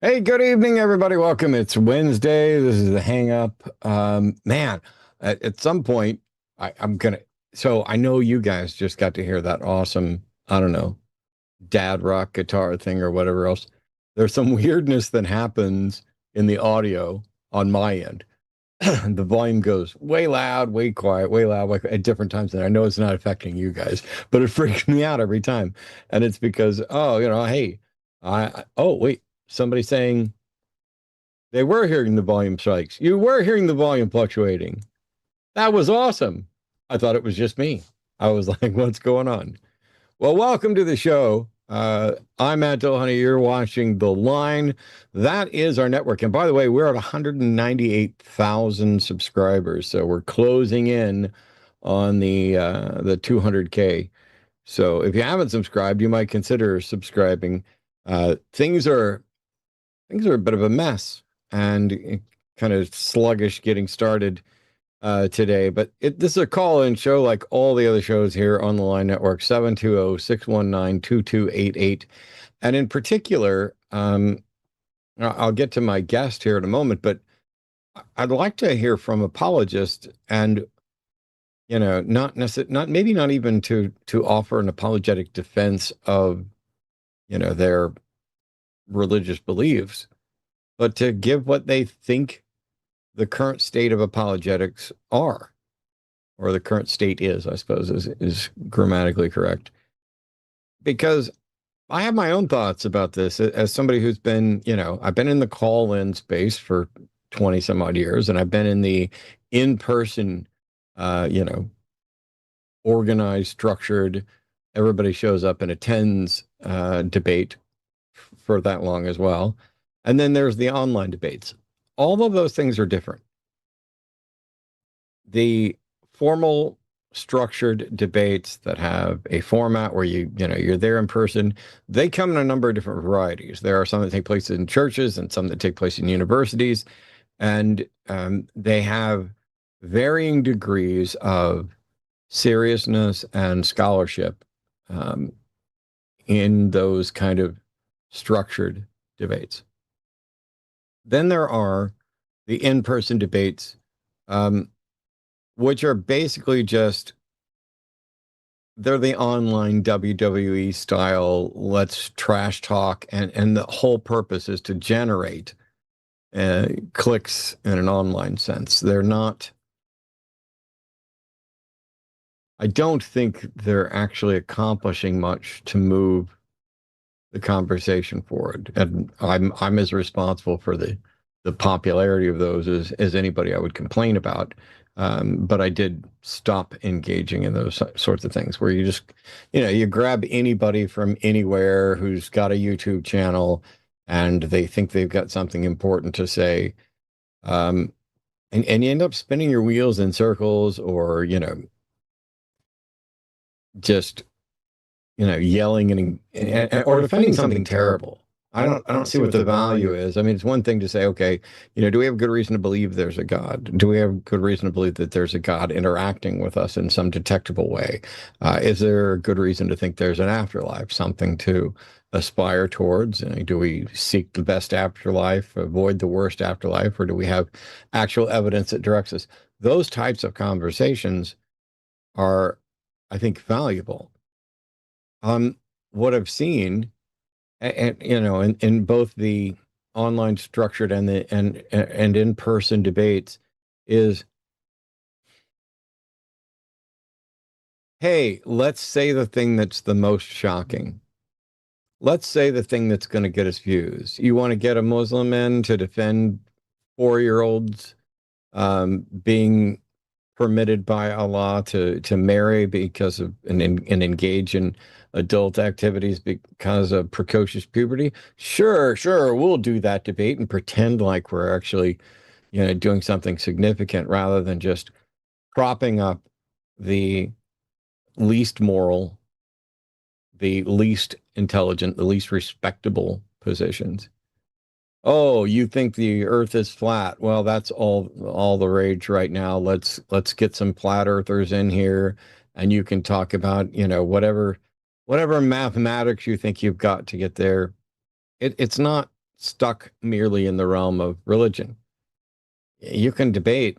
Hey, good evening, everybody. Welcome. It's Wednesday. This is the hang up. Man, at some point, I'm gonna. So I know you guys just got to hear that awesome, I don't know, dad rock guitar thing or whatever else. There's some weirdness that happens in the audio on my end. The volume goes way loud, way quiet, way loud, way, at different times. And I know it's not affecting you guys, but it freaks me out every time. And it's because, oh, hey, oh, wait, somebody saying they were hearing the volume spikes. You were hearing the volume fluctuating. That was awesome. I thought it was just me. I was like, what's going on? Well, welcome to the show. I'm Matt Dillahunty. You're watching The Line. That is our network. And by the way, we're at 198,000 subscribers. So we're closing in on the 200K. So if you haven't subscribed, you might consider subscribing. Things are a bit of a mess and kind of sluggish getting started today. But this is a call-in show like all the other shows here on the Line Network, 720-619-2288. And in particular, I'll get to my guest here in a moment, but I'd like to hear from apologists and, not necessarily, maybe not even to offer an apologetic defense of, their religious beliefs, but to give what they think the current state of apologetics are, or the current state is, I suppose, is grammatically correct. Because I have my own thoughts about this as somebody who's been, I've been in the call-in space for 20 some odd years, and I've been in the in-person, organized, structured, everybody shows up and attends debate for that long as well. And then there's the online debates. All of those things are different. The formal structured debates that have a format where you're there in person, they come in a number of different varieties. There are some that take place in churches and some that take place in universities, and they have varying degrees of seriousness and scholarship in those kind of structured debates. Then there are the in-person debates, which are basically they're the online WWE style, let's trash talk, and the whole purpose is to generate clicks in an online sense. They're not, I don't think they're actually accomplishing much to move the conversation forward. And I'm as responsible for the popularity of those as anybody I would complain about. But I did stop engaging in those sorts of things where you just, you grab anybody from anywhere who's got a YouTube channel and they think they've got something important to say. And you end up spinning your wheels in circles or, just, yelling and or defending something terrible. I don't see what the value is. I mean, it's one thing to say, okay, do we have good reason to believe there's a God? Do we have good reason to believe that there's a God interacting with us in some detectable way? Is there a good reason to think there's an afterlife, something to aspire towards? Do we seek the best afterlife, avoid the worst afterlife, or do we have actual evidence that directs us? Those types of conversations are, I think, valuable. What I've seen, and in both the online structured and in-person debates, is, hey, let's say the thing that's the most shocking. Let's say the thing that's going to get us views. You want to get a Muslim in to defend 4-year-olds being permitted by Allah to marry because of and engage in adult activities because of precocious puberty. Sure, we'll do that debate and pretend like we're actually, doing something significant rather than just propping up the least moral, the least intelligent, the least respectable positions. Oh, you think the earth is flat? Well, that's all the rage right now. Let's get some flat earthers in here and you can talk about, whatever mathematics you think you've got to get there. It's not stuck merely in the realm of religion. You can debate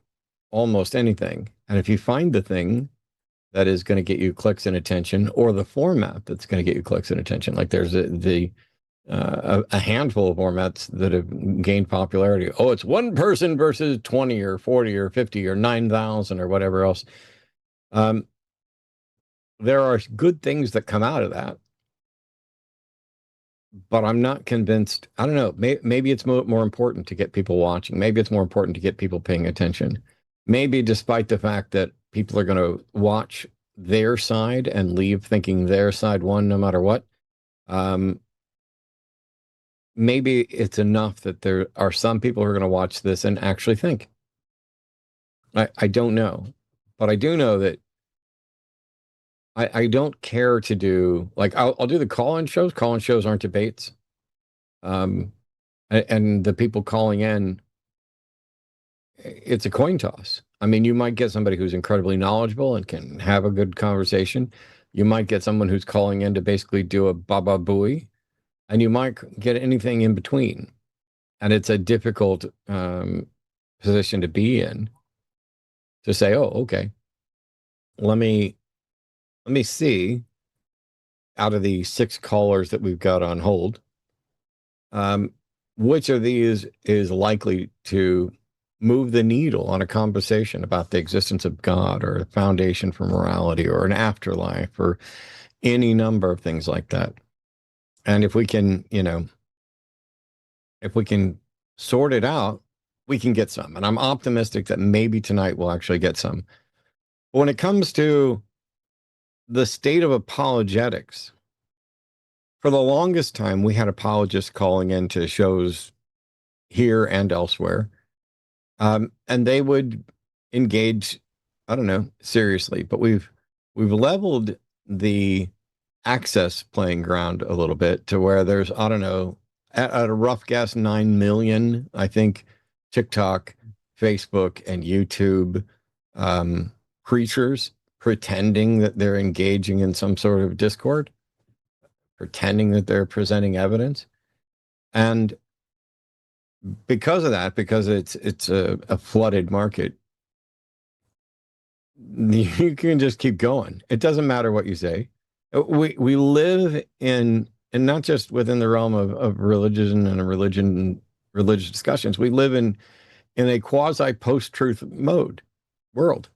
almost anything. And if you find the thing that is going to get you clicks and attention, or the format that's going to get you clicks and attention, like there's a handful of formats that have gained popularity. Oh, it's one person versus 20 or 40 or 50 or 9,000 or whatever else. There are good things that come out of that, but I'm not convinced. I don't know. Maybe it's more important to get people watching. Maybe it's more important to get people paying attention. Maybe despite the fact that people are going to watch their side and leave thinking their side won no matter what. Maybe it's enough that there are some people who are going to watch this and actually think. I don't know, but I do know that I don't care to do, like, I'll do the call-in shows. Call-in shows aren't debates. And the people calling in, it's a coin toss. I mean, you might get somebody who's incredibly knowledgeable and can have a good conversation. You might get someone who's calling in to basically do a baba booey, and you might get anything in between. And it's a difficult position to be in, to say, oh, okay, let me see, out of the 6 callers that we've got on hold, which of these is likely to move the needle on a conversation about the existence of God, or a foundation for morality, or an afterlife, or any number of things like that. And if we can, if we can sort it out, we can get some. And I'm optimistic that maybe tonight we'll actually get some. But when it comes to the state of apologetics, for the longest time, we had apologists calling into shows here and elsewhere. And they would engage, I don't know, seriously, but we've leveled the access playing ground a little bit to where there's, I don't know, at a rough guess, 9 million, I think, TikTok, Facebook, and YouTube creatures pretending that they're engaging in some sort of discord, pretending that they're presenting evidence. And because of that, because it's a flooded market, you can just keep going. It doesn't matter what you say. We live in, and not just within the realm of religion and religious discussions. We live in a quasi post-truth mode world.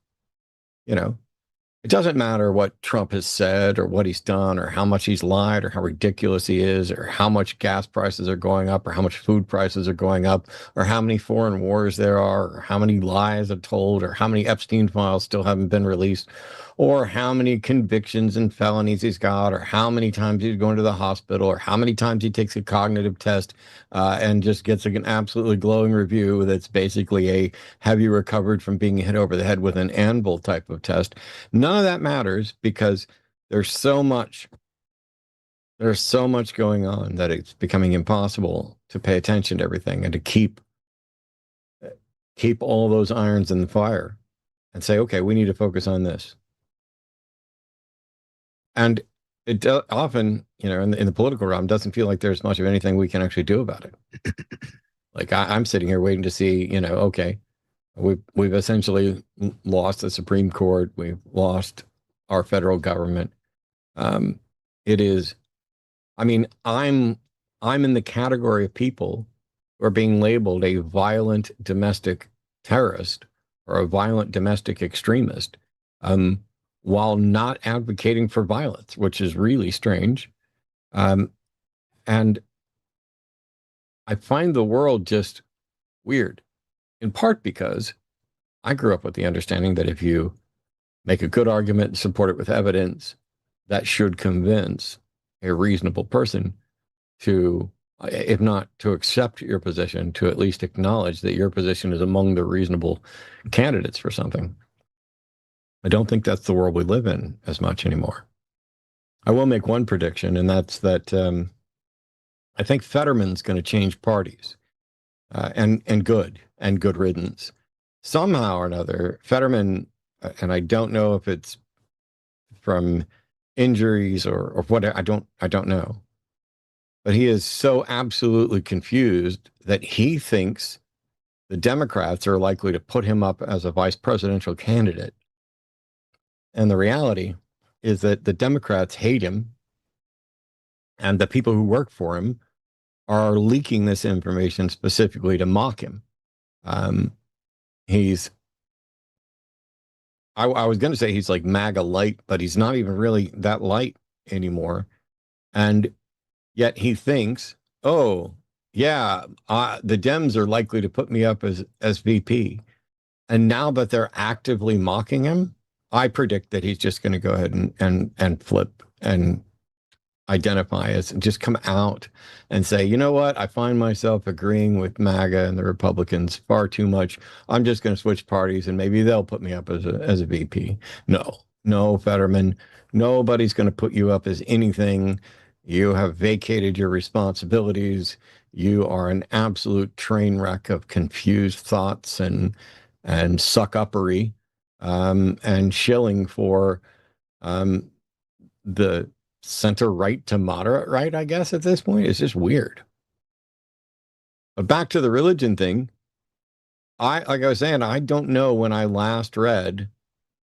It doesn't matter what Trump has said, or what he's done, or how much he's lied, or how ridiculous he is, or how much gas prices are going up, or how much food prices are going up, or how many foreign wars there are, or how many lies are told, or how many Epstein files still haven't been released, or how many convictions and felonies he's got, or how many times he's going to the hospital, or how many times he takes a cognitive test and just gets an absolutely glowing review that's basically a "have you recovered from being hit over the head with an anvil" type of test. None of that matters, because there's so much going on that it's becoming impossible to pay attention to everything, and to keep all those irons in the fire and say, okay, we need to focus on this. And it often, in the political realm, doesn't feel like there's much of anything we can actually do about it. Like, I'm sitting here waiting to see, okay, we've essentially lost the Supreme Court. We've lost our federal government. It is, I mean, I'm in the category of people who are being labeled a violent domestic terrorist, or a violent domestic extremist, while not advocating for violence, which is really strange. And I find the world just weird, in part because I grew up with the understanding that if you make a good argument and support it with evidence, that should convince a reasonable person to, if not to accept your position, to at least acknowledge that your position is among the reasonable candidates for something. I don't think that's the world we live in as much anymore. I will make one prediction, and that's that I think Fetterman's going to change parties, and good riddance. Somehow or another, Fetterman, and I don't know if it's from injuries or what, I don't know. but he is so absolutely confused that he thinks the Democrats are likely to put him up as a vice presidential candidate. And the reality is that the Democrats hate him, and the people who work for him are leaking this information specifically to mock him. Um, he's, I was going to say he's like MAGA light, but he's not even really that light anymore. And yet he thinks, oh, yeah, the Dems are likely to put me up as VP. And now that they're actively mocking him, I predict that he's just going to go ahead and flip and identify as and just come out and say, you know what? I find myself agreeing with MAGA and the Republicans far too much. I'm just going to switch parties and maybe they'll put me up as a VP. No, no, Fetterman. Nobody's going to put you up as anything. You have vacated your responsibilities. You are an absolute train wreck of confused thoughts and suck uppery and shilling for the center right to moderate right, I guess, at this point. It's just weird. But back to the religion thing, like I was saying, I don't know when I last read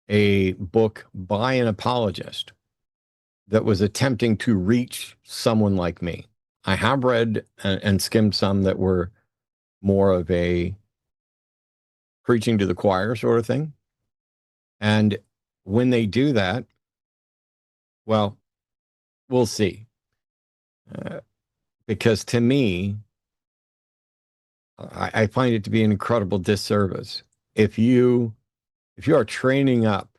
a book by an apologist that was attempting to reach someone like me. I have read and skimmed some that were more of a preaching to the choir sort of thing. And when they do that, well, we'll see. Because to me, I find it to be an incredible disservice if you are training up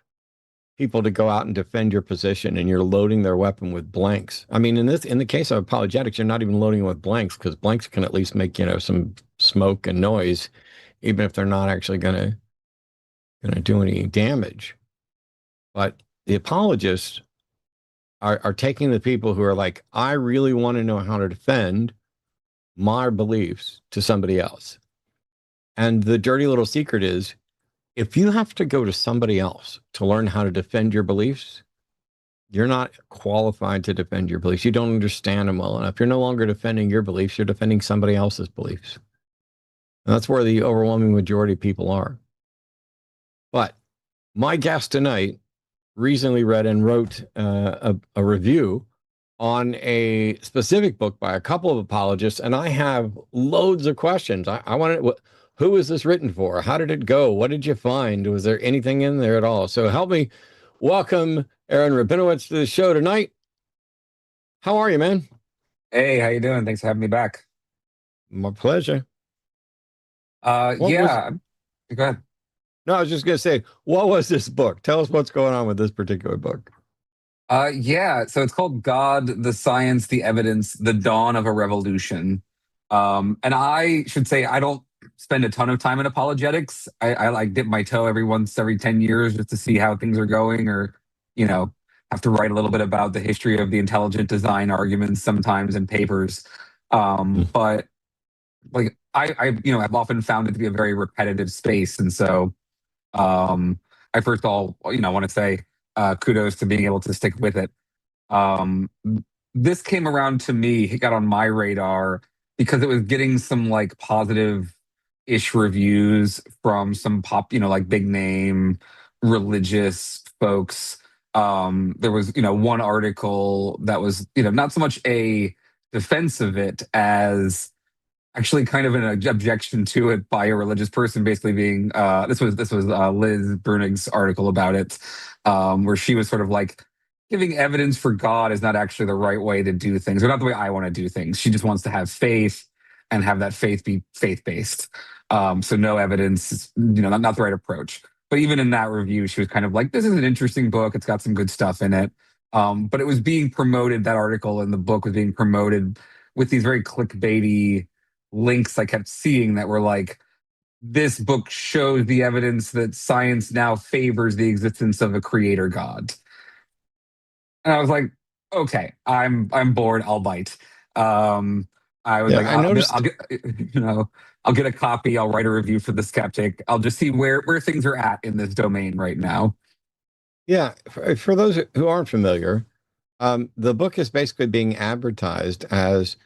people to go out and defend your position and you're loading their weapon with blanks. I mean, in the case of apologetics, you're not even loading with blanks because blanks can at least make some smoke and noise, even if they're not actually gonna do any damage. But the apologists are taking the people who are like, I really want to know how to defend my beliefs to somebody else. And the dirty little secret is, if you have to go to somebody else to learn how to defend your beliefs, you're not qualified to defend your beliefs. You don't understand them well enough. You're no longer defending your beliefs. You're defending somebody else's beliefs. And that's where the overwhelming majority of people are. But my guest tonight recently read and wrote a review on a specific book by a couple of apologists, and I have loads of questions. I want to, who is this written for? How did it go? What did you find? Was there anything in there at all? So help me welcome Aaron Rabinowitz to the show tonight. How are you, man? Hey, how you doing? Thanks for having me back. My pleasure. Yeah, go ahead. No, I was just going to say, what was this book? Tell us what's going on with this particular book. Yeah, so it's called God, the Science, the Evidence, the Dawn of a Revolution. And I should say I don't spend a ton of time in apologetics. I like dip my toe every 10 years just to see how things are going, or you know, have to write a little bit about the history of the intelligent design arguments sometimes in papers. But like I've often found it to be a very repetitive space, and so I first of all, want to say kudos to being able to stick with it. Um, this came around to me, it got on my radar because it was getting some like positive ish reviews from some like big name religious folks. There was, one article that was, not so much a defense of it as actually kind of an objection to it by a religious person, basically being this was Liz Brunig's article about it, where she was sort of like giving evidence for God is not actually the right way to do things, or not the way I want to do things. She just wants to have faith and have that faith be faith based. So no evidence, not the right approach. But even in that review, she was kind of like, "This is an interesting book. It's got some good stuff in it." But it was being promoted. That article in the book was being promoted with these very clickbaity links I kept seeing that were like, this book shows the evidence that science now favors the existence of a creator God. And I was like, okay, I'm bored. I'll bite. I was Yeah, like, I noticed. I'll get, I'll get a copy. I'll write a review for the Skeptic. I'll just see where things are at in this domain right now. Yeah, for those who aren't familiar, The book is basically being advertised as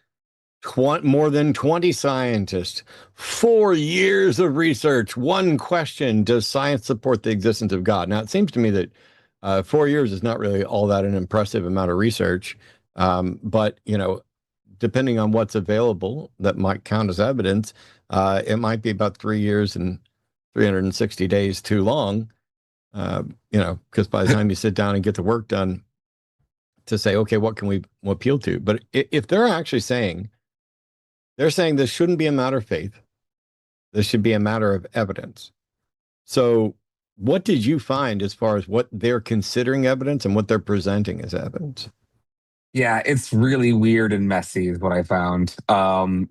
more than 20 scientists, 4 years of research, one question: does science support the existence of God? Now, it seems to me that 4 years is not really all that an impressive amount of research. But, depending on what's available that might count as evidence, it might be about 3 years and 360 days too long, because by the time you sit down and get the work done to say, okay, what can we appeal to? But if they're actually they're saying this shouldn't be a matter of faith. This should be a matter of evidence. So what did you find as far as what they're considering evidence and what they're presenting as evidence? Yeah, it's really weird and messy, is what I found.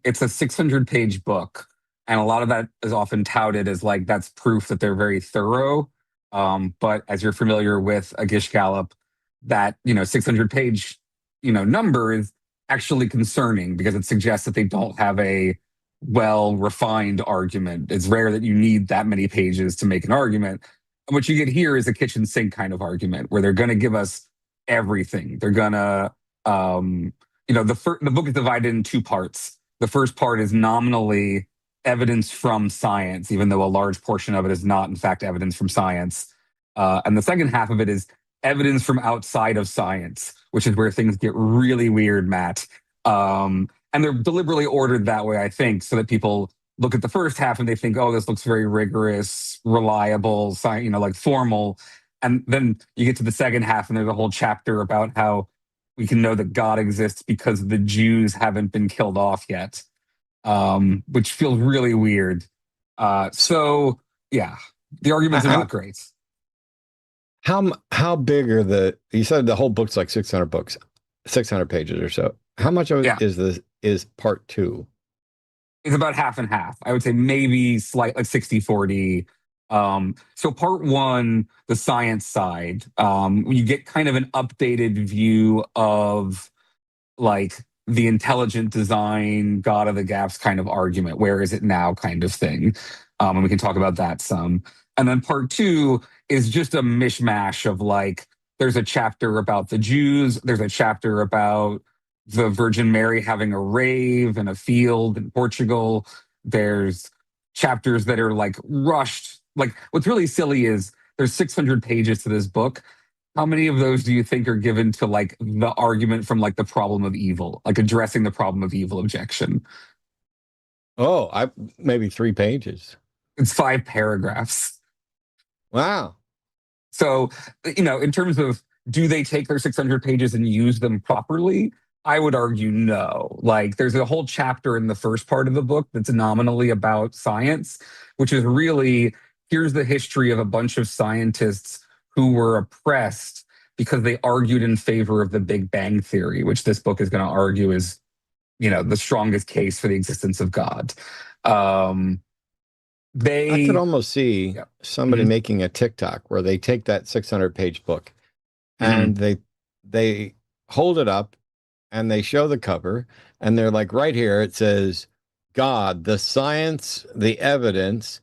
It's a 600-page book, and a lot of that is often touted as like that's proof that they're very thorough. But as you're familiar with a Gish Gallop, that 600-page number is actually concerning because it suggests that they don't have a well-refined argument. It's rare that you need that many pages to make an argument. And what you get here is a kitchen sink kind of argument where they're going to give us everything. They're going to the book is divided in two parts. The first part is nominally evidence from science, even though a large portion of it is not, in fact, evidence from science. And the second half of it is evidence from outside of science, which is where things get really weird, Matt. And they're deliberately ordered that way, I think, so that people look at the first half and they think, oh, this looks very rigorous, reliable, like formal. And then you get to the second half and there's a whole chapter about how we can know that God exists because the Jews haven't been killed off yet, which feels really weird. So yeah, the arguments are not great. How big are you said the whole book's like 600 pages or so. How much of it is part two? It's about half and half. I would say maybe slight like 60-40. So part one, the science side, you get kind of an updated view of like the intelligent design, God of the gaps kind of argument. Where is it now kind of thing. And we can talk about that some. And then part two is just a mishmash of like, there's a chapter about the Jews. There's a chapter about the Virgin Mary having a rave in a field in Portugal. There's chapters that are like rushed. Like what's really silly is there's 600 pages to this book. How many of those do you think are given to like the argument from like the problem of evil, like addressing the problem of evil objection? Oh, maybe 3 pages. It's 5 paragraphs. Wow. So, in terms of do they take their 600 pages and use them properly? I would argue no. Like, there's a whole chapter in the first part of the book that's nominally about science, which is really here's the history of a bunch of scientists who were oppressed because they argued in favor of the Big Bang Theory, which this book is going to argue is, the strongest case for the existence of God. I could almost see somebody making a TikTok where they take that 600-page book and they hold it up and they show the cover and they're like, right here, it says God, the science, the evidence,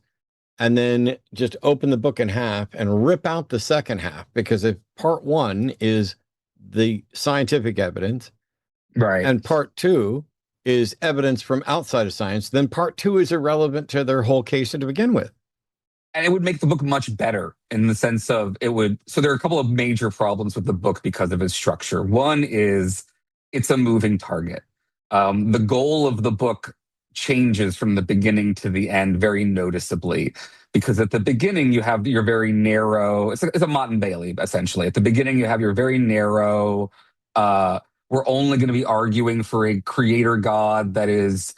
and then just open the book in half and rip out the second half. Because if part one is the scientific evidence, right, and part two is evidence from outside of science, then part two is irrelevant to their whole case to begin with. And it would make the book much better in the sense of it would. So there are a couple of major problems with the book because of its structure. One is it's a moving target. The goal of the book changes from the beginning to the end very noticeably because at the beginning you have your very narrow, it's a Mott and Bailey essentially. At the beginning you have your very narrow, we're only going to be arguing for a creator God that is,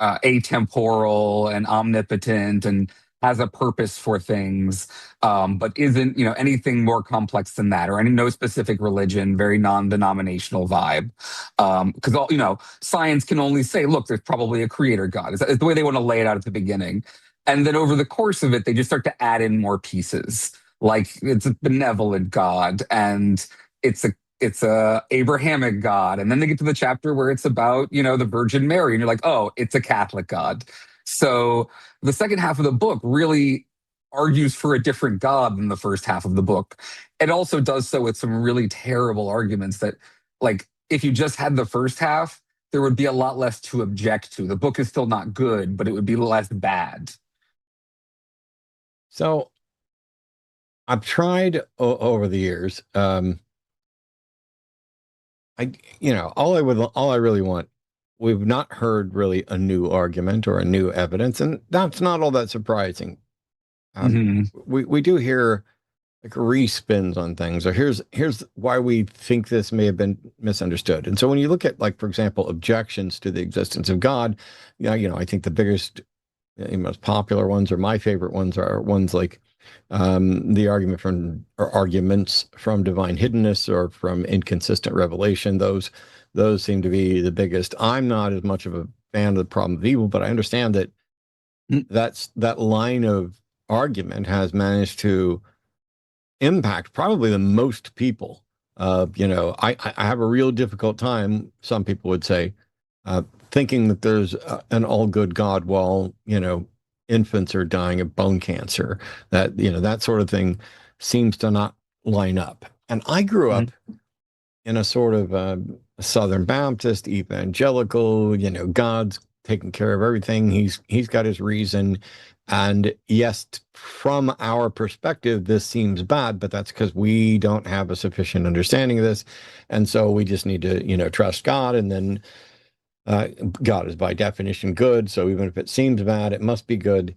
atemporal and omnipotent and has a purpose for things, but isn't anything more complex than that, or no specific religion, very non-denominational vibe. Because all science can only say, look, there's probably a creator God. It's the way they want to lay it out at the beginning, and then over the course of it, they just start to add in more pieces, like it's a benevolent God and it's a Abrahamic God. And then they get to the chapter where it's about, the Virgin Mary. And you're like, oh, it's a Catholic God. So the second half of the book really argues for a different God than the first half of the book. It also does so with some really terrible arguments that, like, if you just had the first half, there would be a lot less to object to. The book is still not good, but it would be less bad. So I've tried over the years. All I really want, we've not heard really a new argument or a new evidence, and that's not all that surprising. Hmm. We do hear like respins on things, or here's why we think this may have been misunderstood. And so when you look at, like, for example, objections to the existence of God, I think the biggest, most popular ones, or my favorite ones, are ones like the arguments from divine hiddenness or from inconsistent revelation. Those seem to be the biggest. I'm not as much of a fan of the problem of evil, but I understand that that line of argument has managed to impact probably the most people. I have a real difficult time, some people would say, thinking that there's an all good God while, infants are dying of bone cancer. That sort of thing seems to not line up. And I grew up in a sort of Southern Baptist evangelical, God's taking care of everything. He's got his reason. And yes, from our perspective, this seems bad, but that's because we don't have a sufficient understanding of this. And so we just need to, trust God. And then God is by definition good. So even if it seems bad, it must be good.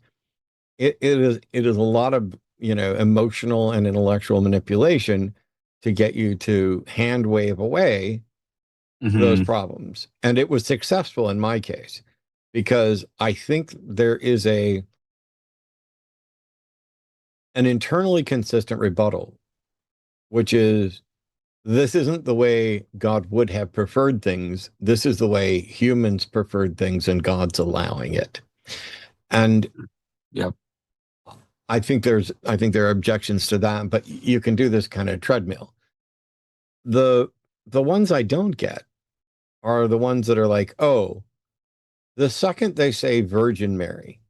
It is a lot of, emotional and intellectual manipulation to get you to hand wave away those Hmm. problems. And it was successful in my case, because I think there is an internally consistent rebuttal, which is, this isn't the way God would have preferred things. This is the way humans preferred things, and God's allowing it. And Yep. I think there are objections to that, but you can do this kind of treadmill. The the ones I don't get are the ones that are like, oh, the second they say Virgin Mary,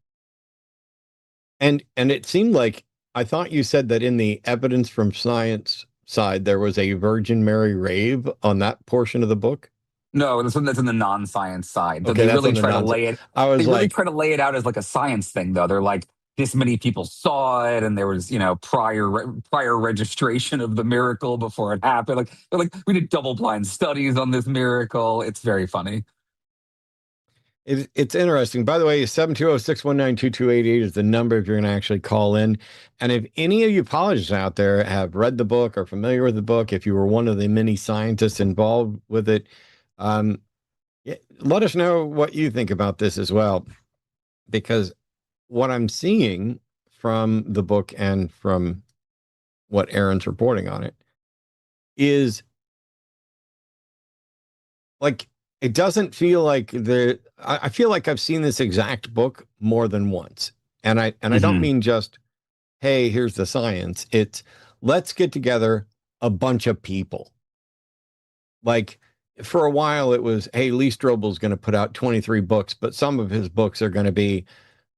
and it seemed like, I thought you said that in the evidence from science side there was a Virgin Mary rave on that portion of the book. No, that's in the non-science side. Though Okay, they that's on really the try to nonsense. lay it. I They was really like, try to lay it out as like a science thing, though. They're like, this many people saw it, and there was, prior registration of the miracle before it happened. Like, they're like, we did double-blind studies on this miracle. It's very funny. it's interesting. By the way, 720-619-2288 is the number if you're going to actually call in. And if any of you apologists out there have read the book or familiar with the book, if you were one of the many scientists involved with it, um, let us know what you think about this as well. Because what I'm seeing from the book and from what Aaron's reporting on it is, like, it doesn't feel like I feel like I've seen this exact book more than once. And I don't Hmm. mean just, hey, here's the science. It's, let's get together a bunch of people. Like, for a while it was, hey, Lee Strobel's going to put out 23 books, but some of his books are going to be,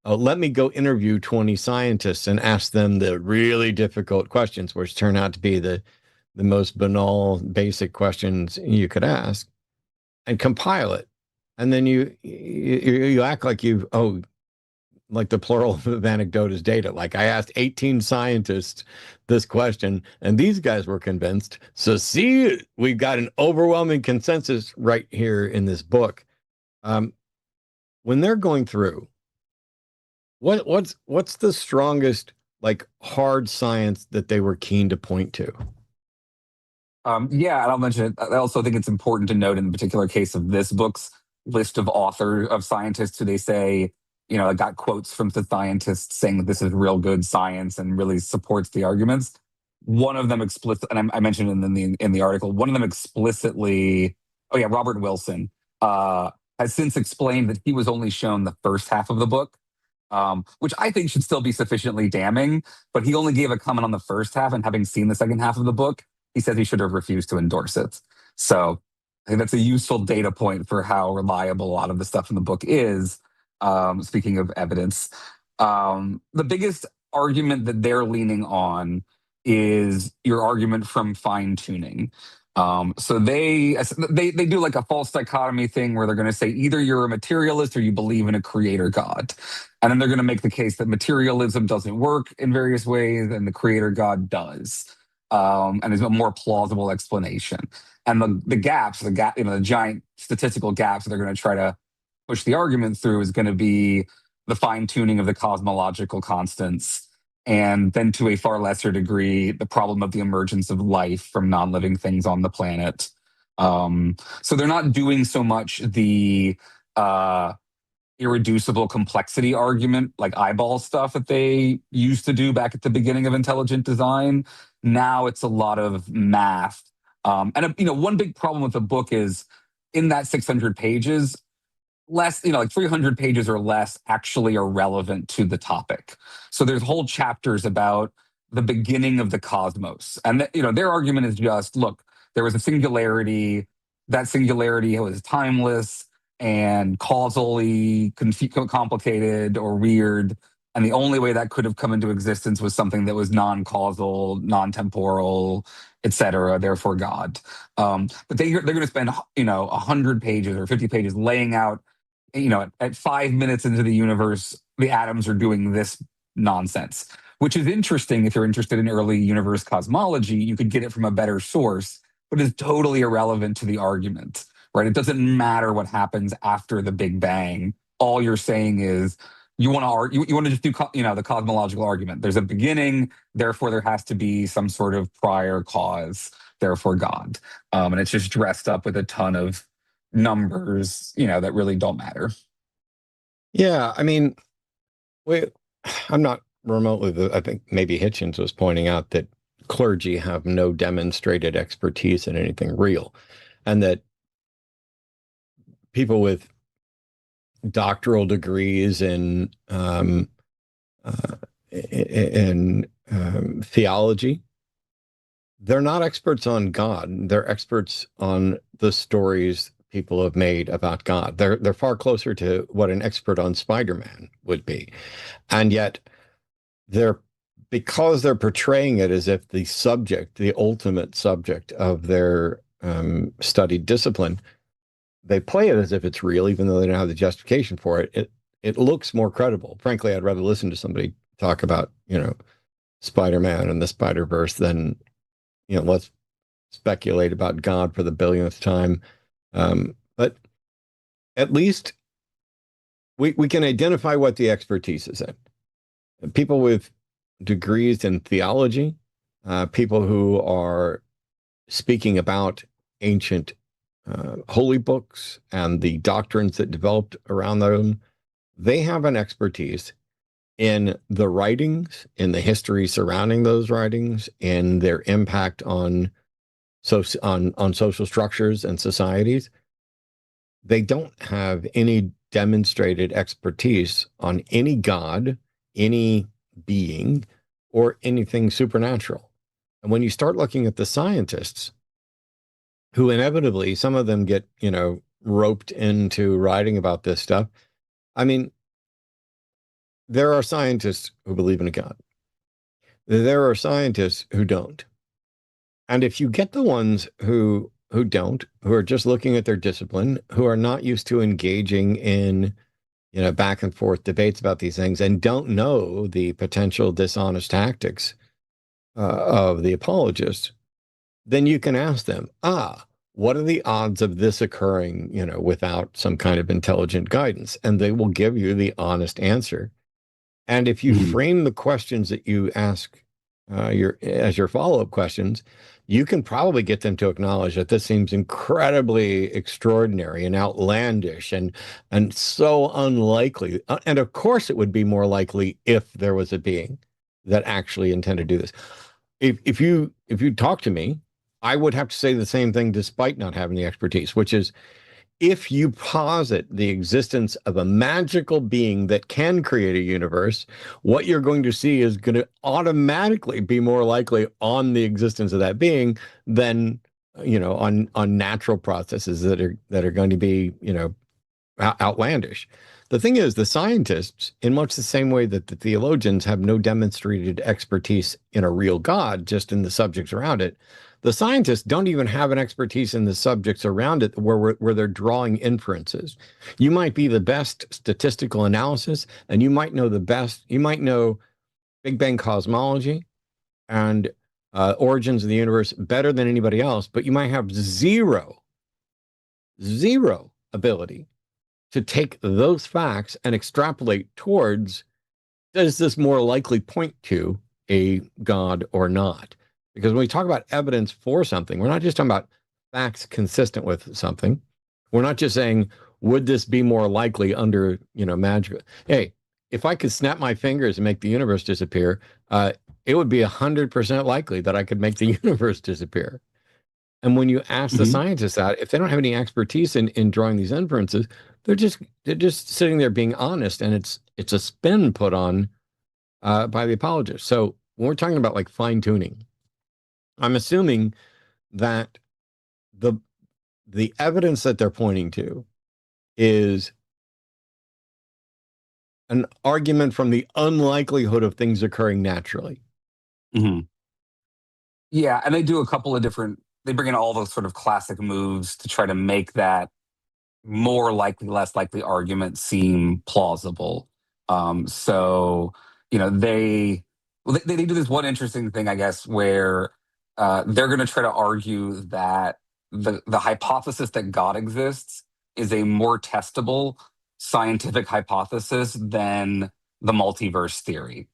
let me go interview 20 scientists and ask them the really difficult questions, which turn out to be the most banal, basic questions you could ask, and compile it. And then you act like like the plural of anecdote is data. Like, I asked 18 scientists this question, and these guys were convinced. So see, we've got an overwhelming consensus right here in this book. Um, when they're going through, what's the strongest, like, hard science that they were keen to point to? Yeah, and I'll mention it. I also think it's important to note in the particular case of this book's list of of scientists who they say, got quotes from the scientists saying that this is real good science and really supports the arguments. One of them and I mentioned it in the article. One of them explicitly, oh yeah, Robert Wilson, has since explained that he was only shown the first half of the book, which I think should still be sufficiently damning. But he only gave a comment on the first half, and having seen the second half of the book, he said he should have refused to endorse it. So I think that's a useful data point for how reliable a lot of the stuff in the book is. Speaking of evidence, the biggest argument that they're leaning on is your argument from fine tuning. So they do like a false dichotomy thing where they're going to say either you're a materialist or you believe in a creator God, and then they're going to make the case that materialism doesn't work in various ways and the creator God does, and there's a more plausible explanation. And the giant statistical gaps that they're going to try to push the argument through is going to be the fine tuning of the cosmological constants, and then to a far lesser degree, the problem of the emergence of life from non living things on the planet. So they're not doing so much the irreducible complexity argument, like eyeball stuff that they used to do back at the beginning of intelligent design. Now it's a lot of math. One big problem with the book is in that 600 pages, less, like 300 pages or less actually are relevant to the topic. So there's whole chapters about the beginning of the cosmos. And, their argument is just, look, there was a singularity. That singularity was timeless and causally complicated or weird. And the only way that could have come into existence was something that was non-causal, non-temporal, etc. Therefore, God. But they're going to spend 100 pages or 50 pages laying out, at 5 minutes into the universe, the atoms are doing this nonsense, which is interesting. If you're interested in early universe cosmology, you could get it from a better source, but is totally irrelevant to the argument, right? It doesn't matter what happens after the Big Bang. All you're saying is you want to just do, the cosmological argument. There's a beginning, therefore there has to be some sort of prior cause, therefore God. And it's just dressed up with a ton of numbers, that really don't matter. Yeah, I mean, I'm not remotely, I think maybe Hitchens was pointing out that clergy have no demonstrated expertise in anything real, and that people with doctoral degrees in theology, they're not experts on God. They're experts on the stories people have made about God. They're far closer to what an expert on Spider-Man would be. And yet because they're portraying it as if the ultimate subject of their studied discipline, they play it as if it's real, even though they don't have the justification for it. It looks more credible. Frankly, I'd rather listen to somebody talk about, Spider-Man and the Spider-Verse than, let's speculate about God for the billionth time. But at least we can identify what the expertise is in. People with degrees in theology, people who are speaking about ancient holy books and the doctrines that developed around them, they have an expertise in the writings, in the history surrounding those writings, in their impact on social structures and societies. They don't have any demonstrated expertise on any God, any being, or anything supernatural. And when you start looking at the scientists, who inevitably, some of them get, roped into writing about this stuff. I mean, there are scientists who believe in a God. There are scientists who don't. And if you get the ones who don't, who are just looking at their discipline, who are not used to engaging in, back and forth debates about these things and don't know the potential dishonest tactics of the apologists, then you can ask them, what are the odds of this occurring, without some kind of intelligent guidance? And they will give you the honest answer. And if you frame the questions that you ask as your follow-up questions, you can probably get them to acknowledge that this seems incredibly extraordinary and outlandish and so unlikely. And of course, it would be more likely if there was a being that actually intended to do this. If you talk to me, I would have to say the same thing despite not having the expertise, which is, if you posit the existence of a magical being that can create a universe, what you're going to see is going to automatically be more likely on the existence of that being than, on natural processes that are going to be, outlandish. The thing is, the scientists, in much the same way that the theologians have no demonstrated expertise in a real God, just in the subjects around it, the scientists don't even have an expertise in the subjects around it where they're drawing inferences. You might be the best statistical analysis, and you might know Big Bang cosmology and origins of the universe better than anybody else, but you might have zero ability to take those facts and extrapolate towards, does this more likely point to a God or not? Because when we talk about evidence for something, we're not just talking about facts consistent with something. We're not just saying, would this be more likely under, magic? Hey, if I could snap my fingers and make the universe disappear, it would be 100% likely that I could make the universe disappear. And when you ask the Mhm. scientists that, if they don't have any expertise in drawing these inferences, they're just sitting there being honest, and it's a spin put on by the apologists. So when we're talking about like fine tuning, I'm assuming that the the evidence that they're pointing to is an argument from the unlikelihood of things occurring naturally. Mhm. Yeah, and they do a couple of different. They bring in all those sort of classic moves to try to make that more likely, less likely argument seem plausible. So they do this one interesting thing, I guess, where they're going to try to argue that the hypothesis that God exists is a more testable scientific hypothesis than the multiverse theory.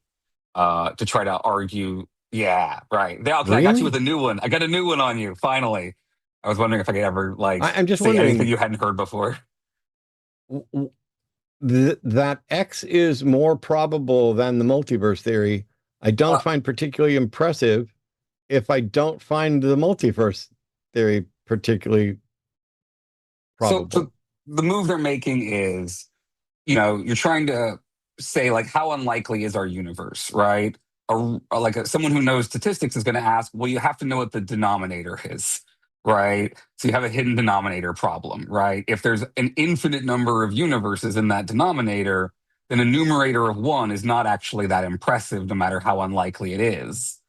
To try to argue, yeah, right. Okay, I got you with Really? a new one. I got a new one on you. Finally, I was wondering if I could ever I'm just say anything wondering, you hadn't heard before. that X is more probable than the multiverse theory. I don't Uh, find particularly impressive if I don't find the multiverse theory particularly so probable. the move they're making is, you're trying to say like how unlikely is our universe, right? Someone who knows statistics is going to ask, well, you have to know what the denominator is, right? So you have a hidden denominator problem, right? If there's an infinite number of universes in that denominator, then a numerator of one is not actually that impressive, no matter how unlikely it is.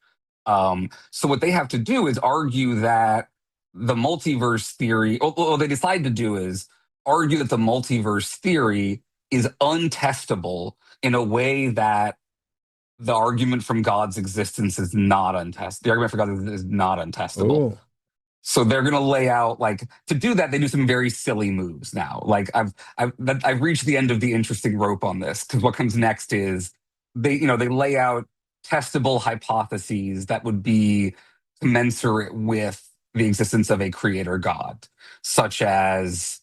So what they have to do is argue that the multiverse theory, what they decide to do is argue that the multiverse theory is untestable in a way that the argument from God's existence is not untestable. The argument for God is not untestable. Oh, So they're going to lay out, like, to do that. They do some very silly moves now. Like I've reached the end of the interesting rope on this, because what comes next is they lay out testable hypotheses that would be commensurate with the existence of a creator God, such as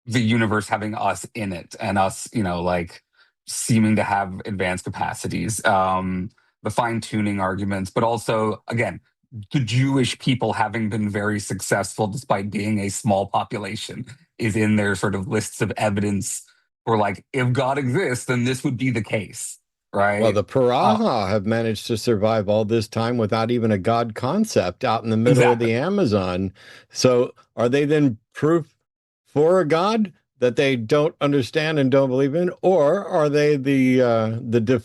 the universe having us in it and us, like seeming to have advanced capacities. The fine tuning arguments, but also, again, the Jewish people having been very successful despite being a small population is in their sort of lists of evidence for, like, if God exists, then this would be the case, well, right? the Uh, Piraha have managed to survive all this time without even a God concept out in the middle of exactly. the Amazon. So are they then proof for a God that they don't understand and don't believe in, or are they the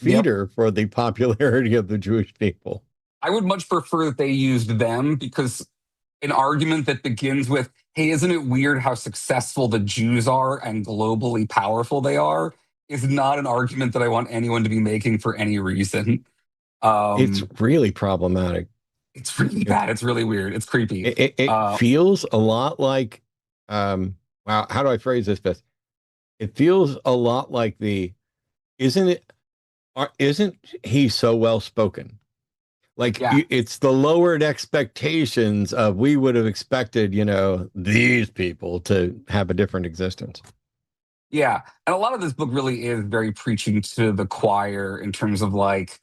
Yep. defeater for the popularity of the Jewish people? I would much prefer that they used them, because an argument that begins with, hey, isn't it weird how successful the Jews are and globally powerful they are, is not an argument that I want anyone to be making for any reason. It's Um, really problematic. it's really It bad. It's really weird. It's creepy. it Uh, feels a lot like wow, how do I phrase this best? It feels a lot like the isn't it isn't he so well spoken? Like yeah. it's the lowered expectations of we would have expected, these people to have a different existence. Yeah. And a lot of this book really is very preaching to the choir in terms of, like,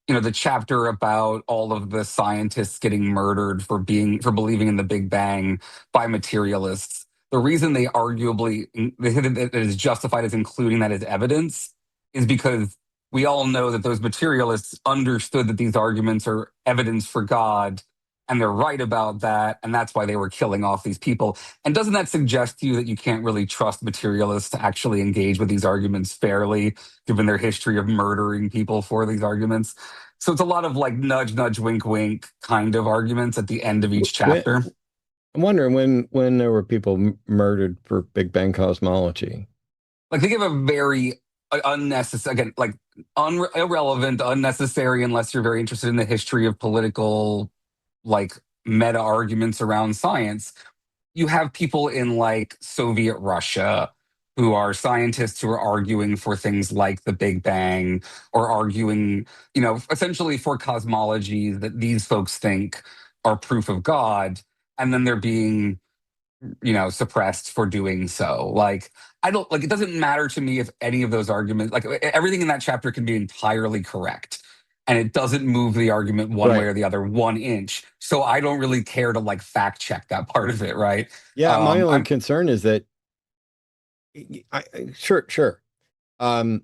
the chapter about all of the scientists getting murdered for believing in the Big Bang by materialists. The reason it is justified as including that as evidence is because we all know that those materialists understood that these arguments are evidence for God, and they're right about that, and that's why they were killing off these people. And doesn't that suggest to you that you can't really trust materialists to actually engage with these arguments fairly, given their history of murdering people for these arguments? So it's a lot of like nudge, nudge, wink, wink kind of arguments at the end of each When, chapter. I'm wondering when there were people murdered for Big Bang cosmology. Like they give a very unnecessary, again, like irrelevant, unnecessary, unless you're very interested in the history of political, like meta arguments around science. You have people in like Soviet Russia who are scientists who are arguing for things like the Big Bang, or arguing, essentially for cosmology that these folks think are proof of God. And then they're being, suppressed for doing so. Like, I don't like, it doesn't matter to me if any of those arguments, like everything in that chapter can be entirely correct. And it doesn't move the argument one way Right. or the other 1 inch. So I don't really care to like fact check that part of it, right? Yeah, my only I'm concern is that sure. Um,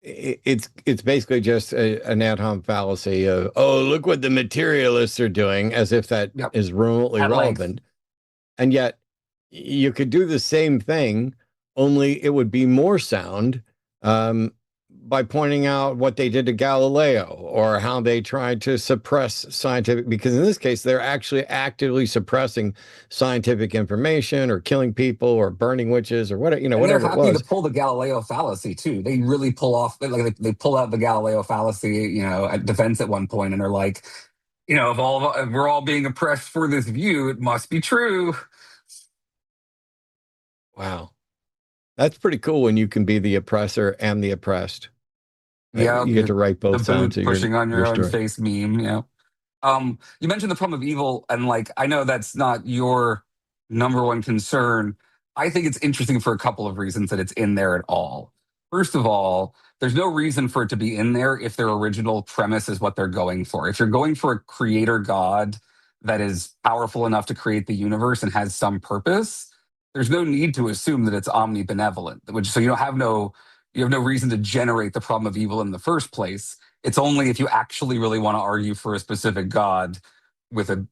it's basically just an ad hom fallacy of, oh, look what the materialists are doing, as if that Yep, is remotely at length. relevant. And yet you could do the same thing, only it would be more sound, by pointing out what they did to Galileo, or how they tried to suppress scientific, because in this case, they're actually actively suppressing scientific information, or killing people, or burning witches, or whatever, And they're whatever it happy to was. pull the Galileo fallacy too. They really pull off, like they pull out the Galileo fallacy, at defense at one point, and they're like, if we're all being oppressed for this view, it must be true. Wow. That's pretty cool when you can be the oppressor and the oppressed. Yeah, You get to write the both sides boot of pushing on your your own story. face meme. You mentioned the problem of evil, and like I know that's not your number one concern. I think it's interesting for a couple of reasons that it's in there at all. First of all, there's no reason for it to be in there if their original premise is what they're going for. If you're going for a creator god that is powerful enough to create the universe and has some purpose, there's no need to assume that it's omnibenevolent. Which so you have no reason to generate the problem of evil in the first place. It's only if you actually really want to argue for a specific god with a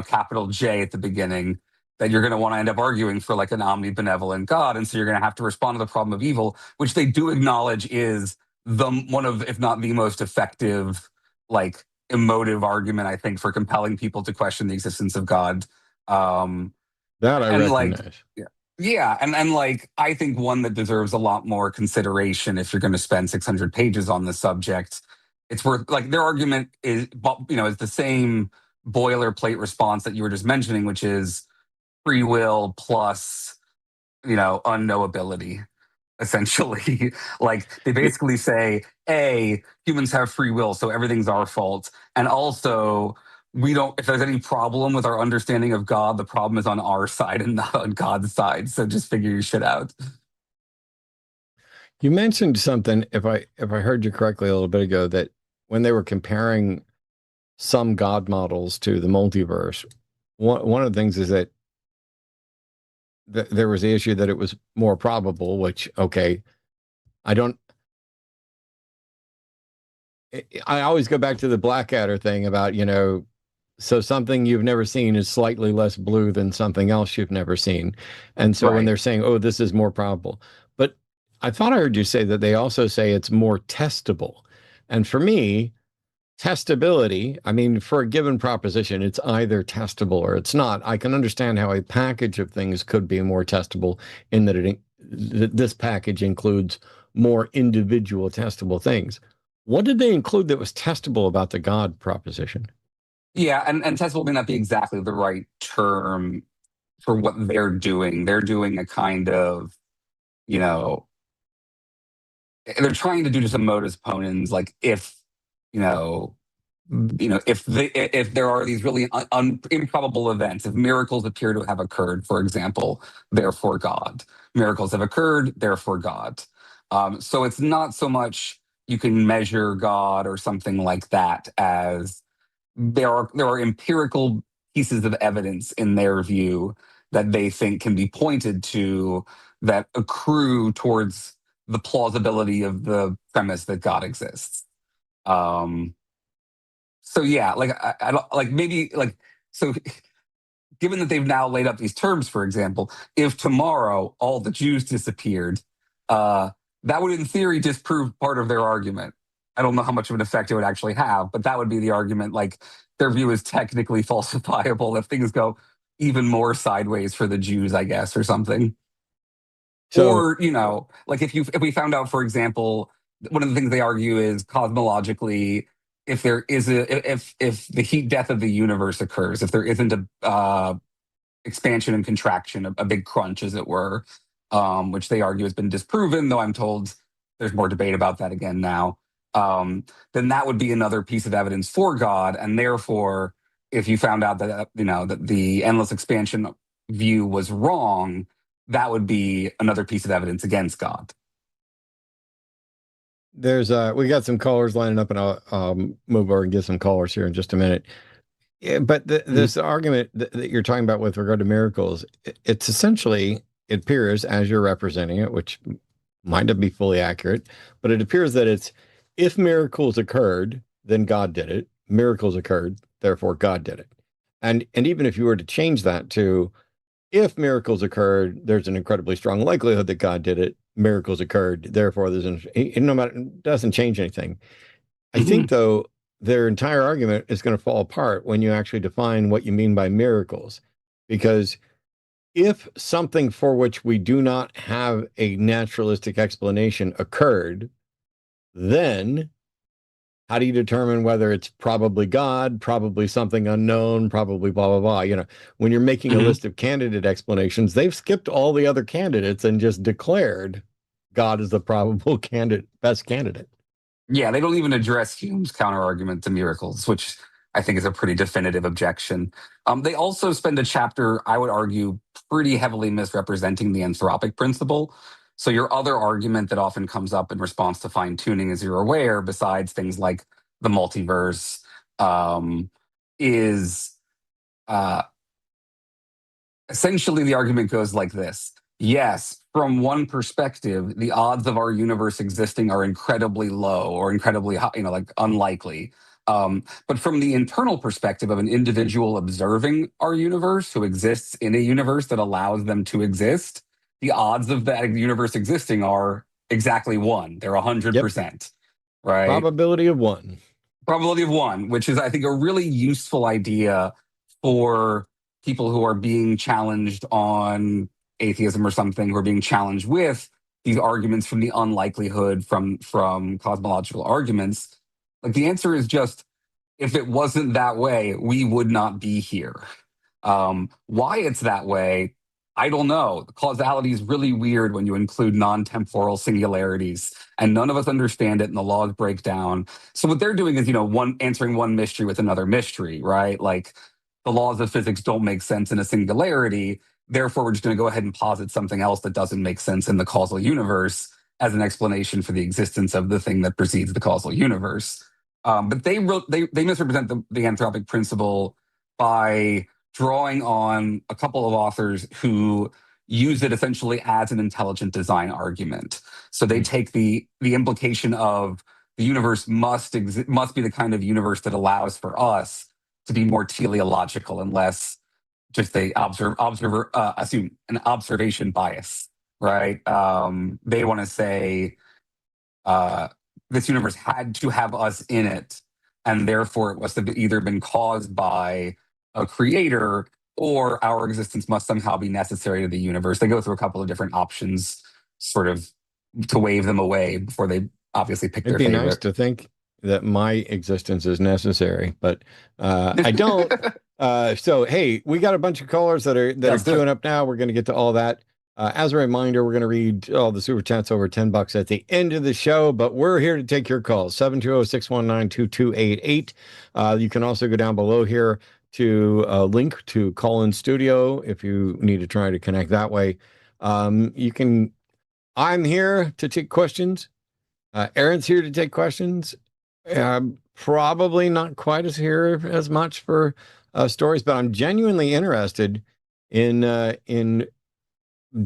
capital J at the beginning that you're going to want to end up arguing for like an omnibenevolent god, and so you're going to have to respond to the problem of evil, which they do acknowledge is the one of, if not the most effective, like emotive argument I think for compelling people to question the existence of God. Um, That I and like recognize. yeah, and like I think one that deserves a lot more consideration if you're going to spend 600 pages on the subject. It's worth, like, their argument is the same boilerplate response that you were just mentioning, which is free will plus unknowability, essentially. Like they basically say, A, humans have free will, so everything's our fault. And also, we don't, if there's any problem with our understanding of God, the problem is on our side and not on God's side. So just figure your shit out. You mentioned something, if I heard you correctly a little bit ago, that when they were comparing some God models to the multiverse, one of the things is that there was the issue that it was more probable, which, okay, I don't, I always go back to the Blackadder thing about, so something you've never seen is slightly less blue than something else you've never seen. And so when Right. they're saying, oh, this is more probable, but I thought I heard you say that they also say it's more testable. And for me, testability, I mean, for a given proposition, it's either testable or it's not. I can understand how a package of things could be more testable, in that this package includes more individual testable things. What did they include that was testable about the God proposition? Yeah, and testable may not be exactly the right term for what they're doing. They're doing a kind of, you know, they're trying to do just a modus ponens, like if, you know, if there are these really improbable events, if miracles appear to have occurred, for example, therefore God. Miracles have occurred, therefore God. So it's not so much you can measure God or something like that, as there are empirical pieces of evidence in their view that they think can be pointed to that accrue towards the plausibility of the premise that God exists. Um, so yeah, like I don't like, maybe like So given that they've now laid out these terms, for example, if tomorrow all the Jews disappeared, that would in theory disprove part of their argument. I don't know how much of an effect it would actually have, but that would be the argument. Like their view is technically falsifiable if things go even more sideways for the Jews, I guess, or something. So Or, like if we found out, for example, one of the things they argue is cosmologically, if there is if the heat death of the universe occurs, if there isn't a expansion and contraction, a big crunch, as it were, which they argue has been disproven, though I'm told there's more debate about that again now. Then that would be another piece of evidence for God, and therefore, if you found out that that the endless expansion view was wrong, that would be another piece of evidence against God. there's we got some callers lining up, and I'll move over and get some callers here in just a minute. Yeah, but Mhm. this argument that you're talking about with regard to miracles, it's essentially, it appears as you're representing it, which might not be fully accurate, but it appears that it's, if miracles occurred, then God did it. Miracles occurred, therefore God did it. And even if you were to change that to, if miracles occurred, there's an incredibly strong likelihood that God did it. Miracles occurred, therefore there's an, no matter, it doesn't change anything. I think, Mhm. though, their entire argument is going to fall apart when you actually define what you mean by miracles. Because if something for which we do not have a naturalistic explanation occurred, then how do you determine whether it's probably God, probably something unknown, probably blah, blah, blah? When you're making a Mhm. list of candidate explanations, they've skipped all the other candidates and just declared God is the probable candidate, best candidate. Yeah, they don't even address Hume's counterargument to miracles, which I think is a pretty definitive objection. They also spend a chapter, I would argue, pretty heavily misrepresenting the anthropic principle. So, your other argument that often comes up in response to fine tuning, as you're aware, besides things like the multiverse, is uh, essentially the argument goes like this. Yes, from one perspective, the odds of our universe existing are incredibly low or incredibly high, like unlikely. But from the internal perspective of an individual observing our universe who exists in a universe that allows them to exist, the odds of that universe existing are exactly one. They're Yep. 100%, right? Probability of one. Probability of one, which is, I think, a really useful idea for people who are being challenged on atheism or something, who are being challenged with these arguments from the unlikelihood from cosmological arguments. Like the answer is just, if it wasn't that way, we would not be here. Why it's that way, I don't know. The causality is really weird when you include non-temporal singularities, and none of us understand it, and the laws break down. So what they're doing is, one answering one mystery with another mystery, right? Like the laws of physics don't make sense in a singularity. Therefore, we're just going to go ahead and posit something else that doesn't make sense in the causal universe as an explanation for the existence of the thing that precedes the causal universe. But they misrepresent the anthropic principle by drawing on a couple of authors who use it essentially as an intelligent design argument. So they take the implication of the universe must be the kind of universe that allows for us to be more teleological and less just a observer assume an observation bias, right? They want to say uh, this universe had to have us in it, and therefore it must have either been caused by a creator or our existence must somehow be necessary to the universe. They go through a couple of different options, sort of to wave them away before they obviously pick It'd their be nice favorite. to think that my existence is necessary, but I don't. So hey, we got a bunch of callers that are Let's do it. queuing up now. We're going to get to all that. As a reminder, we're going to read all the super chats over $10 at the end of the show, but we're here to take your calls. 720-619-2288. You can also go down below here to link to call in studio if you need to try to connect that way. You can. I'm here to take questions. Aaron's here to take questions. Probably not quite as here as much for stories, but I'm genuinely interested in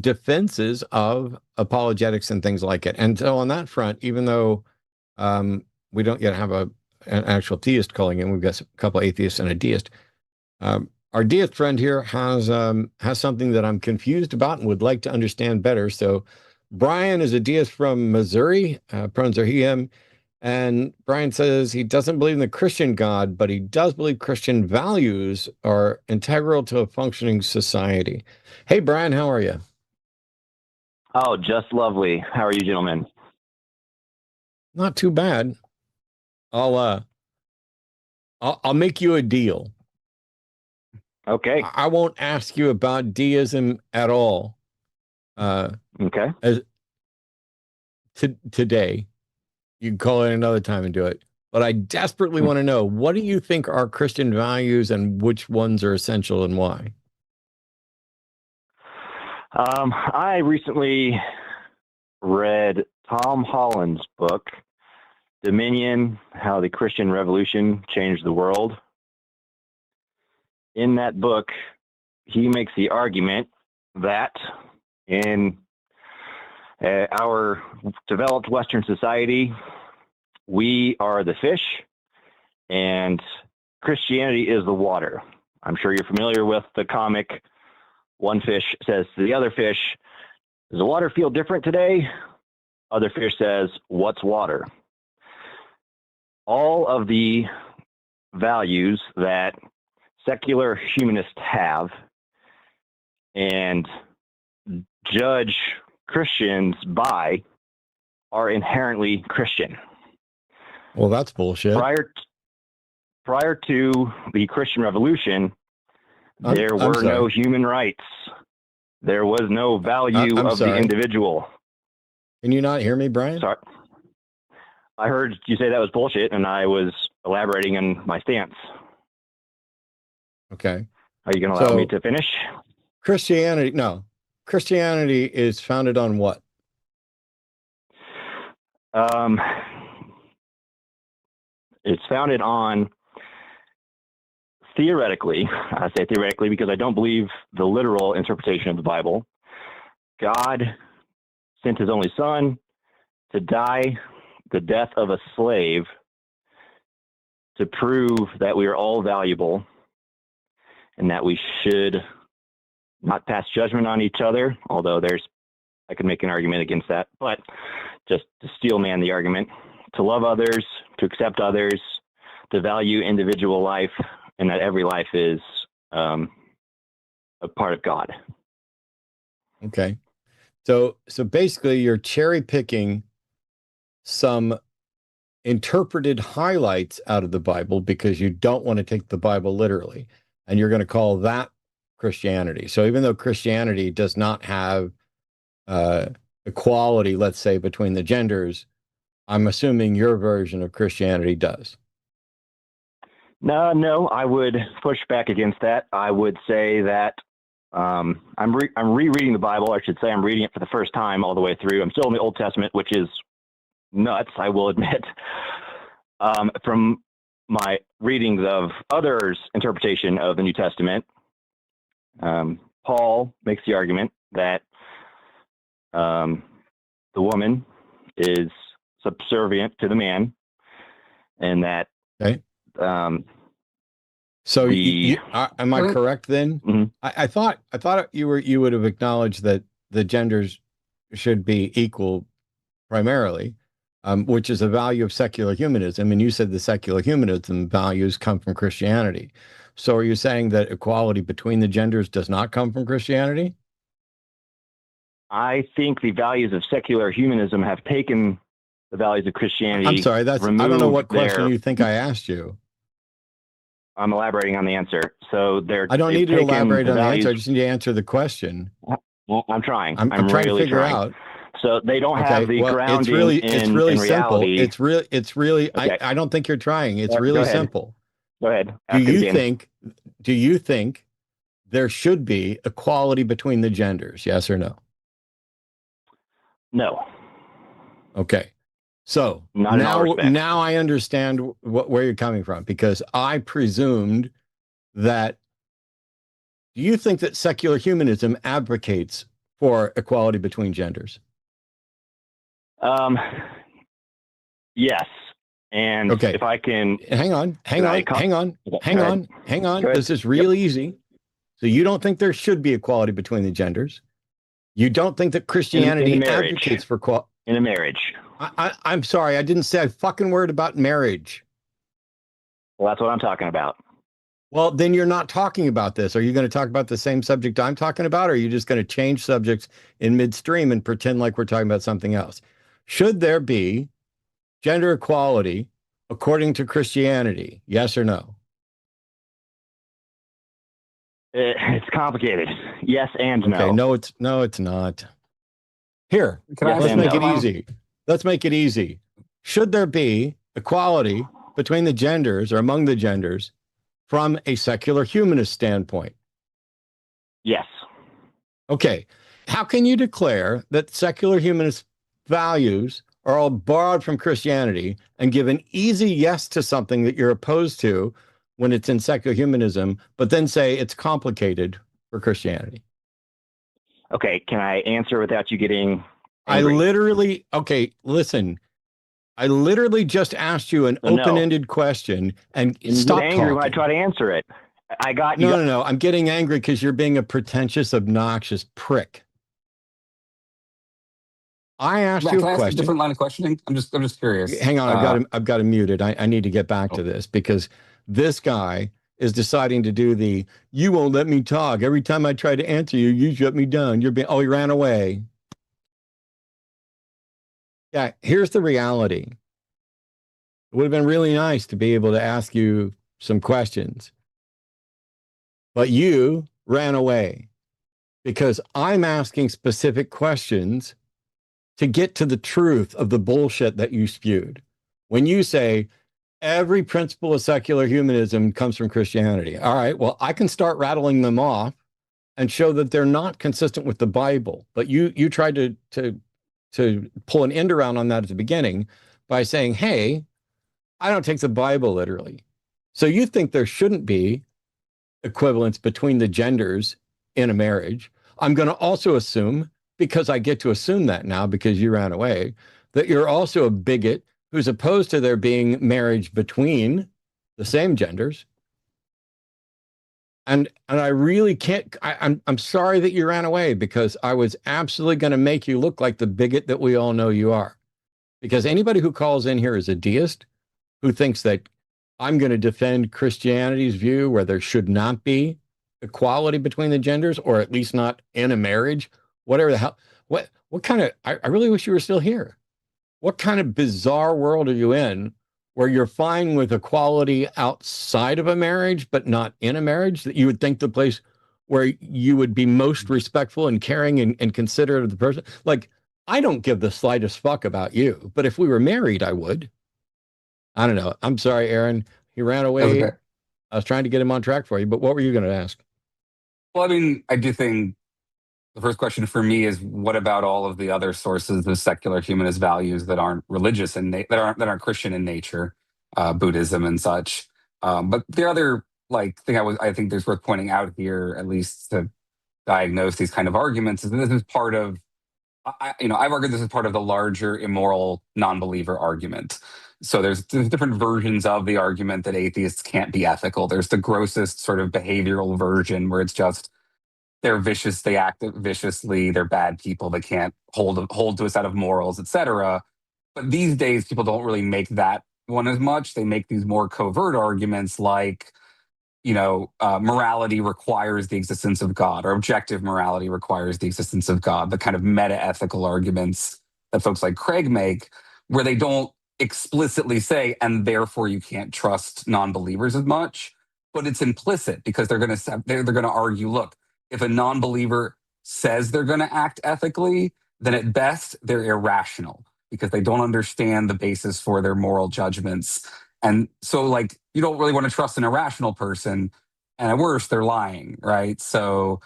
defenses of apologetics and things like it. And so on that front, even though we don't yet have an actual theist calling in, we've got a couple atheists and a deist. our deist friend here has something that I'm confused about and would like to understand better. So, Brian is a deist from Missouri. Pronouns are he, him. And Brian says he doesn't believe in the Christian God, but he does believe Christian values are integral to a functioning society. Hey, Brian, how are you? Oh, just lovely. How are you, gentlemen? Not too bad. I'll uh I'll make you a deal. Okay. I won't ask you about deism at all. Okay. As today, you can call it another time and do it. But I desperately want to know, what do you think are Christian values and which ones are essential and why? I recently read Tom Holland's book, Dominion: How the Christian Revolution Changed the World. In that book, he makes the argument that in our developed Western society, we are the fish and Christianity is the water. I'm sure you're familiar with the comic. One fish says to the other fish, "Does the water feel different today?" Other fish says, "What's water?" All of the values that secular humanists have and judge Christians by are inherently Christian. Well, that's bullshit. Prior to the Christian Revolution, there were no human rights. There was no value of the individual. Can you not hear me, Brian? Sorry. I heard you say that was bullshit, and I was elaborating on my stance. Okay. Are you going to allow me to finish? Christianity is founded on what? It's founded on, theoretically, I say theoretically because I don't believe the literal interpretation of the Bible. God sent his only son to die the death of a slave to prove that we are all valuable and that we should not pass judgment on each other, although I could make an argument against that, but just to steel man the argument, to love others, to accept others, to value individual life, and that every life is a part of God. Okay. So basically you're cherry picking some interpreted highlights out of the Bible because you don't want to take the Bible literally, and you're going to call that Christianity. So even though Christianity does not have equality, let's say, between the genders, I'm assuming your version of Christianity does. No, I would push back against that. I would say that I'm rereading the Bible. I should say I'm reading it for the first time all the way through. I'm still in the Old Testament, which is nuts, I will admit. From my readings of others' interpretation of the New Testament, Paul makes the argument that the woman is subservient to the man, and that. Okay. So am I correct then? Mm-hmm. I thought you would have acknowledged that the genders should be equal primarily, which is a value of secular humanism. And you said the secular humanism values come from Christianity. So are you saying that equality between the genders does not come from Christianity? I think the values of secular humanism have taken the values of Christianity. I'm sorry, I don't know what question you think I asked you. I'm elaborating on the answer. So I don't need to elaborate on the answer. I just need to answer the question. Well, I'm trying. I'm trying really to figure out. So they don't have the grounding it's really in simple. reality. It's really Okay. I don't think you're trying. It's really simple. Go ahead. Do you think there should be equality between the genders? Yes or no? No. Okay. So now I understand where you're coming from, because I presumed that. Do you think that secular humanism advocates for equality between genders? Yes. And okay. If I can hang on. This is real easy. So you don't think there should be equality between the genders. You don't think that Christianity in marriage. advocates for in a marriage. I'm sorry, I didn't say a fucking word about marriage. Well, that's what I'm talking about. Well, then you're not talking about this. Are you going to talk about the same subject I'm talking about, or are you just going to change subjects in midstream and pretend like we're talking about something else? Should there be gender equality according to Christianity? Yes or no? It's complicated. Yes and no. Okay, no, it's not. Here, Can let's I make it easy. Let's make it easy. Should there be equality between the genders or among the genders from a secular humanist standpoint? Yes. Okay. How can you declare that secular humanist values are all borrowed from Christianity and give an easy yes to something that you're opposed to when it's in secular humanism, but then say it's complicated for Christianity? Okay. Can I answer without you getting angry? Listen. I literally just asked you an open-ended question and stop angry talking. when I try to answer it. I got you. No. I'm getting angry because you're being a pretentious, obnoxious prick. I asked you a question. A different line of questioning? I'm just curious. Hang on, I've got to mute it. I need to get back to this because this guy is deciding to do the "you won't let me talk. Every time I try to answer you, you shut me down. He ran away." Yeah, here's the reality. It would have been really nice to be able to ask you some questions, but you ran away because I'm asking specific questions to get to the truth of the bullshit that you spewed. When you say every principle of secular humanism comes from Christianity, all right, well, I can start rattling them off and show that they're not consistent with the Bible. But you tried to pull an end around on that at the beginning by saying, hey, I don't take the Bible literally. So you think there shouldn't be equivalence between the genders in a marriage. I'm going to also assume, because I get to assume that now because you ran away, that you're also a bigot who's opposed to there being marriage between the same genders. And I really can't, I'm sorry that you ran away because I was absolutely going to make you look like the bigot that we all know you are. Because anybody who calls in here is a deist who thinks that I'm going to defend Christianity's view where there should not be equality between the genders, or at least not in a marriage, whatever the hell. What kind of, I really wish you were still here. What kind of bizarre world are you in where you're fine with equality outside of a marriage, but not in a marriage? That you would think the place where you would be most respectful and caring and considerate of the person. Like, I don't give the slightest fuck about you, but if we were married, I would. I don't know. I'm sorry, Aaron. He ran away. Okay. I was trying to get him on track for you, but what were you going to ask? Well, I mean, I do think the first question for me is, what about all of the other sources of secular humanist values that aren't religious and that aren't Christian in nature, Buddhism and such? But the other thing I think there's worth pointing out here, at least to diagnose these kind of arguments, is that this is part of I've argued this is part of the larger immoral non-believer argument. So there's different versions of the argument that atheists can't be ethical. There's the grossest sort of behavioral version where it's just they're vicious, they act viciously, they're bad people, they can't hold to a set of morals, etc. But these days, people don't really make that one as much. They make these more covert arguments like, morality requires the existence of God, or objective morality requires the existence of God, the kind of meta-ethical arguments that folks like Craig make, where they don't explicitly say, and therefore you can't trust non-believers as much, but it's implicit because they're going to argue, look, if a non-believer says they're going to act ethically, then at best they're irrational because they don't understand the basis for their moral judgments. And so, you don't really want to trust an irrational person, and at worst, they're lying, right? So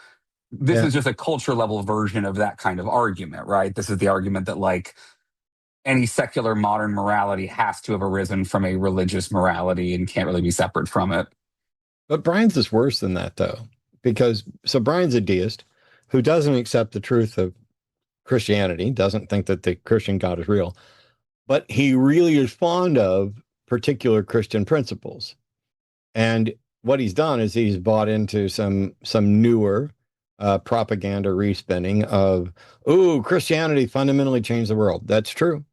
this is just a culture level version of that kind of argument, right? This is the argument that, any secular modern morality has to have arisen from a religious morality and can't really be separate from it. But Brian's is worse than that, though, because Brian's a deist who doesn't accept the truth of Christianity, doesn't think that the Christian God is real, but he really is fond of particular Christian principles. And what he's done is he's bought into some newer propaganda respinning of, oh, Christianity fundamentally changed the world. That's true.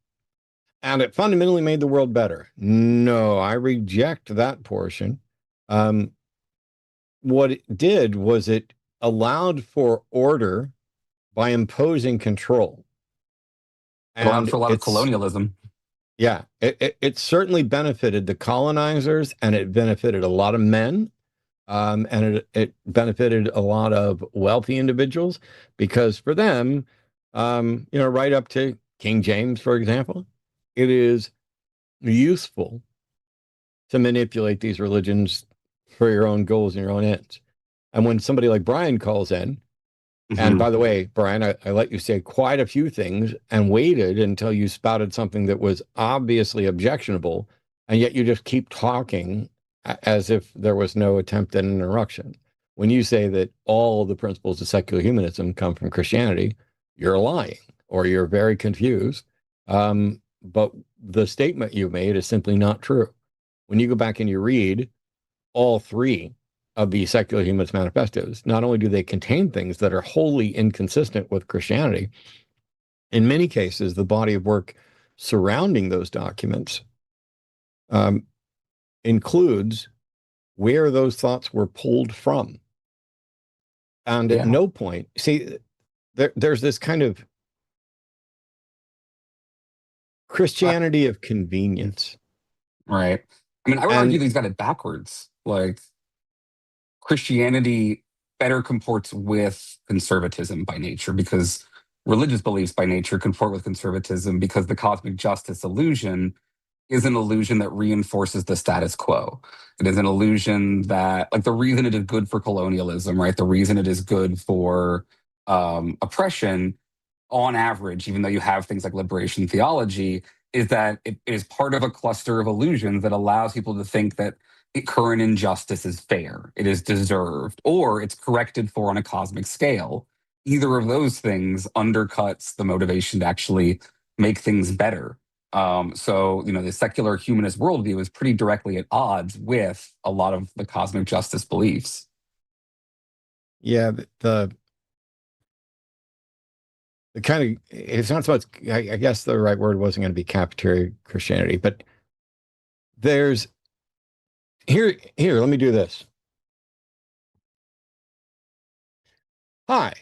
And it fundamentally made the world better. No, I reject that portion. What it did was it allowed for order by imposing control. It allowed And for a lot of it's, colonialism. yeah, it certainly benefited the colonizers, and it benefited a lot of men. And it benefited a lot of wealthy individuals, because for them, right up to King James, for example, it is useful to manipulate these religions for your own goals and your own ends. And when somebody like Brian calls in, and by the way, Brian, I let you say quite a few things and waited until you spouted something that was obviously objectionable, and yet you just keep talking as if there was no attempt at an interruption. When you say that all the principles of secular humanism come from Christianity, you're lying, or you're very confused. But the statement you made is simply not true. When you go back and you read all three of the secular humanist manifestos, not only do they contain things that are wholly inconsistent with Christianity, in many cases, the body of work surrounding those documents includes where those thoughts were pulled from. And at no point, see, there's this kind of Christianity of convenience. Right. I mean, I would argue these got it backwards. Like, Christianity better comports with conservatism by nature, because religious beliefs by nature comport with conservatism, because the cosmic justice illusion is an illusion that reinforces the status quo. It is an illusion that, like, the reason it is good for colonialism, right? The reason it is good for oppression, on average, even though you have things like liberation theology, is that it is part of a cluster of illusions that allows people to think that current injustice is fair, it is deserved, or it's corrected for on a cosmic scale. Either of those things undercuts the motivation to actually make things better. So, the secular humanist worldview is pretty directly at odds with a lot of the cosmic justice beliefs. Yeah, the kind of, it's not so much, I guess the right word wasn't going to be cafeteria Christianity, but there's, here, let me do this. Hi,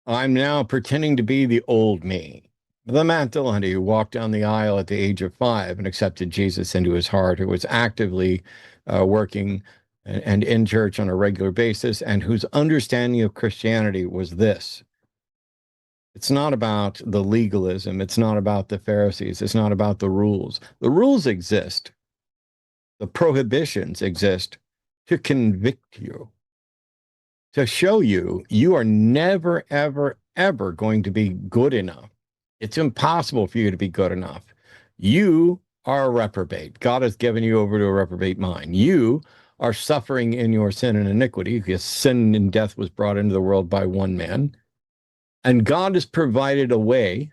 I'm now pretending to be the old me, the Matt Dillahunty who walked down the aisle at the age of 5 and accepted Jesus into his heart, who was actively working and in church on a regular basis, and whose understanding of Christianity was this: it's not about the legalism. It's not about the Pharisees. It's not about the rules. The rules exist. The prohibitions exist to convict you, to show you you are never, ever, ever going to be good enough. It's impossible for you to be good enough. You are a reprobate. God has given you over to a reprobate mind. You are suffering in your sin and iniquity, because sin and death was brought into the world by one man. And God has provided a way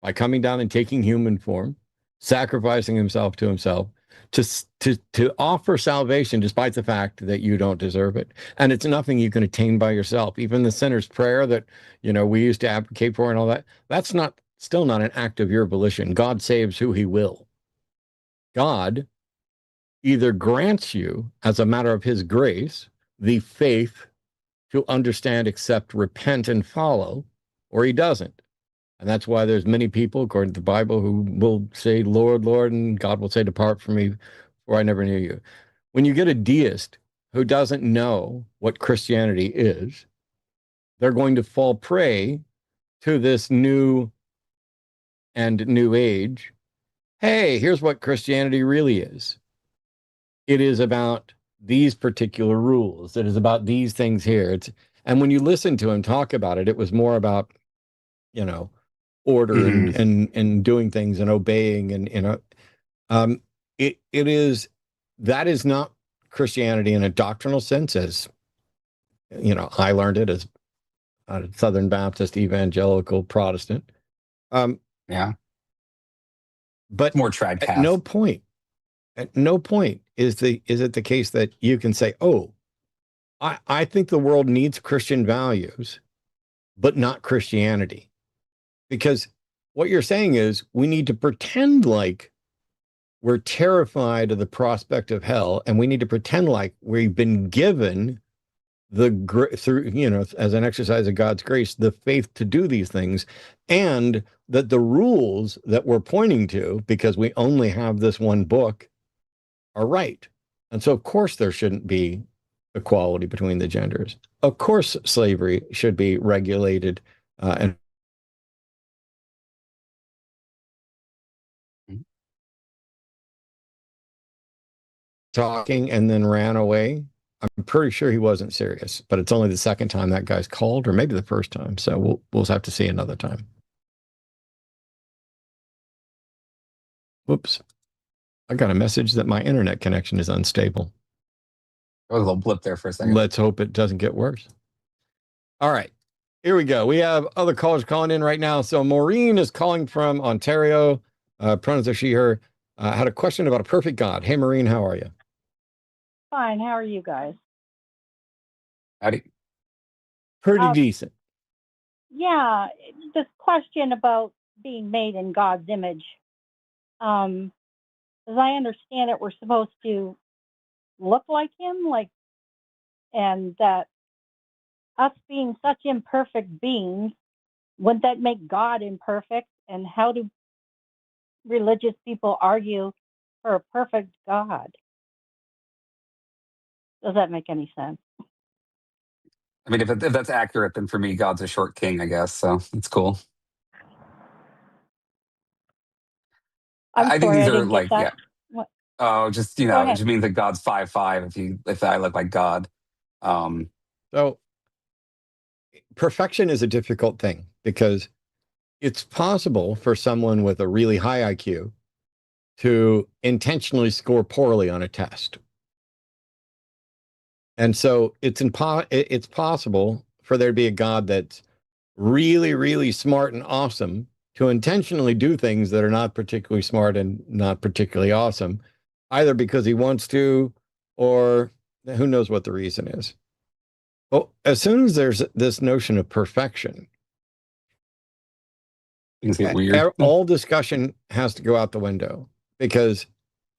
by coming down and taking human form, sacrificing himself to himself, to offer salvation despite the fact that you don't deserve it. And it's nothing you can attain by yourself. Even the sinner's prayer that, we used to advocate for and all that, that's still not an act of your volition. God saves who he will. God either grants you, as a matter of his grace, the faith to understand, accept, repent, and follow, or he doesn't. And that's why there's many people, according to the Bible, who will say, Lord, Lord, and God will say, depart from me, for I never knew you. When you get a deist who doesn't know what Christianity is, they're going to fall prey to this new age. Hey, here's what Christianity really is. It is about these particular rules. It is about these things here. And when you listen to him talk about it, it was more about, order and doing things and obeying, and that is not Christianity in a doctrinal sense, as I learned it as a Southern Baptist evangelical Protestant. Yeah, but more trad at no point is it the case that you can say, oh, I think the world needs Christian values, but not Christianity. Because what you're saying is we need to pretend like we're terrified of the prospect of hell, and we need to pretend like we've been given through, as an exercise of God's grace, the faith to do these things, and that the rules that we're pointing to, because we only have this one book, are right. And so, of course, there shouldn't be equality between the genders. Of course, slavery should be regulated and talking and then ran away. I'm pretty sure he wasn't serious, but it's only the second time that guy's called, or maybe the first time. So we'll have to see another time. Whoops. I got a message that my internet connection is unstable. There was a little blip there for a second. Let's hope it doesn't get worse. All right. Here we go. We have other callers calling in right now. So Maureen is calling from Ontario. Pronouns are she, her. Had a question about a perfect God. Hey, Maureen, how are you? Fine. How are you guys? Howdy. Pretty decent. Yeah, this question about being made in God's image. As I understand it, we're supposed to look like him, and that us being such imperfect beings, wouldn't that make God imperfect? And how do religious people argue for a perfect God? Does that make any sense? I mean, if that's accurate, then for me, God's a short king, I guess. So it's cool. I think these are like, yeah. What? Oh, just it just means that God's 5'5" if I look like God. So perfection is a difficult thing because it's possible for someone with a really high IQ to intentionally score poorly on a test. And so it's possible for there to be a God that's really, really smart and awesome to intentionally do things that are not particularly smart and not particularly awesome, either because he wants to, or who knows what the reason is. Well, as soon as there's this notion of perfection, things get weird. All discussion has to go out the window because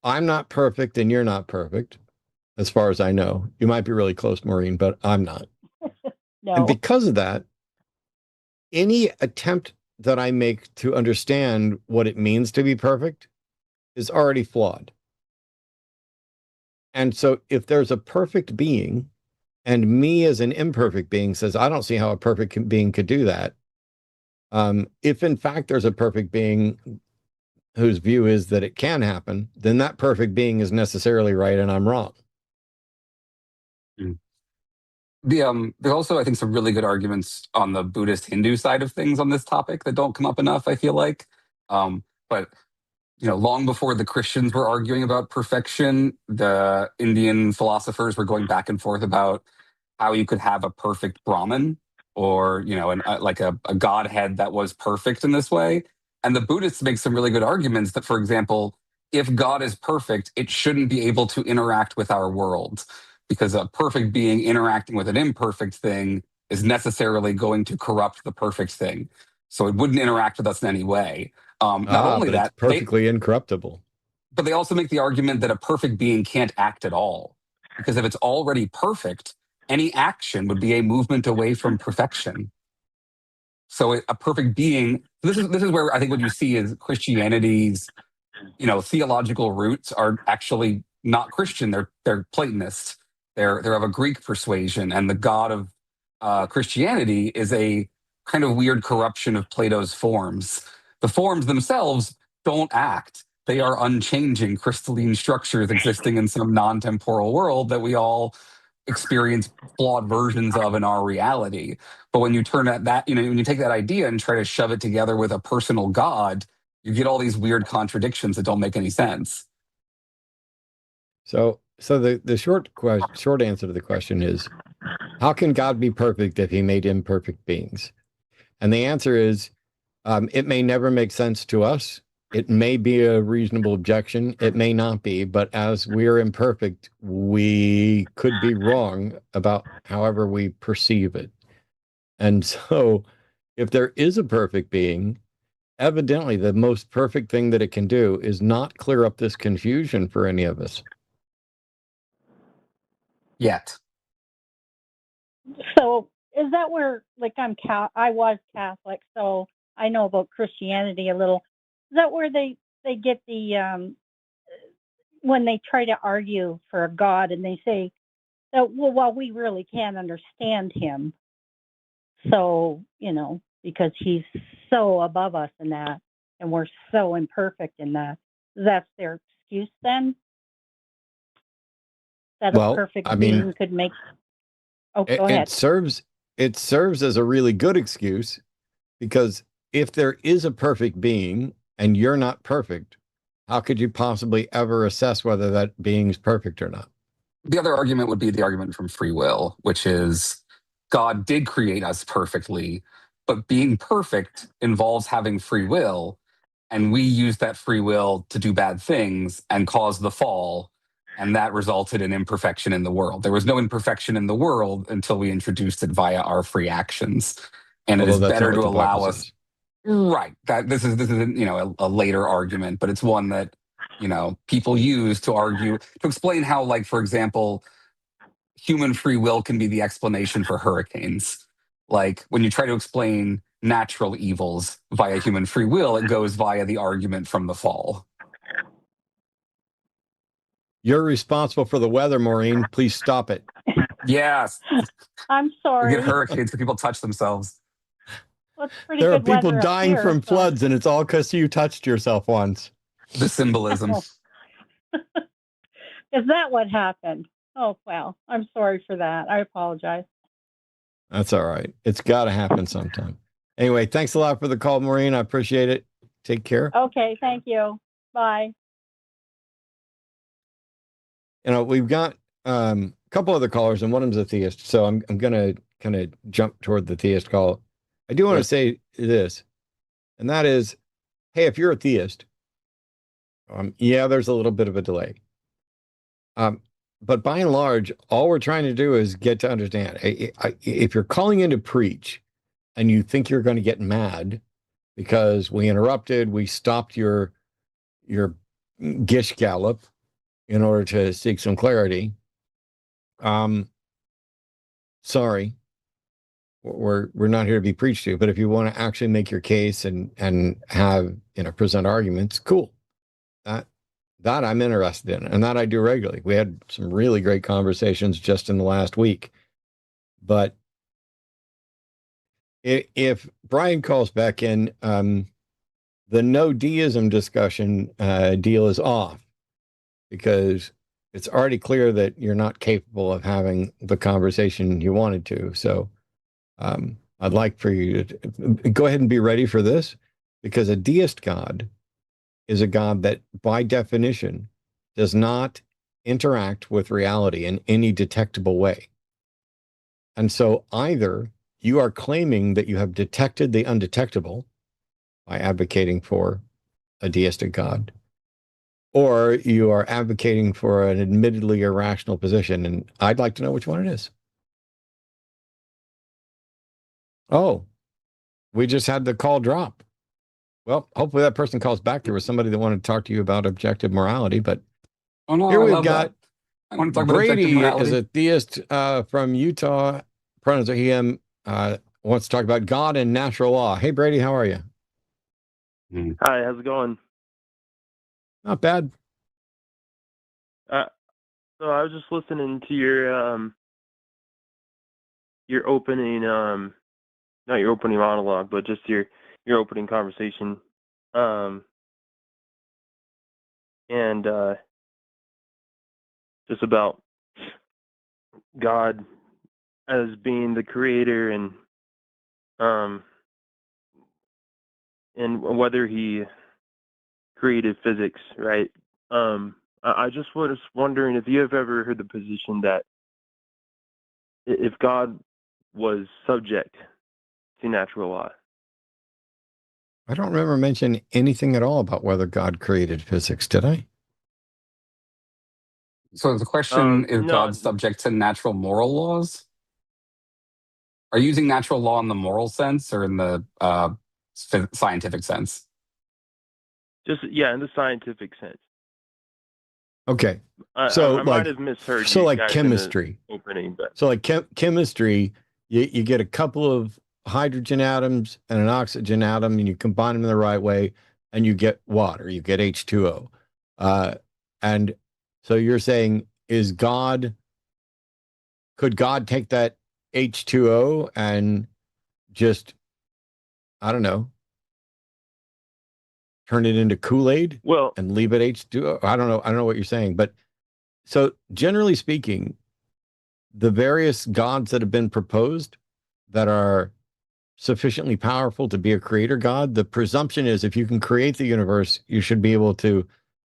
I'm not perfect and you're not perfect. As far as I know, you might be really close, Maureen, but I'm not. No. And because of that, any attempt that I make to understand what it means to be perfect is already flawed. And so if there's a perfect being and me as an imperfect being says, I don't see how a perfect being could do that. If in fact there's a perfect being whose view is that it can happen, then that perfect being is necessarily right and I'm wrong. There's also, I think, some really good arguments on the Buddhist Hindu side of things on this topic that don't come up enough, I feel like. But long before the Christians were arguing about perfection, the Indian philosophers were going back and forth about how you could have a perfect Brahman or, like a godhead that was perfect in this way. And the Buddhists make some really good arguments that, for example, if God is perfect, it shouldn't be able to interact with our world because a perfect being interacting with an imperfect thing is necessarily going to corrupt the perfect thing. So it wouldn't interact with us in any way. Not only that, it's perfectly incorruptible. But they also make the argument that a perfect being can't act at all. Because if it's already perfect, any action would be a movement away from perfection. So a perfect being, this is where I think what you see is Christianity's, theological roots are actually not Christian. They're Platonist. They're of a Greek persuasion, and the God of Christianity is a kind of weird corruption of Plato's forms. The forms themselves don't act. They are unchanging, crystalline structures existing in some non-temporal world that we all experience flawed versions of in our reality. But when you turn that, when you take that idea and try to shove it together with a personal God, you get all these weird contradictions that don't make any sense. So the short answer to the question is, how can God be perfect if he made imperfect beings? And the answer is, it may never make sense to us, it may be a reasonable objection. It may not be, but as we're imperfect, we could be wrong about however we perceive it. And so if there is a perfect being, evidently the most perfect thing that it can do is not clear up this confusion for any of us. Yet. So is that where, like, I was Catholic, so I know about Christianity a little. Is that where they get the when they try to argue for a God and they say that, well, we really can't understand him, so because he's so above us in that, and we're so imperfect in that. That's their excuse then. That a perfect being could make. Oh, go ahead. It serves as a really good excuse, because if there is a perfect being and you're not perfect, how could you possibly ever assess whether that being's perfect or not? The other argument would be the argument from free will, which is God did create us perfectly, but being perfect involves having free will, and we use that free will to do bad things and cause the fall, and that resulted in imperfection in the world. There was no imperfection in the world until we introduced it via our free actions, and it is better to allow us. Right. That this is a later argument, but it's one that people use to argue, to explain how, like, for example, human free will can be the explanation for hurricanes. Like, when you try to explain natural evils via human free will, it goes via the argument from the fall. You're responsible for the weather, Maureen. Please stop it. Yes. I'm sorry. We get hurricanes because people touch themselves. Well, it's pretty there are good people weather dying here, from so. floods, and it's all because you touched yourself once. The symbolism. Is that what happened? Oh, well, I'm sorry for that. I apologize. That's all right. It's got to happen sometime. Anyway, thanks a lot for the call, Maureen. I appreciate it. Take care. Okay, thank you. Bye. We've got a couple other callers, and one of them's a theist. So I'm going to kind of jump toward the theist call. I do want to say this, and that is, hey, if you're a theist, yeah, there's a little bit of a delay. But by and large, all we're trying to do is get to understand. If you're calling in to preach and you think you're going to get mad because we interrupted, we stopped your gish gallop in order to seek some clarity, sorry, we're not here to be preached to. But if you want to actually make your case and have present arguments, cool. That I'm interested in, and that I do regularly. We had some really great conversations just in the last week. But if Brian calls back in, the no deism discussion deal is off, because it's already clear that you're not capable of having the conversation you wanted to. So I'd like for you to go ahead and be ready for this, because a deist God is a God that, by definition, does not interact with reality in any detectable way. And so either you are claiming that you have detected the undetectable by advocating for a deistic God, or you are advocating for an admittedly irrational position. And I'd like to know which one it is. Oh, we just had the call drop. Well, hopefully that person calls back. There was somebody that wanted to talk to you about objective morality, but here we've got I want to talk Brady about is a theist from Utah. Pronouns are he, him, wants to talk about God and natural law. Hey, Brady, how are you? Hi, how's it going? Not bad. So I was just listening to your opening, not your opening monologue, but just your opening conversation, and just about God as being the creator, and whether he created physics, right? I just was wondering if you have ever heard the position that if God was subject to natural law. I don't remember mentioning anything at all about whether God created physics, did I? So the question is, No, God subject to natural moral laws? Are you using natural law in the moral sense or in the scientific sense? just yeah, in the scientific sense. Okay. I, So I might like, have misheard so you like guys chemistry. in the opening, but So like chemistry, you get a couple of hydrogen atoms and an oxygen atom, and you combine them in the right way, and you get water. You get H2O. And so you're saying, could God take that H2O and just, I don't know, turn it into Kool-Aid well, and leave it H2O? I don't know. I don't know what you're saying, but so generally speaking, the various gods that have been proposed that are sufficiently powerful to be a creator god, the presumption is if you can create the universe, you should be able to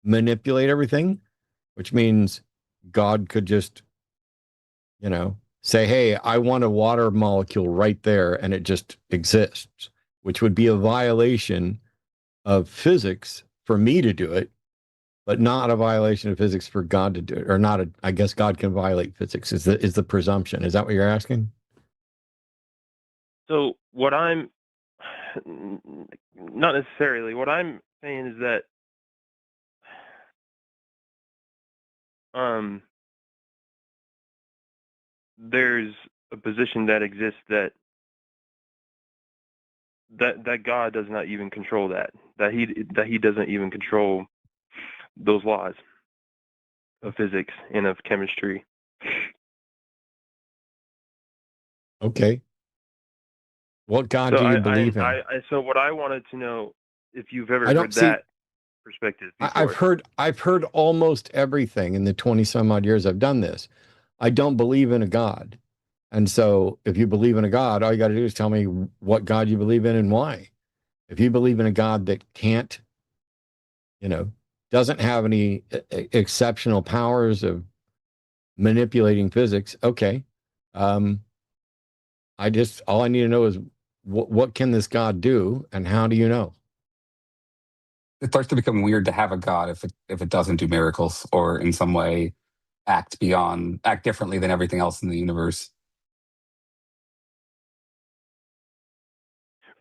manipulate everything, which means God could just, say, hey, I want a water molecule right there, and it just exists, which would be a violation of physics for me to do it, but not a violation of physics for God to do it, or not. I guess God can violate physics is the presumption. Is that what you're asking? so what I'm not necessarily what I'm saying is that there's a position that exists that God does not even control that he doesn't even control those laws of physics and of chemistry. Okay. What God So do you believe in? so what I wanted to know if you've ever I don't heard see. that perspective before. I've heard almost everything in the 20 some odd years I've done this. I don't believe in a God. And so if you believe in a God, all you got to do is tell me what God you believe in and why. If you believe in a God that can't, doesn't have any exceptional powers of manipulating physics, okay. Um, all I need to know is what can this God do and how do you know? It starts to become weird to have a god if it doesn't do miracles or in some way act differently than everything else in the universe.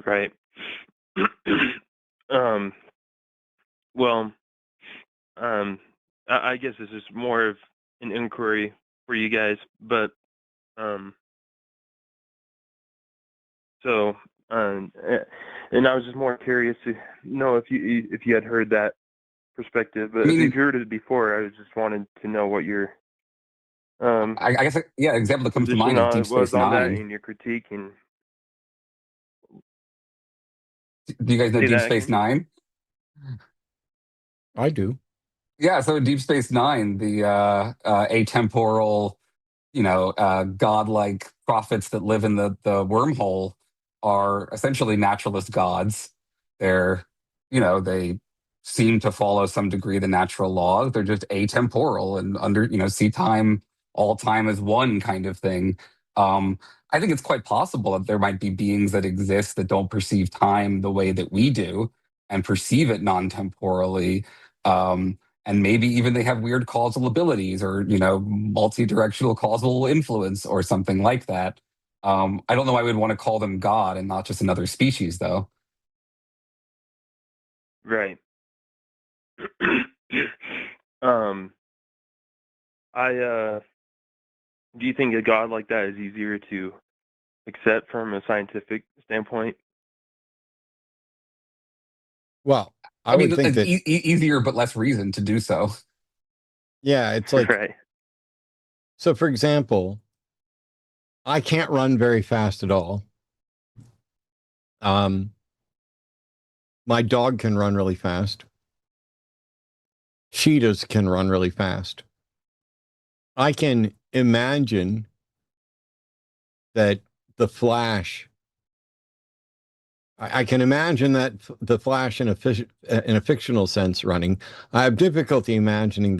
Right. Well, I guess this is more of an inquiry for you guys, but so and I was just more curious to know if you had heard that perspective. But I if mean, you've heard it before, I was just wanted to know what your I guess, yeah, example that comes to position mind is Deep was Space on that Nine. and your critique. And Do you guys know say Deep that Space again. Nine? I do. Yeah, so in Deep Space Nine, the atemporal, godlike prophets that live in the wormhole are essentially naturalist gods. They're, they seem to follow some degree the natural laws. They're just atemporal and see time, all time as one kind of thing. I think it's quite possible that there might be beings that exist that don't perceive time the way that we do and perceive it non-temporally. And maybe even they have weird causal abilities or multi-directional causal influence or something like that. I don't know why we'd want to call them God and not just another species, though. Right. I do you think a God like that is easier to accept from a scientific standpoint? Well, I I mean, would think it's that, easier but less reason to do so. yeah, it's like, Right. so for example, I can't run very fast at all. My dog can run really fast. Cheetahs can run really fast. I can imagine that the Flash. I can imagine that the Flash in a fictional sense running. I have difficulty imagining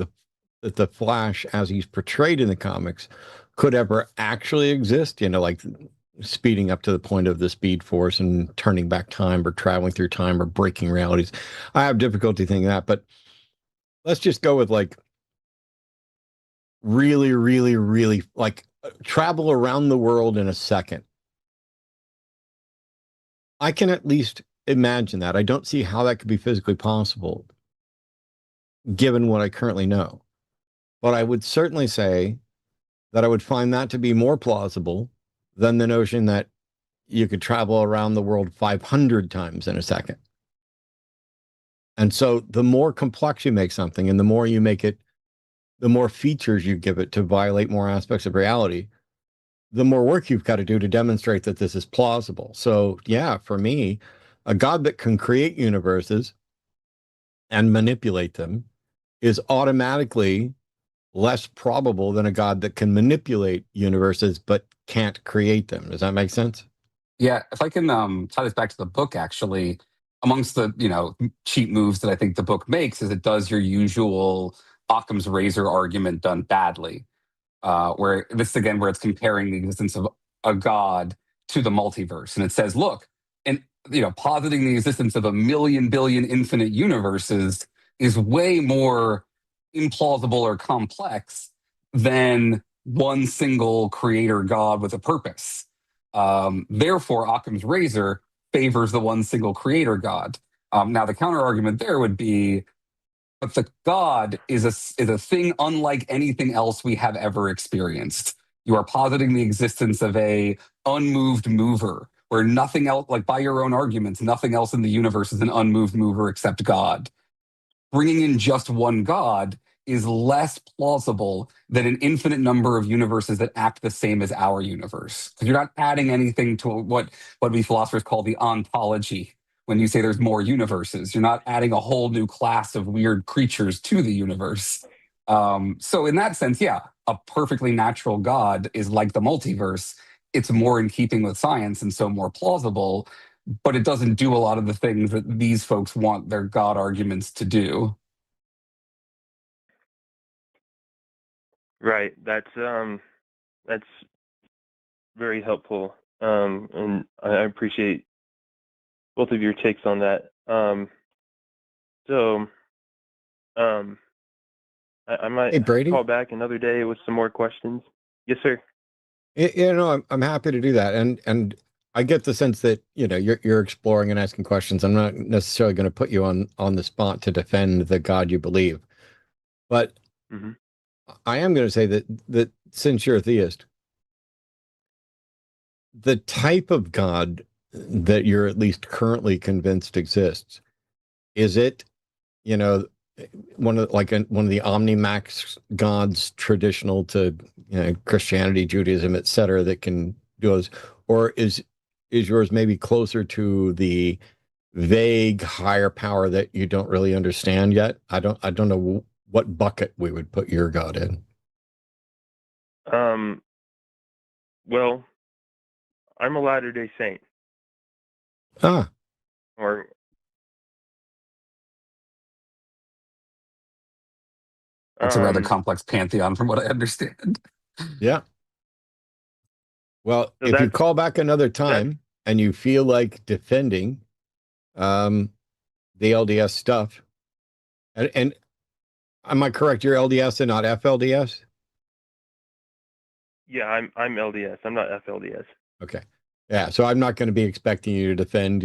that the Flash, as he's portrayed in the comics, could ever actually exist. Like speeding up to the point of the Speed Force and turning back time or traveling through time or breaking realities. I have difficulty thinking that, but let's just go with like really, really, really like travel around the world in a second. I can at least imagine that. I don't see how that could be physically possible given what I currently know. But I would certainly say that I would find that to be more plausible than the notion that you could travel around the world 500 times in a second. And so the more complex you make something and the more you make it, the more features you give it to violate more aspects of reality, the more work you've got to do to demonstrate that this is plausible. So yeah, for me, a God that can create universes and manipulate them is automatically less probable than a God that can manipulate universes but can't create them. Does that make sense? Yeah, if I can tie this back to the book, actually, amongst the cheap moves that I think the book makes is it does your usual Occam's razor argument done badly, where this is again where it's comparing the existence of a god to the multiverse, and it says, look, and positing the existence of a million billion infinite universes is way more implausible or complex than one single creator god with a purpose. Therefore, Occam's razor favors the one single creator God. Now, the counter argument there would be, but the God is a thing unlike anything else we have ever experienced. You are positing the existence of a unmoved mover, where nothing else, like by your own arguments, nothing else in the universe is an unmoved mover except God. Bringing in just one God is less plausible than an infinite number of universes that act the same as our universe. Because you're not adding anything to what we philosophers call the ontology. When you say there's more universes, you're not adding a whole new class of weird creatures to the universe. So in that sense, yeah, a perfectly natural God is like the multiverse. It's more in keeping with science and so more plausible, but it doesn't do a lot of the things that these folks want their God arguments to do. Right. That's very helpful. And I appreciate both of your takes on that. So I might Hey, Brady. call back another day with some more questions. Yes, sir. I'm happy to do that, and I get the sense that you're exploring and asking questions. I'm not necessarily going to put you on the spot to defend the God you believe, but Mm-hmm. I am going to say that since you're a theist, the type of God that you're at least currently convinced exists, is it, one of the Omnimax gods traditional to Christianity, Judaism, etc., that can do those, or is yours maybe closer to the vague higher power that you don't really understand yet? I don't know what bucket we would put your God in. Well, I'm a Latter-day Saint. Ah, Or That's a rather complex pantheon from what I understand. yeah. Well, so if you that's call back another time and you feel like defending the LDS stuff, and am I correct? You're LDS and not FLDS? yeah, I'm LDS. I'm not FLDS. Okay. Yeah. So I'm not going to be expecting you to defend,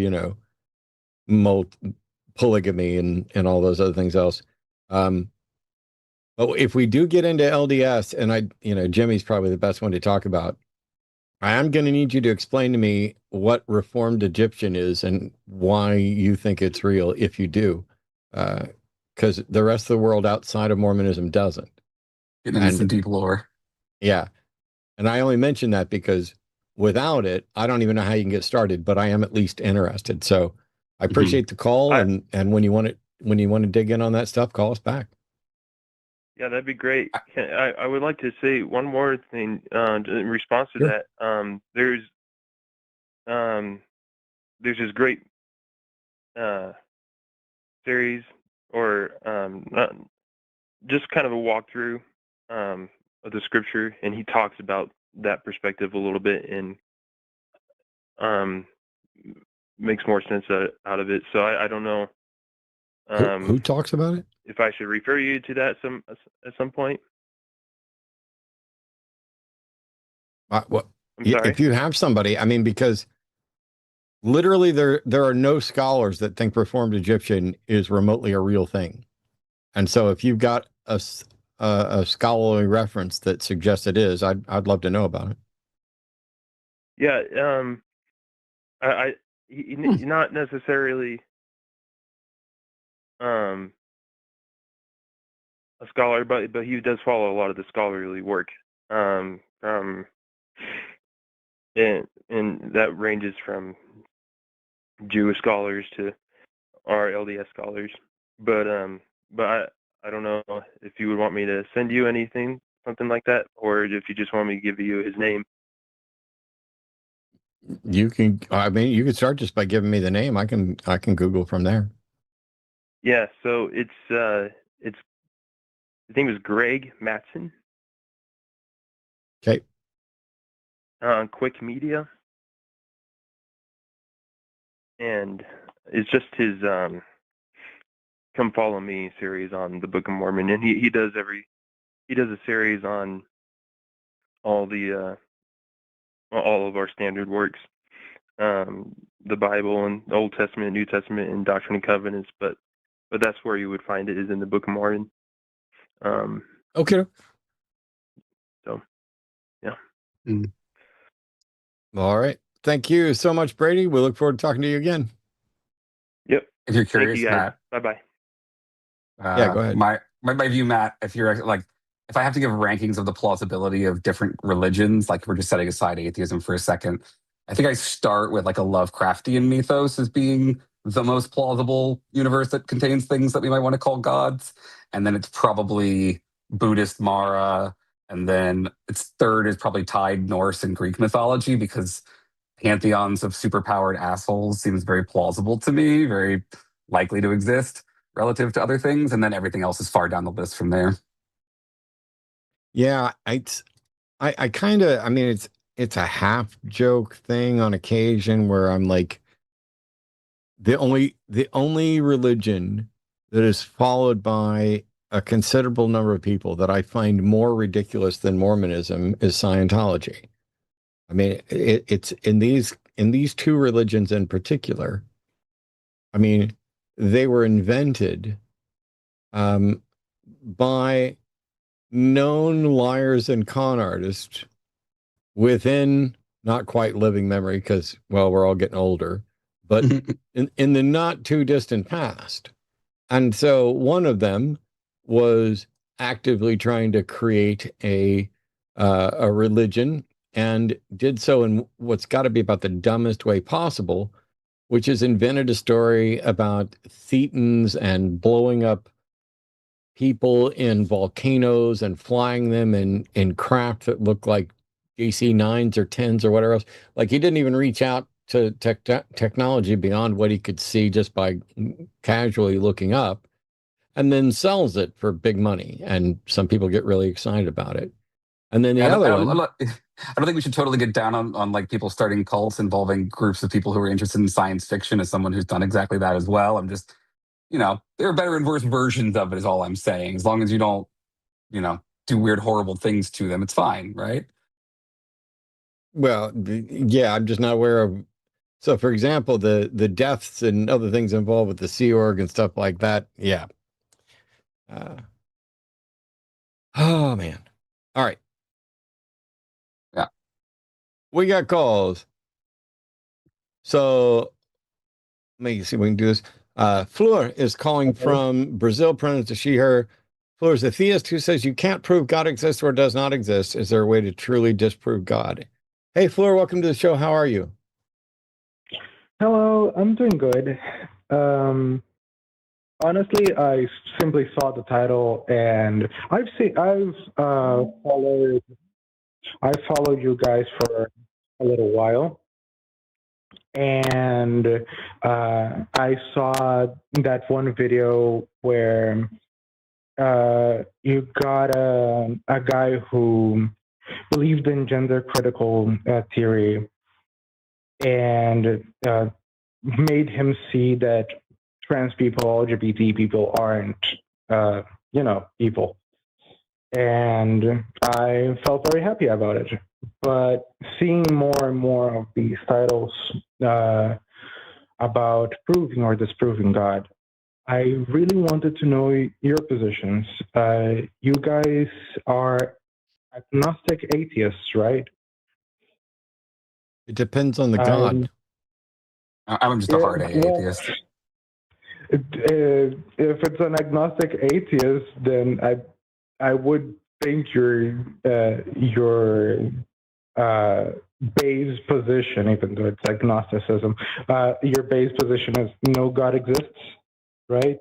polygamy and all those other things else. But if we do get into LDS, and Jimmy's probably the best one to talk about, I am going to need you to explain to me what Reformed Egyptian is and why you think it's real, if you do, because the rest of the world outside of Mormonism doesn't. Getting into some deep lore. Yeah. And I only mention that because without it, I don't even know how you can get started, but I am at least interested. So I appreciate the call. And when you want to dig in on that stuff, call us back. Yeah, that'd be great. I would like to say one more thing in response to Sure. that. There's this great series, or just kind of a walkthrough of the scripture, and he talks about that perspective a little bit in makes more sense out of it. So I don't know Who talks about it? if I should refer you to that at some point. What? I'm sorry. If you have somebody, I mean, because literally there are no scholars that think Reformed Egyptian is remotely a real thing. And so if you've got a scholarly reference that suggests it is, I'd love to know about it. Yeah, not necessarily a scholar, but he does follow a lot of the scholarly work. And that ranges from Jewish scholars to our LDS scholars. But I don't know if you would want me to send you anything, something like that, or if you just want me to give you his name. You can, I mean, you could start just by giving me the name. I can Google from there. Yeah, so it's his name is Greg Mattson. Okay. On Quick Media, and it's just his "Come Follow Me" series on the Book of Mormon, and he does a series on all of our standard works, the Bible and the Old Testament, New Testament, and Doctrine and Covenants. But that's where you would find it, is in the Book of Mormon. Okay. So, yeah. Mm. All right. Thank you so much, Brady. We look forward to talking to you again. Yep. If you're Thank curious, you, guys. Matt. Bye-bye. Yeah, go ahead. My view, Matt, if you're like, if I have to give rankings of the plausibility of different religions, like we're just setting aside atheism for a second, I think I start with like a Lovecraftian mythos as being the most plausible universe that contains things that we might want to call gods. And then it's probably Buddhist Mara. And then its third is probably tied Norse and Greek mythology, because pantheons of superpowered assholes seems very plausible to me, very likely to exist relative to other things. And then everything else is far down the list from there. Yeah, I kind of, I mean, it's a half joke thing on occasion where I'm like, the only religion that is followed by a considerable number of people that I find more ridiculous than Mormonism is Scientology. I mean, it's in these two religions in particular. I mean, they were invented by known liars and con artists within not quite living memory, because, well, we're all getting older, but in the not too distant past. And so one of them was actively trying to create a religion, and did so in what's got to be about the dumbest way possible, which is invented a story about thetans and blowing up people in volcanoes and flying them in craft that looked like DC-9s or 10s or whatever else. Like, he didn't even reach out to technology beyond what he could see just by casually looking up, and then sells it for big money. And some people get really excited about it. And then the other one, I don't think we should totally get down on like people starting cults involving groups of people who are interested in science fiction, as someone who's done exactly that as well. I'm just, there are better and worse versions of it, is all I'm saying. As long as you don't, do weird, horrible things to them, it's fine, right? well, yeah, I'm just not aware of. So, for example, the deaths and other things involved with the Sea Org and stuff like that. Yeah. Oh, man. All right. Yeah. We got calls. So let me see if we can do this. Fleur is calling from Brazil, pronouns to she, her. Fleur is a theist who says you can't prove God exists or does not exist. Is there a way to truly disprove God? Hey, Fleur, welcome to the show. How are you? Hello, I'm doing good. Honestly, I simply saw the title, and I've followed you guys for a little while, and I saw that one video where you got a guy who believed in gender critical theory, and made him see that trans people, LGBT people aren't, evil. And I felt very happy about it. But seeing more and more of these titles about proving or disproving God, I really wanted to know your positions. You guys are agnostic atheists, right? It depends on the God. I'm just a hard atheist. If it's an agnostic atheist, then I would think your base position, even though it's agnosticism, your base position is no God exists, right?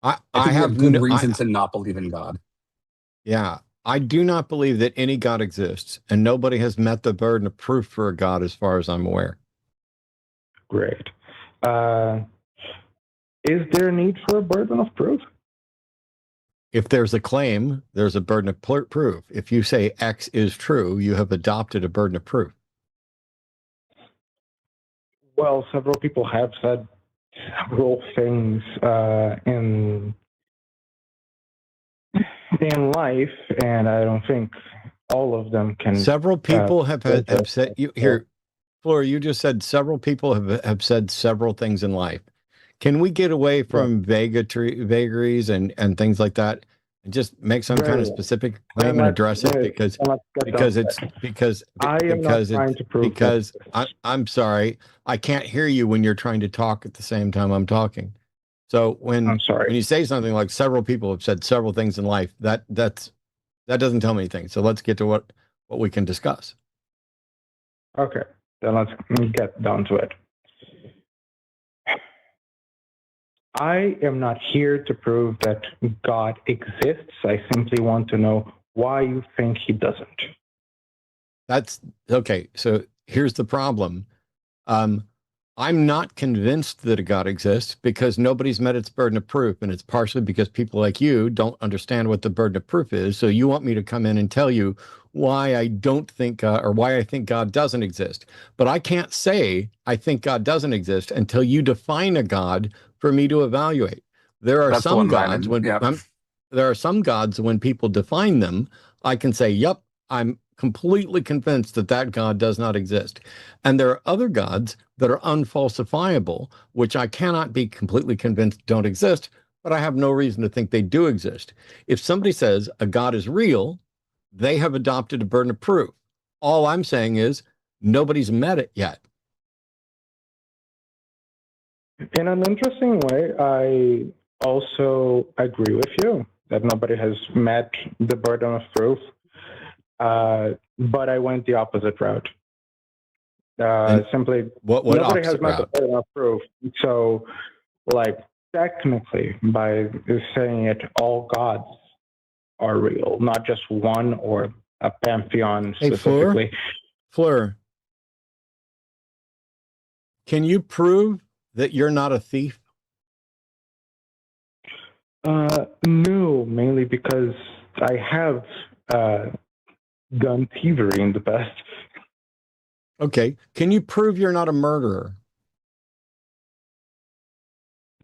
I think we have good reason to not believe in God. Yeah, I do not believe that any God exists, and nobody has met the burden of proof for a God as far as I'm aware. Great. Is there a need for a burden of proof? If there's a claim, there's a burden of proof. If you say X is true, you have adopted a burden of proof. Well, several people have said several things in life, and I don't think all of them can. Several people have said here, Flora. You just said several people have said several things in life. Can we get away from vagaries and things like that, and just make some kind of specific claim and address it? Because I'm sorry, I can't hear you when you're trying to talk at the same time I'm talking. So when you say something like several people have said several things in life, that doesn't tell me anything. So let's get to what we can discuss. Okay, then let's get down to it. I am not here to prove that God exists. I simply want to know why you think he doesn't. That's okay. So here's the problem. I'm not convinced that a God exists because nobody's met its burden of proof. And it's partially because people like you don't understand what the burden of proof is. So you want me to come in and tell you why I don't think, or why I think God doesn't exist. But I can't say I think God doesn't exist until you define a God for me to evaluate. There are some gods there are some gods when people define them, I can say, yep, I'm completely convinced that God does not exist. And there are other gods that are unfalsifiable, which I cannot be completely convinced don't exist, but I have no reason to think they do exist. If somebody says a God is real, they have adopted a burden of proof. All I'm saying is nobody's met it yet. In an interesting way, I also agree with you that nobody has met the burden of proof. But I went the opposite route. Simply, what nobody has met the burden of proof. So, technically, by saying it, all gods are real, not just one or a pantheon specifically. Hey, Fleur, can you prove that you're not a thief? No, mainly because I have done thievery in the past. Okay. Can you prove you're not a murderer?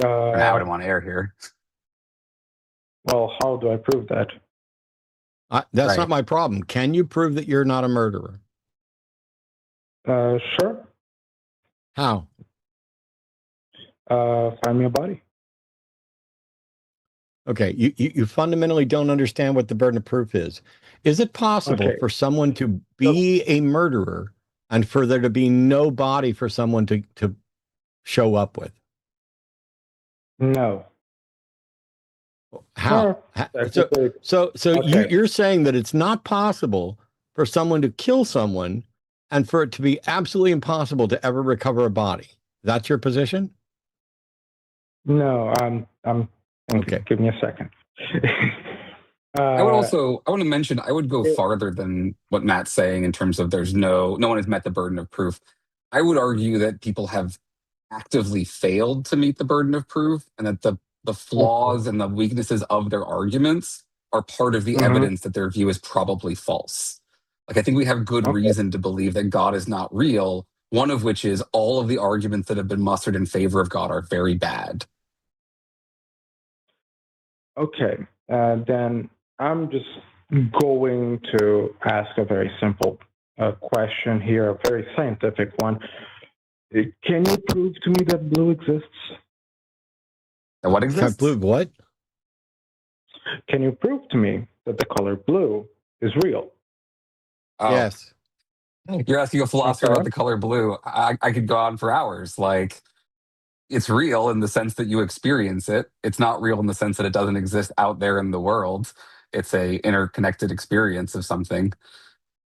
I wouldn't want to air here. Well, how do I prove that? That's not my problem. Can you prove that you're not a murderer? Sure. How? Find me a body. Okay, you fundamentally don't understand what the burden of proof is. Is it possible for someone to be a murderer and for there to be no body for someone to show up with? No. How? You're saying that it's not possible for someone to kill someone and for it to be absolutely impossible to ever recover a body. That's your position? No, I'm okay. Give me a second. I want to mention, I would go farther than what Matt's saying in terms of no one has met the burden of proof. I would argue that people have actively failed to meet the burden of proof and that the flaws and the weaknesses of their arguments are part of the evidence that their view is probably false. I think we have good reason to believe that God is not real One of which is all of the arguments that have been mustered in favor of God are very bad. Okay, then I'm just going to ask a very simple question here, a very scientific one. Can you prove to me that blue exists? And what exists? Blue what? Can you prove to me that the color blue is real? Oh, Yes. you're asking a philosopher Okay. about the color blue. I could go on for hours. Like, it's real in the sense that you experience it. It's not real in the sense that it doesn't exist out there in the world. It's a interconnected experience of something.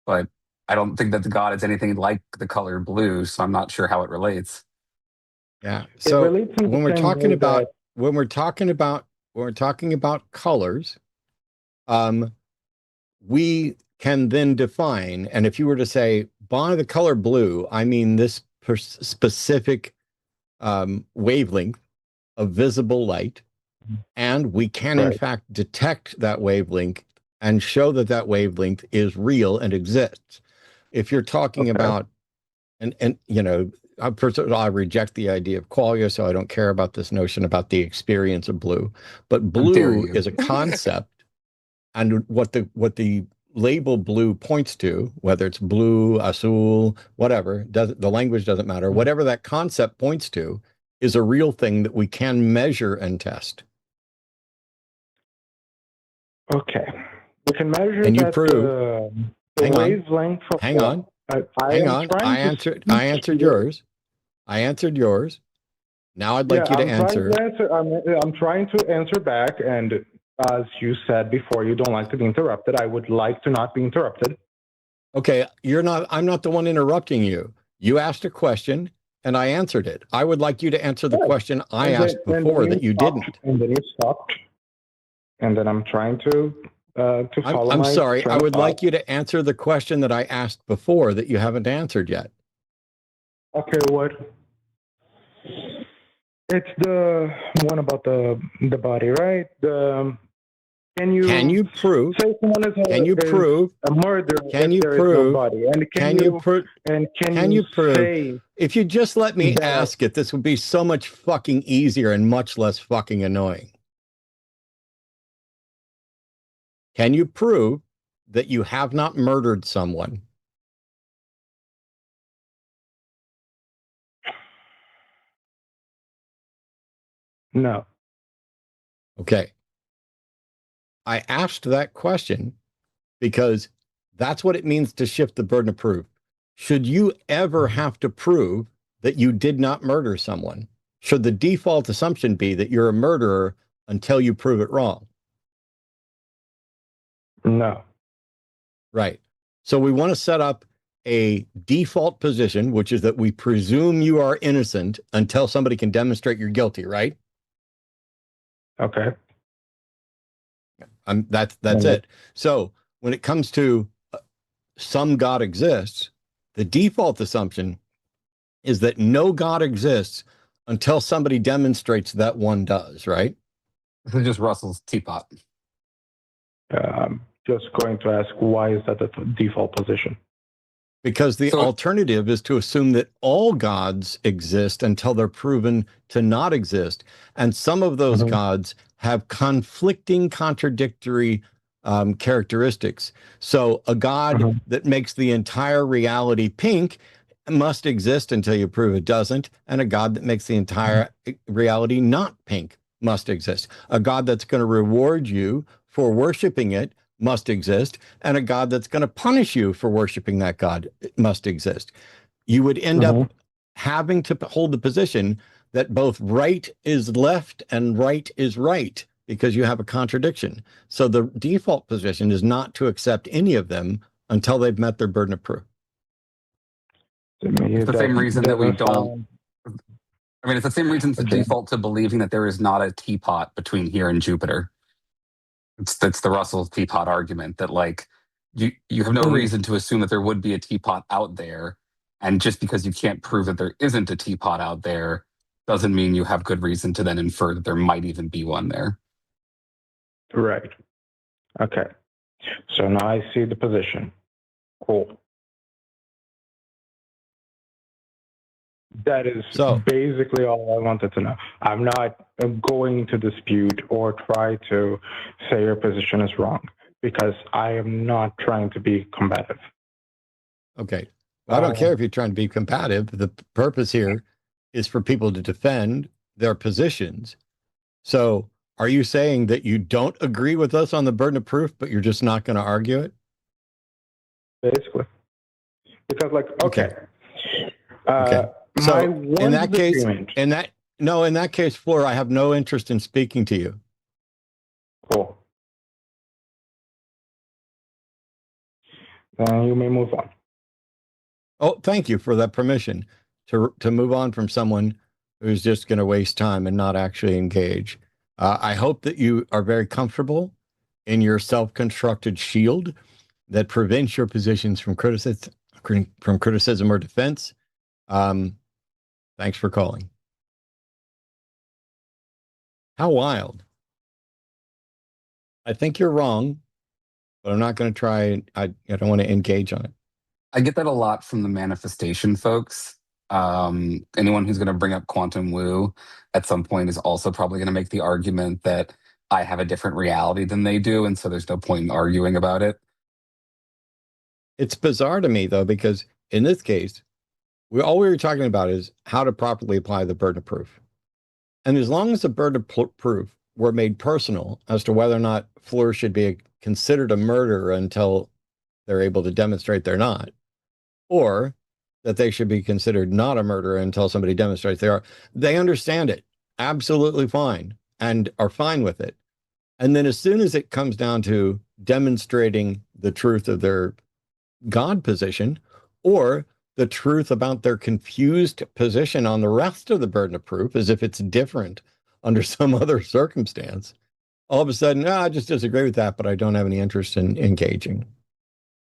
But I don't think that the God is anything like the color blue, so I'm not sure how it relates. Yeah. It So relates in the when we're same talking way about that- when we're talking about colors, we can then define, and if you were to say by the color blue, I mean this specific wavelength of visible light, and we can in Right. fact detect that wavelength and show that that wavelength is real and exists. If you're talking Okay. about, and you know, first of all, I reject the idea of qualia, so I don't care about this notion about the experience of blue. But How dare blue you. is a concept, and what the label blue points to, whether it's blue, azul, whatever, the language doesn't matter. Whatever that concept points to is a real thing that we can measure and test. Okay. We can measure And you that prove. the Hang on. wavelength of Hang on. Hang on. I answered yours. I answered yours. Now I'd like you to answer. I'm trying to answer back, and as you said before, you don't like to be interrupted. I would like to not be interrupted. Okay, I'm not the one interrupting you. You asked a question and I answered it. I would like you to answer the question I asked before that you didn't. And then you stopped. And then I'm trying to follow. I'm my sorry. train I of would thought. like you to answer the question that I asked before that you haven't answered yet. Okay, what? It's the one about the body, right? Can you prove? say someone is a murderer Can if you there is prove? no body? And Can you prove? can you prove? say If you just let me that- ask it, this would be so much fucking easier and much less fucking annoying. Can you prove that you have not murdered someone? No. Okay. I asked that question because that's what it means to shift the burden of proof. Should you ever have to prove that you did not murder someone? Should the default assumption be that you're a murderer until you prove it wrong? No. Right. So we want to set up a default position, which is that we presume you are innocent until somebody can demonstrate you're guilty, right? Okay. That's it. So when it comes to some God exists, the default assumption is that no God exists until somebody demonstrates that one does, right? This is just Russell's teapot. I'm just going to ask, why is that the default position? Because the alternative is to assume that all gods exist until they're proven to not exist. And some of those gods have conflicting, contradictory characteristics. So a god that makes the entire reality pink must exist until you prove it doesn't. And a god that makes the entire reality not pink must exist. A god that's going to reward you for worshiping it must exist, and a God that's going to punish you for worshiping that God must exist. You would end up having to hold the position that both right is left and right is right because you have a contradiction. So the default position is not to accept any of them until they've met their burden of proof. It's the same reason that we don't. I mean, it's the same reason to default to believing that there is not a teapot between here and Jupiter. That's the Russell's teapot argument that, like, you have no reason to assume that there would be a teapot out there, and just because you can't prove that there isn't a teapot out there doesn't mean you have good reason to then infer that there might even be one there. Right. Okay. So now I see the position. Cool. That is So- basically all I wanted to know. I'm not going to dispute or try to say your position is wrong because I am not trying to be combative. Okay. I don't care if you're trying to be combative. The purpose here is for people to defend their positions. So are you saying that you don't agree with us on the burden of proof, but you're just not going to argue it? Basically. Because, like, okay. Okay. So my in that case, disagreement- in that case, Fleur, I have no interest in speaking to you. Cool. Then you may move on. Oh, thank you for that permission to move on from someone who's just going to waste time and not actually engage. I hope that you are very comfortable in your self-constructed shield that prevents your positions from criticism or defense. Thanks for calling. How wild. I think you're wrong, but I'm not going to try. I don't want to engage on it. I get that a lot from the manifestation folks. Anyone who's going to bring up quantum woo at some point is also probably going to make the argument that I have a different reality than they do, and so there's no point in arguing about it. It's bizarre to me, though, because in this case, all we were talking about is how to properly apply the burden of proof. And as long as the burden of proof were made personal as to whether or not Fleur should be considered a murderer until they're able to demonstrate they're not, or that they should be considered not a murderer until somebody demonstrates they are, they understand it absolutely fine and are fine with it. And then as soon as it comes down to demonstrating the truth of their God position or the truth about their confused position on the rest of the burden of proof, as if it's different under some other circumstance, all of a sudden, I just disagree with that, but I don't have any interest in engaging.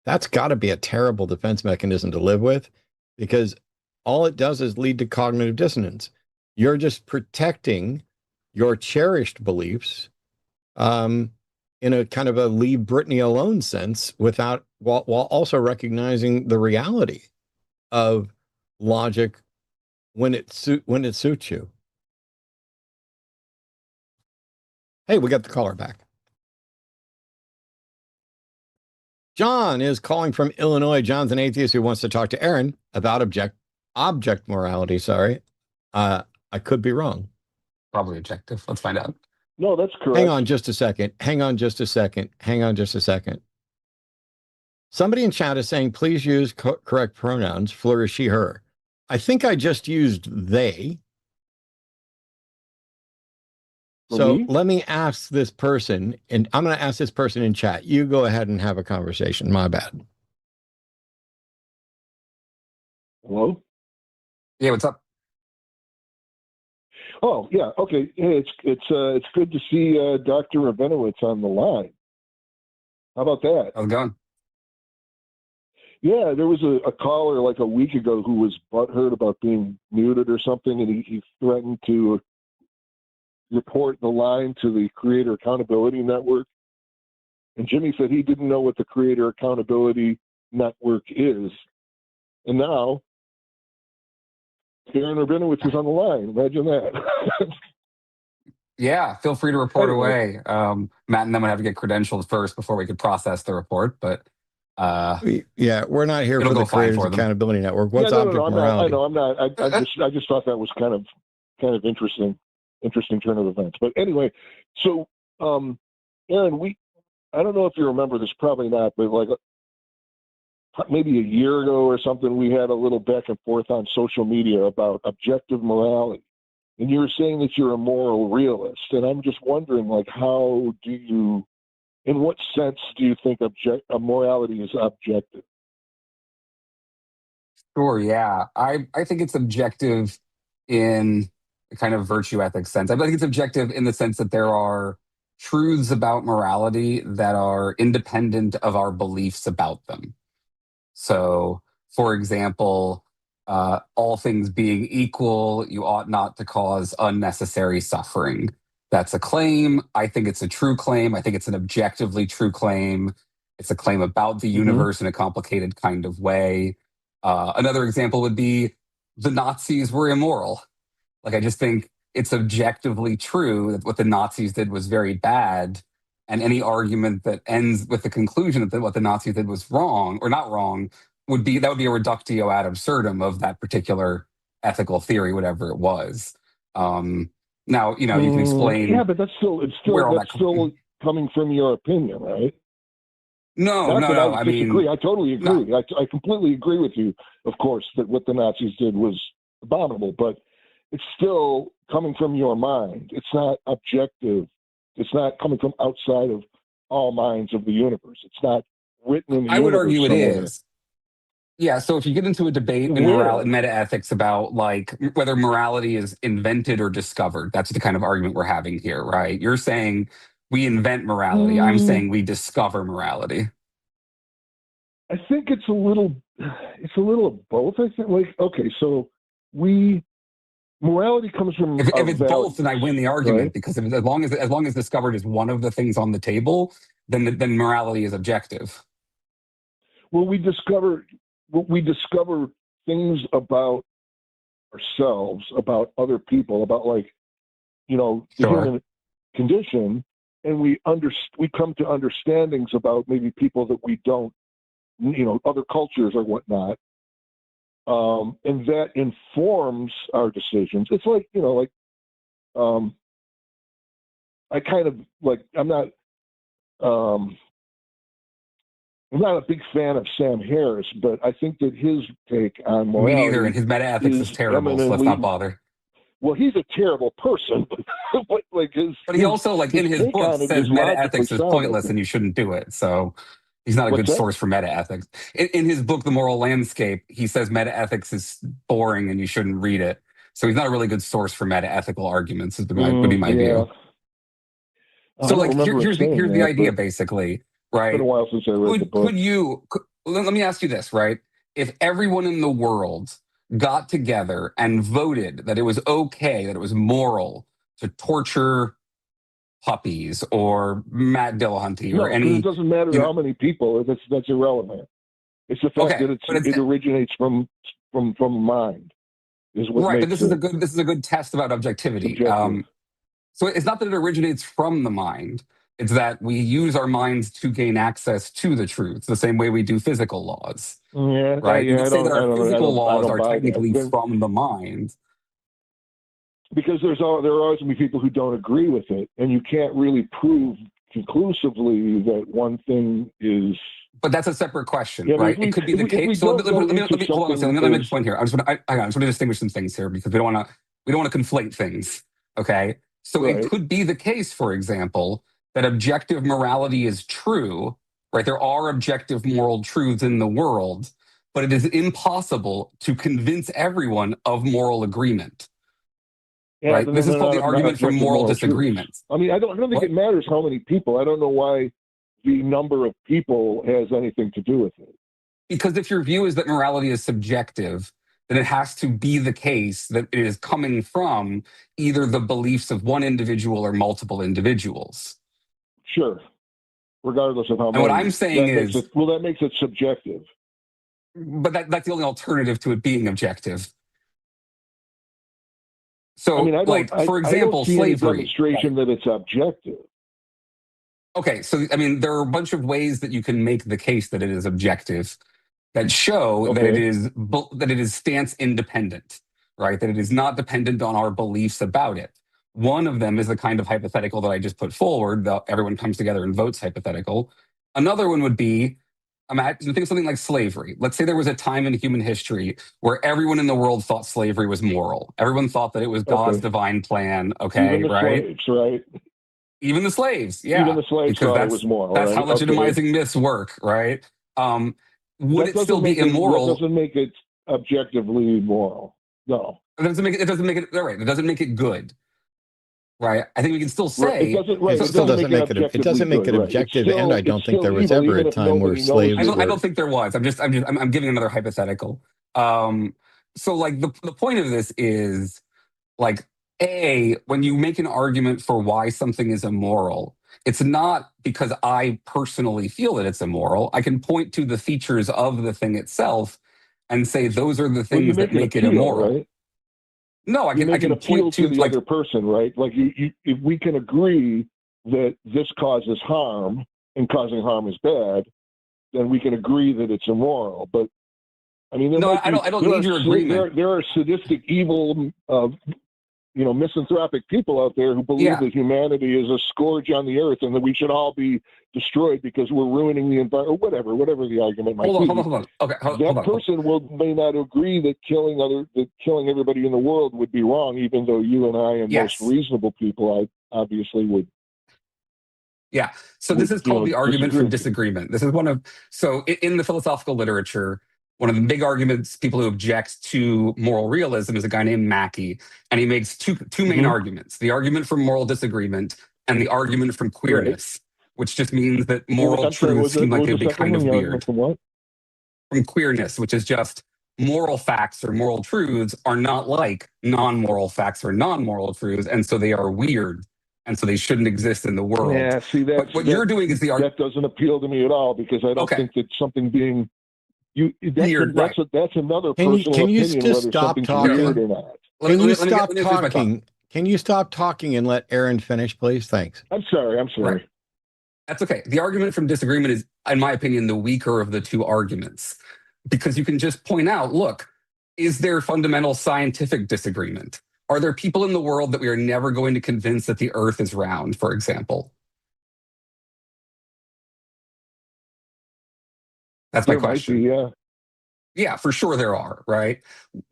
That's got to be a terrible defense mechanism to live with, because all it does is lead to cognitive dissonance. You're just protecting your cherished beliefs in a kind of a leave Britney alone sense, while also recognizing the reality of logic when it suits you. Hey, we got the caller back. John is calling from Illinois. John's an atheist who wants to talk to Aaron about object morality. Sorry. I could be wrong. Probably objective. Let's find out. No, that's correct. Hang on just a second. Somebody in chat is saying, please use correct pronouns, Fleur, she, her. I think I just used they. So let me ask this person, and I'm going to ask this person in chat. You go ahead and have a conversation. My bad. Hello? Yeah, what's up? Oh, yeah. Okay. Hey, it's good to see Dr. Rabinowitz on the line. How about that? How's it going? Yeah, there was a caller like a week ago who was butthurt about being muted or something, and he threatened to report the line to the Creator Accountability Network. And Jimmy said he didn't know what the Creator Accountability Network is. And now Aaron Rabinowitz is on the line. Imagine that. Yeah, feel free to report away. Matt and them would have to get credentialed first before we could process the report, but yeah, we're not here for the Creators Accountability Network. What's object morality? I know, I'm not. I just thought that was kind of interesting turn of events. But anyway, so Aaron, I don't know if you remember this, probably not, but like maybe a year ago or something, we had a little back and forth on social media about objective morality. And you were saying that you're a moral realist. And I'm just wondering, like, in what sense do you think morality is objective? Sure, yeah. I think it's objective in a kind of virtue ethics sense. I think it's objective in the sense that there are truths about morality that are independent of our beliefs about them. So, for example, all things being equal, you ought not to cause unnecessary suffering. That's a claim. I think it's a true claim. I think it's an objectively true claim. It's a claim about the universe in a complicated kind of way. Another example would be the Nazis were immoral. Like, I just think it's objectively true that what the Nazis did was very bad. And any argument that ends with the conclusion that what the Nazis did was wrong or not wrong would be a reductio ad absurdum of that particular ethical theory, whatever it was. Now, you can explain. Yeah, but that's still coming from your opinion, right? No. I disagree. I totally agree. No. I completely agree with you, of course, that what the Nazis did was abominable, but it's still coming from your mind. It's not objective. It's not coming from outside of all minds of the universe. It's not written in the universe. I would argue somewhere. It is. Yeah, so if you get into a debate in metaethics about like whether morality is invented or discovered, that's the kind of argument we're having here, right? You're saying we invent morality. I'm saying we discover morality. I think it's a little of both. I think, like, okay, so morality comes from if it's both, then I win the argument, right? because as long as discovered is one of the things on the table, then morality is objective. Well, we discover things about ourselves, about other people, about, like, the human condition, and we come to understandings about maybe people that we don't, other cultures or whatnot, and that informs our decisions. It's like, I kind of like, I'm not a big fan of Sam Harris, but I think that his take on morality, me neither, and his metaethics is terrible, so let's not bother. Well, he's a terrible person, but he also, like, in his book, says metaethics is pointless and you shouldn't do it. So he's not a good source for metaethics. In his book, The Moral Landscape, he says metaethics is boring and you shouldn't read it. So he's not a really good source for metaethical arguments, would be my view. So, like, here's the idea, basically, right? It's been a while since I read the book. Let me ask you this, right? If everyone in the world got together and voted that it was okay, that it was moral to torture puppies or Matt Dillahunty or any... It doesn't matter how many people. That's irrelevant. It's the fact that it originates from mind. Is what right, makes but this is a good test about objectivity. So it's not that it originates from the mind. It's that we use our minds to gain access to the truth, the same way we do physical laws. Yeah, right. You can say that our physical laws are technically from the mind. Because there are always going to be people who don't agree with it, and you can't really prove conclusively that one thing is. But that's a separate question, right? It could be the case. So let me hold on a second. Let me make a point here. I just want to distinguish some things here, because we don't want to conflate things. Okay. So it could be the case, for example, that objective morality is true, right? There are objective moral truths in the world, but it is impossible to convince everyone of moral agreement. Yeah, right? This is called the argument for moral disagreement. I mean, I don't think it matters how many people. I don't know why the number of people has anything to do with it. Because if your view is that morality is subjective, then it has to be the case that it is coming from either the beliefs of one individual or multiple individuals. Sure. Regardless of how many. And what I'm saying that makes it subjective. But that's the only alternative to it being objective. So, I mean, for example, I don't see slavery. Any demonstration that it's objective. Okay, so I mean, there are a bunch of ways that you can make the case that it is objective, that show that it is stance independent, right? That it is not dependent on our beliefs about it. One of them is the kind of hypothetical that I just put forward, that everyone comes together and votes hypothetical. Another one would be, think of something like slavery. Let's say there was a time in human history where everyone in the world thought slavery was moral. Everyone thought that it was God's divine plan. Okay, even the slaves, right? Even the slaves, yeah. Even the slaves thought it was moral. That's how legitimizing myths work, right? Would it still be immoral? That doesn't make it objectively moral. No, it doesn't make it. Right, it doesn't make it good. Right, I think we can still say it still doesn't make it objective, and I don't think there was ever a time where slaves. I don't think there was. I'm giving another hypothetical. So, like, the point of this is, like, when you make an argument for why something is immoral, it's not because I personally feel that it's immoral. I can point to the features of the thing itself and say those are the Well, you things that make an make it appeal, immoral. right? No, I You make an can appeal point to to the like other person, right? Like if we can agree that this causes harm and causing harm is bad, then we can agree that it's immoral. But I mean, no, I don't need your agreement. There are sadistic, evil, misanthropic people out there who believe Yeah. that humanity is a scourge on the earth and that we should all be destroyed because we're ruining the environment, or whatever the argument might be. Hold on. Okay, hold That on. person may not agree that killing everybody in the world would be wrong, even though you and I and Yes. most reasonable people obviously would. Yeah. So this is called the argument disagree from with you. disagreement. This is one of, so in the philosophical literature, one of the big arguments people who object to moral realism is a guy named Mackey, and he makes two main arguments: the argument from moral disagreement and the argument from queerness, which just means that moral truths seem like they'd be kind of weird. From what? From queerness, which is just moral facts or moral truths are not like non-moral facts or non-moral truths, and so they are weird, and so they shouldn't exist in the world. Yeah, see, but what you're doing is that doesn't appeal to me at all, because I don't think that something being that's another personal can you opinion just whether stop something's talking? weird or not. Can you stop talking? Can you stop talking and let Aaron finish, please? Thanks. I'm sorry. Right. That's okay. The argument from disagreement is, in my opinion, the weaker of the two arguments, because you can just point out, look, is there fundamental scientific disagreement? Are there people in the world that we are never going to convince that the earth is round, for example? That's my question. Yeah. Yeah, for sure there are, right?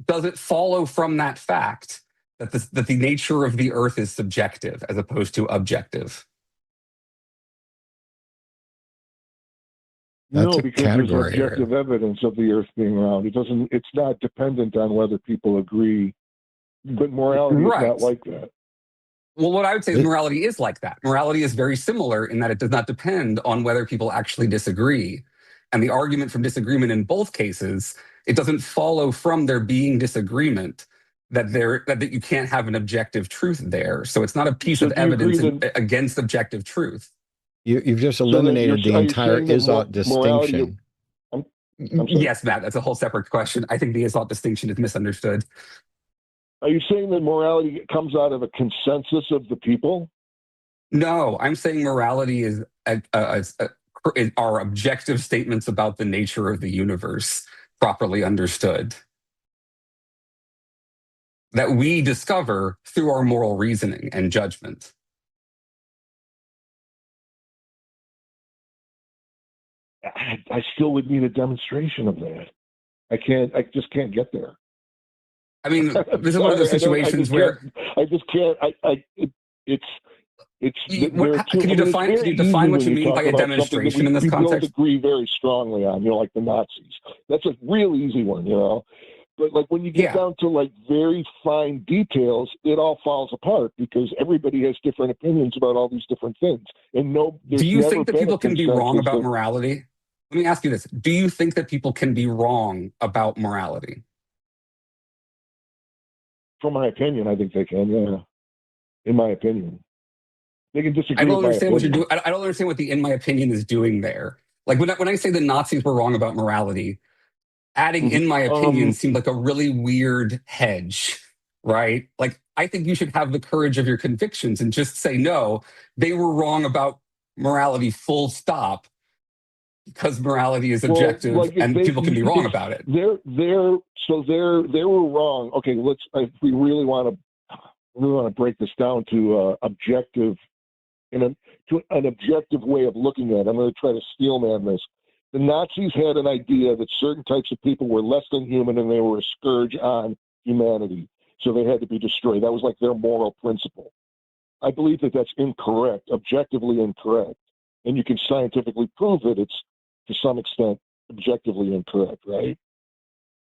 Does it follow from that fact that the nature of the earth is subjective as opposed to objective? That's no, because there's objective evidence of the earth being round. It's not dependent on whether people agree, but morality is not like that. Well, what I would say is morality is like that. Morality is very similar in that it does not depend on whether people actually disagree. And the argument from disagreement in both cases, it doesn't follow from there being disagreement that you can't have an objective truth there. So it's not a piece of evidence against objective truth. You've just eliminated the entire Izot distinction. Yes, Matt, that's a whole separate question. I think the Izot distinction is misunderstood. Are you saying that morality comes out of a consensus of the people? No, I'm saying morality is are objective statements about the nature of the universe, properly understood, that we discover through our moral reasoning and judgment. I still would need a demonstration of that. I just can't get there. I mean, this is one of those situations where I just can't. Can you define what you mean by a demonstration in this context? We agree very strongly on, like the Nazis. That's a real easy one, But like when you get down to like very fine details, it all falls apart because everybody has different opinions about all these different things. And do you think that people can be wrong about morality? Let me ask you this. Do you think that people can be wrong about morality? From my opinion, I think they can, yeah. In my opinion. They can disagree. I don't understand what you're doing. I don't understand what the "in my opinion" is doing there. Like when I say the Nazis were wrong about morality, adding "in my opinion" seemed like a really weird hedge, right? Like I think you should have the courage of your convictions and just say, no, they were wrong about morality, full stop, because morality is objective and people can be wrong about it. They were wrong. Okay, if we really want to break this down to objective. To an objective way of looking at it. I'm going to try to steelman this. The Nazis had an idea that certain types of people were less than human and they were a scourge on humanity. So they had to be destroyed. That was like their moral principle. I believe that that's incorrect, objectively incorrect. And you can scientifically prove that it's, to some extent, objectively incorrect, right?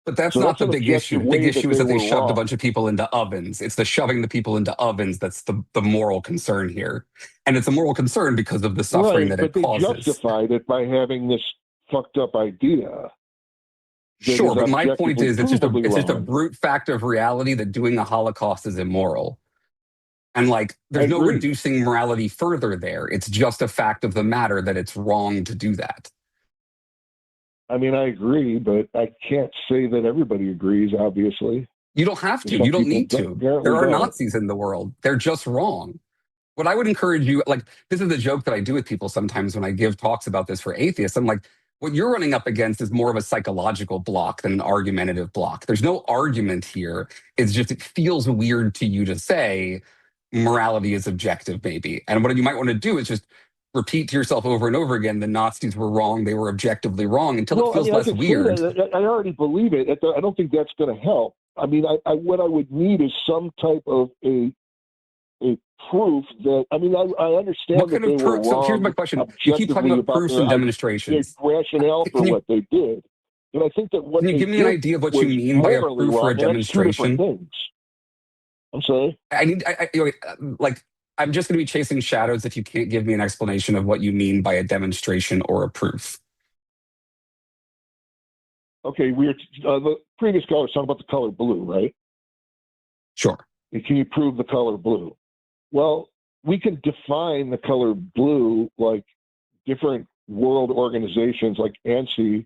But that's not the big issue. The big issue is that they shoved a bunch of people into ovens. It's the shoving the people into ovens that's the moral concern here. And it's a moral concern because of the suffering that it causes. But they justified it by having this fucked up idea. Sure, but my point is it's just a brute fact of reality that doing a Holocaust is immoral. And there's no reducing morality further there. It's just a fact of the matter that it's wrong to do that. I mean, I agree, but I can't say that everybody agrees, obviously. You don't have to. Some You don't people need to. apparently There are don't. Nazis in the world. They're just wrong. What I would encourage you, like, this is the joke that I do with people sometimes when I give talks about this for atheists. I'm like, what you're running up against is more of a psychological block than an argumentative block. There's no argument here. It's just, it feels weird to you to say morality is objective, maybe. And what you might want to do is just repeat to yourself over and over again, the Nazis were wrong, they were objectively wrong, until it feels less weird. I already believe it. I don't think that's going to help. I mean, what I would need is some type of a proof that, I mean, I understand What that kind they of were proof? So here's my wrong question. You keep talking about proofs and demonstrations. Rationale for what they did. And I think that what Can you they give me an did idea of what you was mean by a morally proof or wrong, a and that's two different demonstration? things. I'm sorry? I'm just going to be chasing shadows if you can't give me an explanation of what you mean by a demonstration or a proof. Okay, the previous caller was talking about the color blue, right? Sure. And can you prove the color blue? Well, we can define the color blue like different world organizations like ANSI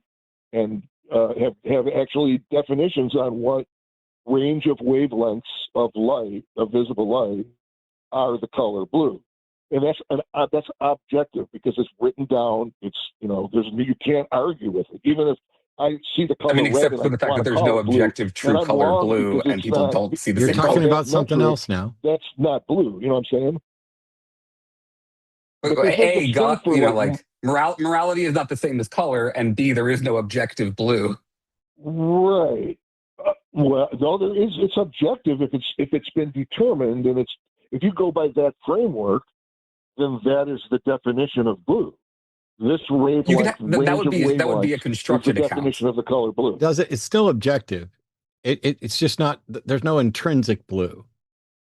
and have actually definitions on what range of wavelengths of light, of visible light, are the color blue. And that's objective because it's written down. It's, you can't argue with it. Even if I see the color red, except for the fact that there's no objective true color blue and people don't see the same color. You're talking about something else now. That's not blue. You know what I'm saying? A, morality is not the same as color, and B, there is no objective blue. Right. Well, no, there is. It's objective if it's been determined, and if you go by that framework, then that is the definition of blue. This wavelength, that would be a constructed is the definition of the color blue. Does it? It's still objective. It's just not. There's no intrinsic blue.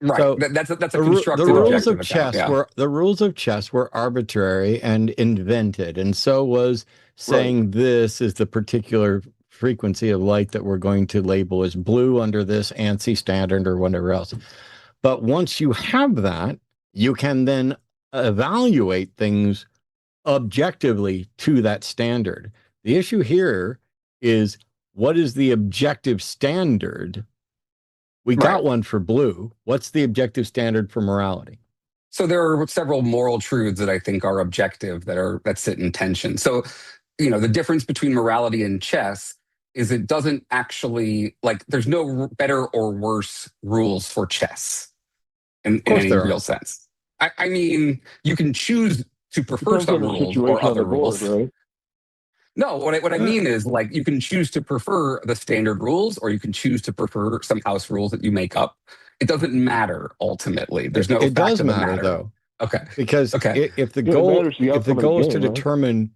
Right. So that's a constructed the rules of chess account, were the rules of chess were arbitrary and invented, and so was saying this is the particular frequency of light that we're going to label as blue under this ANSI standard or whatever else. But once you have that, you can then evaluate things objectively to that standard. The issue here is, what is the objective standard? We got one for blue. What's the objective standard for morality? So there are several moral truths that I think are objective that sit in tension. So, the difference between morality and chess is it doesn't actually, there's no better or worse rules for chess in any real sense. I mean, you can choose to prefer some rules or other rules. Right? No, what I mean is, you can choose to prefer the standard rules, or you can choose to prefer some house rules that you make up. It doesn't matter ultimately. There's no. It does matter though. Okay. Because if the goal is to determine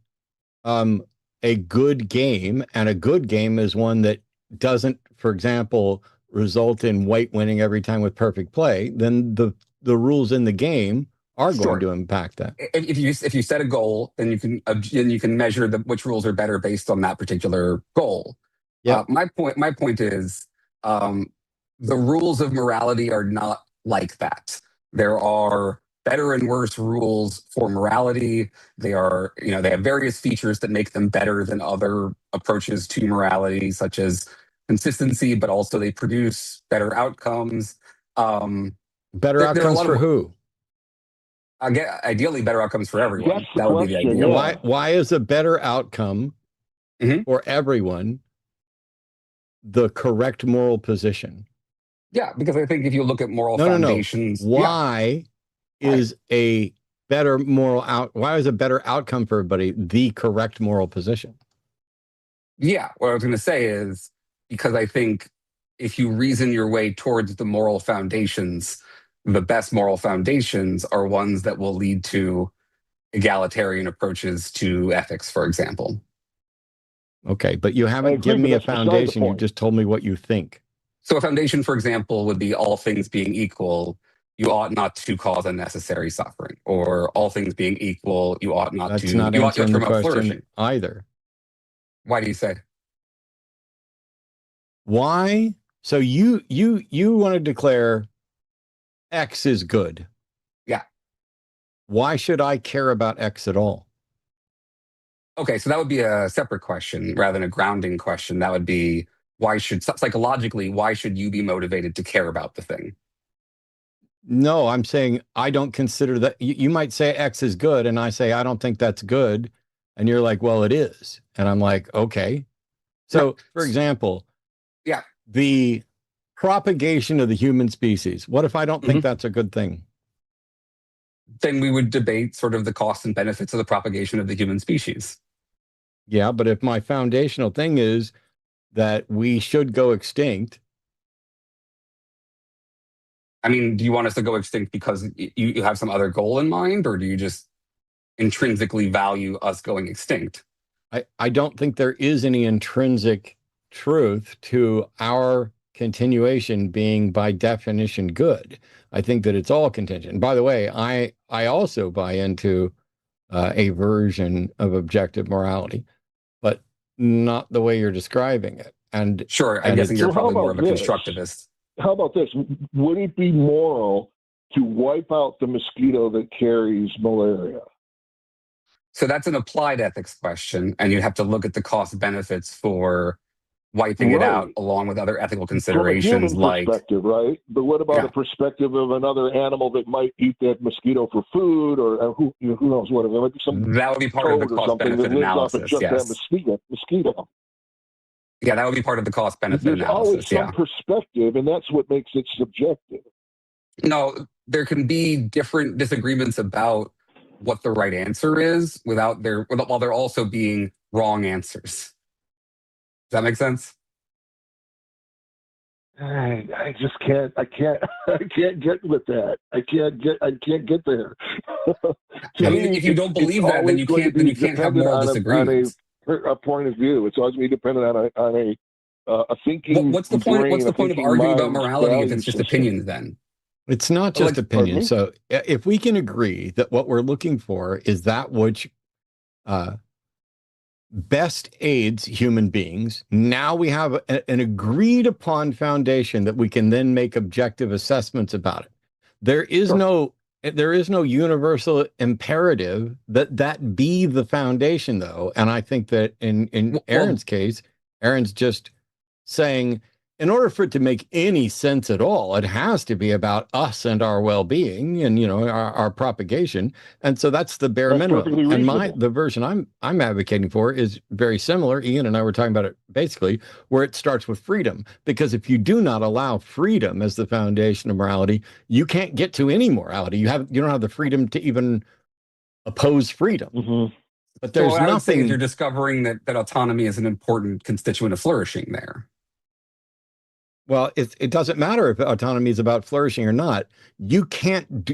a good game, and a good game is one that doesn't, for example, result in white winning every time with perfect play, then the rules in the game are going to impact that. If you set a goal, then you can measure which rules are better based on that particular goal. Yeah. My point is, the rules of morality are not like that. There are better and worse rules for morality. They are, they have various features that make them better than other approaches to morality, such as consistency, but also they produce better outcomes. Better outcomes for who? Ideally, better outcomes for everyone. That would be the idea. Why is a better outcome for everyone the correct moral position? Yeah, because I think if you look at moral foundations, why is a better why is a better outcome for everybody the correct moral position? Yeah, what I was going to say is, because I think if you reason your way towards the moral foundations, the best moral foundations are ones that will lead to egalitarian approaches to ethics, for example. Okay, but you haven't given me a foundation. You just told me what you think. So a foundation, for example, would be all things being equal, you ought not to cause unnecessary suffering. Or all things being equal, you ought not That's to. not you ought to answering the promote question flourishing. either. Why do you say? Why? So you want to declare X is good. Yeah. Why should I care about X at all? Okay, so that would be a separate question rather than a grounding question. That would be, psychologically, why should you be motivated to care about the thing? No, I'm saying I don't consider that. You might say X is good, and I say I don't think that's good. And you're like, well, it is. And I'm like, okay. So, for example, yeah, the propagation of the human species. What if I don't think that's a good thing? Then we would debate sort of the costs and benefits of the propagation of the human species. Yeah, but if my foundational thing is that we should go extinct. I mean, do you want us to go extinct because you have some other goal in mind, or do you just intrinsically value us going extinct? I don't think there is any intrinsic truth to our continuation being by definition good. I think that it's all contingent. By the way, I also buy into a version of objective morality, but not the way you're describing it. And sure, I'm guessing you're probably more of a constructivist. How about this? Would it be moral to wipe out the mosquito that carries malaria? So that's an applied ethics question, and you have to look at the cost benefits for wiping it out along with other ethical considerations. From a human perspective, right? But what about the perspective of another animal that might eat that mosquito for food, or who knows, whatever? There might be some that would be part of the cost benefit analysis. That mosquito. Yeah, that would be part of the cost benefit analysis. There's always some perspective, and that's what makes it subjective. No, there can be different disagreements about what the right answer is while there also being wrong answers. Does that make sense? I just can't. I can't get with that. I can't get there. I mean, if you don't believe that, then you can't have moral disagreements. A point of view. It's always be dependent on a thinking. What's the point? What's the point of arguing about morality if it's just opinions? Then it's not just opinion. So if we can agree that what we're looking for is that which best aids human beings, now we have an agreed upon foundation that we can then make objective assessments about it. There is no universal imperative that be the foundation, though. And I think that in Aaron's case, Aaron's just saying, in order for it to make any sense at all, it has to be about us and our well-being and, our propagation. And so that's the bare minimum. And the version I'm advocating for is very similar. Ian and I were talking about it basically, where it starts with freedom. Because if you do not allow freedom as the foundation of morality, you can't get to any morality. You don't have the freedom to even oppose freedom. Mm-hmm. But there's nothing. You're discovering that autonomy is an important constituent of flourishing there. Well, it doesn't matter if autonomy is about flourishing or not. You can't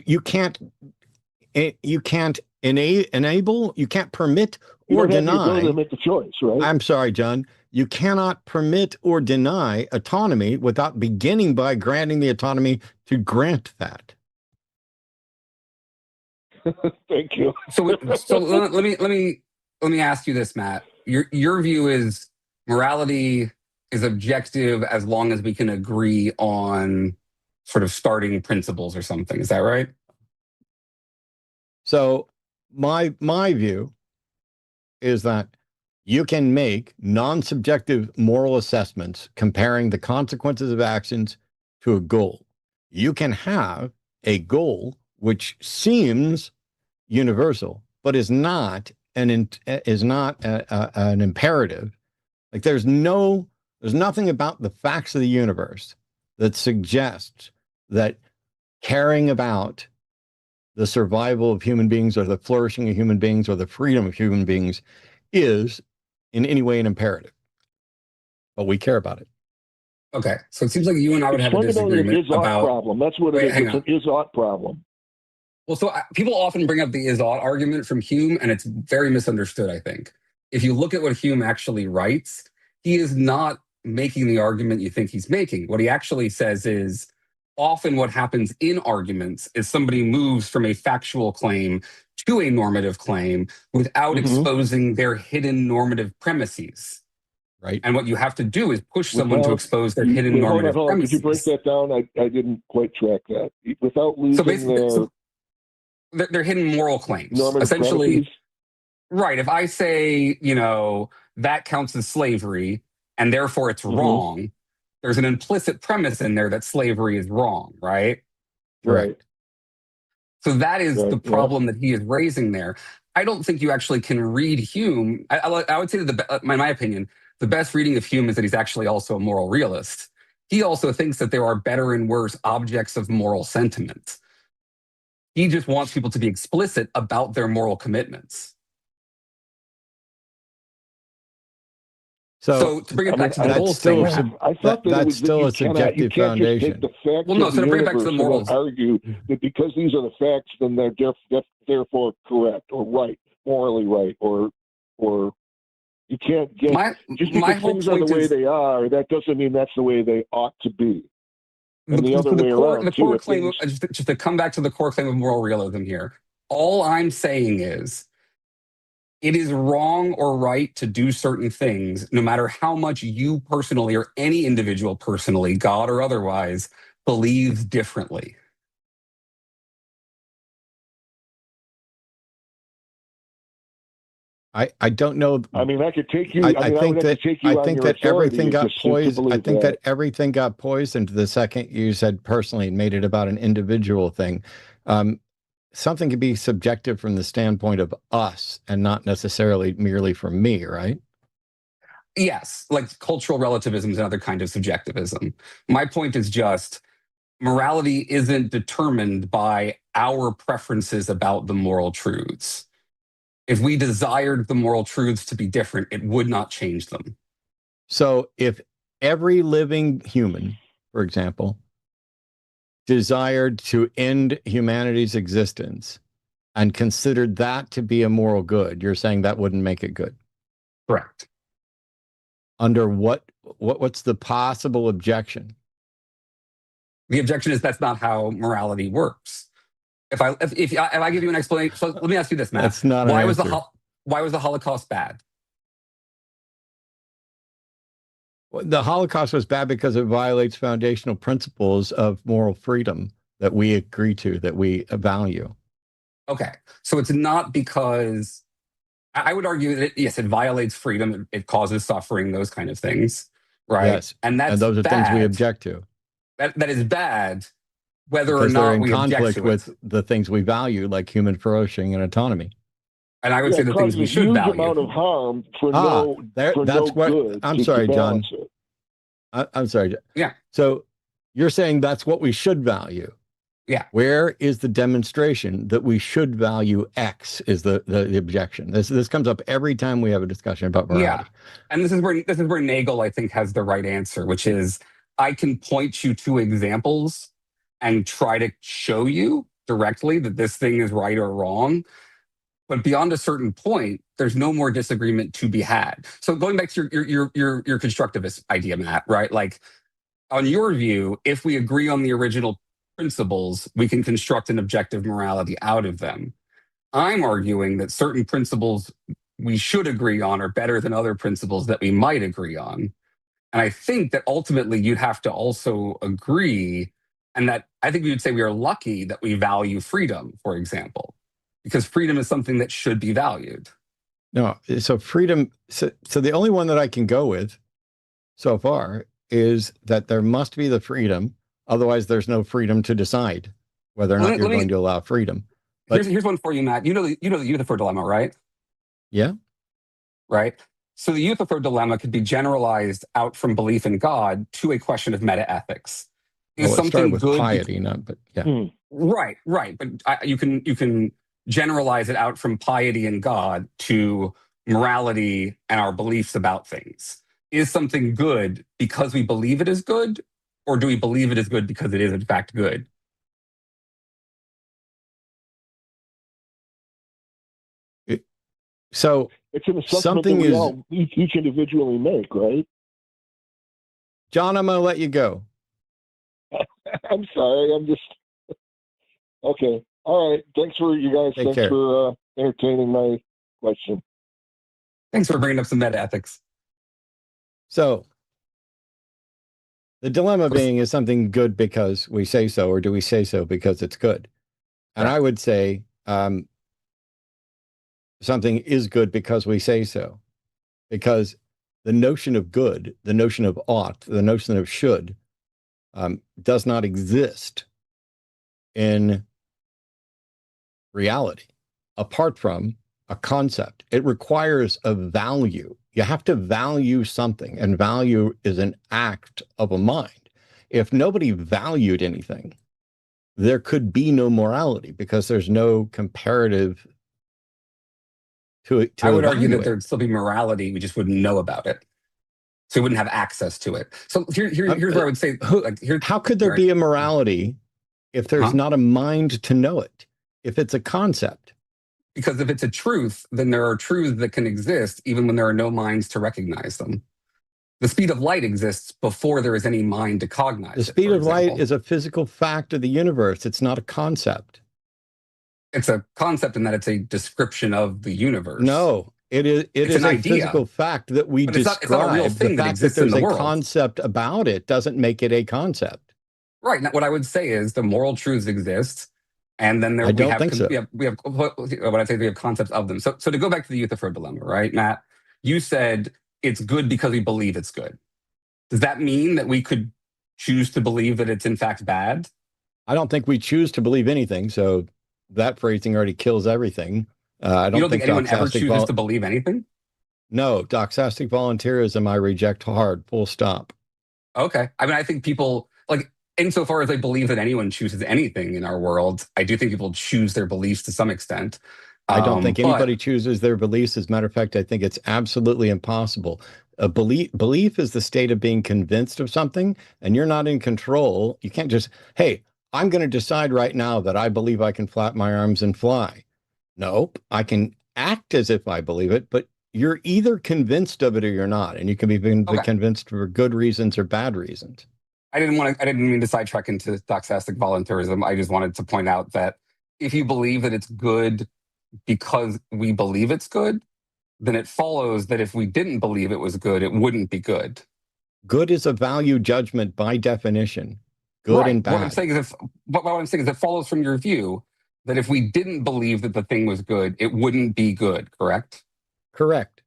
enable, you can't permit or deny. To make the choice, right? I'm sorry, John. You cannot permit or deny autonomy without beginning by granting the autonomy to grant that. Thank you. So let me ask you this, Matt. Your view is morality is objective as long as we can agree on sort of starting principles or something. Is that right? So my view is that you can make non-subjective moral assessments comparing the consequences of actions to a goal. You can have a goal which seems universal, but is not an imperative. Like there's nothing about the facts of the universe that suggests that caring about the survival of human beings or the flourishing of human beings or the freedom of human beings is in any way an imperative. But we care about it. Okay. So it seems like you and I would have a disagreement about problem. That's what it is. It's an is-ought problem. Well, so people often bring up the is-ought argument from Hume, and it's very misunderstood, I think. If you look at what Hume actually writes, he is not making the argument you think he's making. What he actually says is often what happens in arguments is somebody moves from a factual claim to a normative claim without exposing their hidden normative premises. Right. And what you have to do is push someone to expose their hidden normative premises. Could you break that down? I didn't quite track that. Without losing so they're hidden moral claims. Normative essentially. Premises? Right. If I say, that counts as slavery and therefore it's Mhm. wrong, there's an implicit premise in there that slavery is wrong, right? Right. So that is Right, the yeah. problem that he is raising there. I don't think you actually can read Hume. I would say that, in my opinion, the best reading of Hume is that he's actually also a moral realist. He also thinks that there are better and worse objects of moral sentiment. He just wants people to be explicit about their moral commitments. So to bring it I back mean, to the that's goals still thing, I thought that it that's was that still you a cannot, you subjective can't just take foundation. the facts Well, no, of so the to bring it back to universe the and morals. then argue that because these are the facts, then they're therefore correct or right, morally right, or you can't get just my because whole things are the point way is they are. That doesn't mean that's the way they ought to be, and the other the way core around too. If claim things, just to come back to the core claim of moral realism here. All I'm saying is it is wrong or right to do certain things, no matter how much you personally or any individual personally, God or otherwise, believes differently. I don't know. I mean, I could take you. I I think would have that to take you on your everything authority got to poised. I believe think that. everything got poisoned the second you said personally and made it about an individual thing. Something can be subjective from the standpoint of us and not necessarily merely from me, right? Yes, like cultural relativism is another kind of subjectivism. My point is just morality isn't determined by our preferences about the moral truths. If we desired the moral truths to be different, it would not change them. So if every living human, for example, desired to end humanity's existence and considered that to be a moral good, you're saying that wouldn't make it good? Correct. Under what's the possible objection? The objection is that's not how morality works. If I give you an explanation, so let me ask you this, Matt. That's not why an was answer. Why was the Holocaust bad? The Holocaust was bad because it violates foundational principles of moral freedom that we agree to, that we value. Okay, so it's not because I would argue that yes, it violates freedom, it causes suffering, those kind of things, right? Yes, and that's those are bad. things we object to. That is bad, whether because or not they're in we conflict object to with it. the things we value, like human flourishing and autonomy. And I would say it the things causes we a should huge value. amount of harm for that's no what good. I'm sorry, John. Balance it. I'm sorry. Yeah. So you're saying that's what we should value. Yeah. Where is the demonstration that we should value X is the objection. This comes up every time we have a discussion about morality. Yeah. And this is where Nagel, I think, has the right answer, which is I can point you to examples and try to show you directly that this thing is right or wrong. But beyond a certain point, there's no more disagreement to be had. So going back to your constructivist idea, Matt, right? Like on your view, if we agree on the original principles, we can construct an objective morality out of them. I'm arguing that certain principles we should agree on are better than other principles that we might agree on. And I think that ultimately you'd have to also agree, and that I think we would say we are lucky that we value freedom, for example, because freedom is something that should be valued. No, so freedom, so the only one that I can go with so far is that there must be the freedom. Otherwise, there's no freedom to decide whether or not you're going to allow freedom. But here's one for you, Matt. You know the Euthyphro dilemma, right? Yeah. Right. So the Euthyphro dilemma could be generalized out from belief in God to a question of metaethics. Is well, it started with good piety, but yeah. Right. But you can generalize it out from piety and God to morality and our beliefs about things. Is something good because we believe it is good, or do we believe it is good because it is in fact good? So it's an assessment that we all each individually make, right? John, I'm going to let you go. I'm sorry. I'm just okay. All right. Thanks for you guys. Take care. For entertaining my question. Thanks for bringing up some metaethics. So the dilemma being, is something good because we say so, or do we say so because it's good? And I would say something is good because we say so. Because the notion of good, the notion of ought, the notion of should, does not exist in reality apart from a concept. It requires a value. You have to value something, and value is an act of a mind. If nobody valued anything, there could be no morality because there's no comparative to I would argue that evaluate. there'd still be morality. We just wouldn't know about it. So we wouldn't have access to it. So here's where I would say, how could there be a morality if there's not a mind to know it? If it's a concept? Because if it's a truth, then there are truths that can exist even when there are no minds to recognize them. The speed of light exists before there is any mind to cognize The it, speed for of light example. is a physical fact of the universe. It's not a concept. It's a concept in that it's a description of the universe. No, it is. It is an a idea. Physical fact that we But describe. it's not a real thing the that fact that exists in there's the a world. concept about it doesn't make it a concept. Right. Now, what I would say is the moral truths exist, and then there I don't think so. we have what I say we have concepts of them. So to go back to the Euthyphro dilemma, right, Matt? You said it's good because we believe it's good. Does that mean that we could choose to believe that it's in fact bad? I don't think we choose to believe anything. So that phrasing already kills everything. I don't, you don't think anyone ever chooses to believe anything? No, doxastic volunteerism I reject hard, full stop. Okay. I mean, I think people, like, insofar as I believe that anyone chooses anything in our world, I do think people choose their beliefs to some extent. I don't think anybody chooses their beliefs. As a matter of fact, I think it's absolutely impossible. A belief is the state of being convinced of something, and you're not in control. You can't just, hey, I'm going to decide right now that I believe I can flap my arms and fly. Nope, I can act as if I believe it, but you're either convinced of it or you're not, and you can be convinced for good reasons or bad reasons. I didn't mean to sidetrack into doxastic voluntarism. I just wanted to point out that if you believe that it's good because we believe it's good, then it follows that if we didn't believe it was good, it wouldn't be good. Good is a value judgment by definition. Good and bad. What I'm saying is it follows from your view that if we didn't believe that the thing was good, it wouldn't be good, correct? Correct.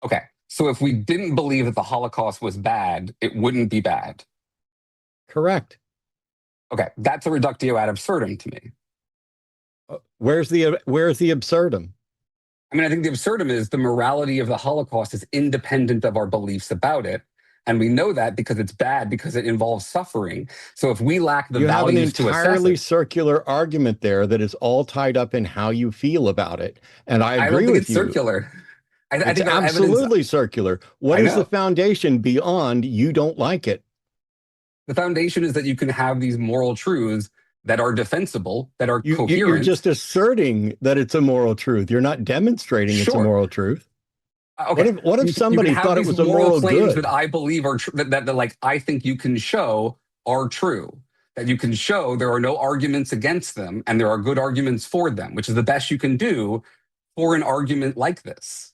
Okay. So if we didn't believe that the Holocaust was bad, it wouldn't be bad. Correct. Okay. That's a reductio ad absurdum to me. Where's the absurdum? I mean, I think the absurdum is the morality of the Holocaust is independent of our beliefs about it. And we know that because it's bad, because it involves suffering. So if we lack the values to assess it. You have an entirely circular argument there that is all tied up in how you feel about it. And I agree with you. I don't think it's circular. I think absolutely circular. What is the foundation beyond you don't like it? The foundation is that you can have these moral truths that are defensible, that are coherent. You're just asserting that it's a moral truth. You're not demonstrating it's a moral truth. Okay. What if somebody thought it was a moral claims good? That I believe are that like I think you can show are true. That you can show there are no arguments against them and there are good arguments for them, which is the best you can do for an argument like this.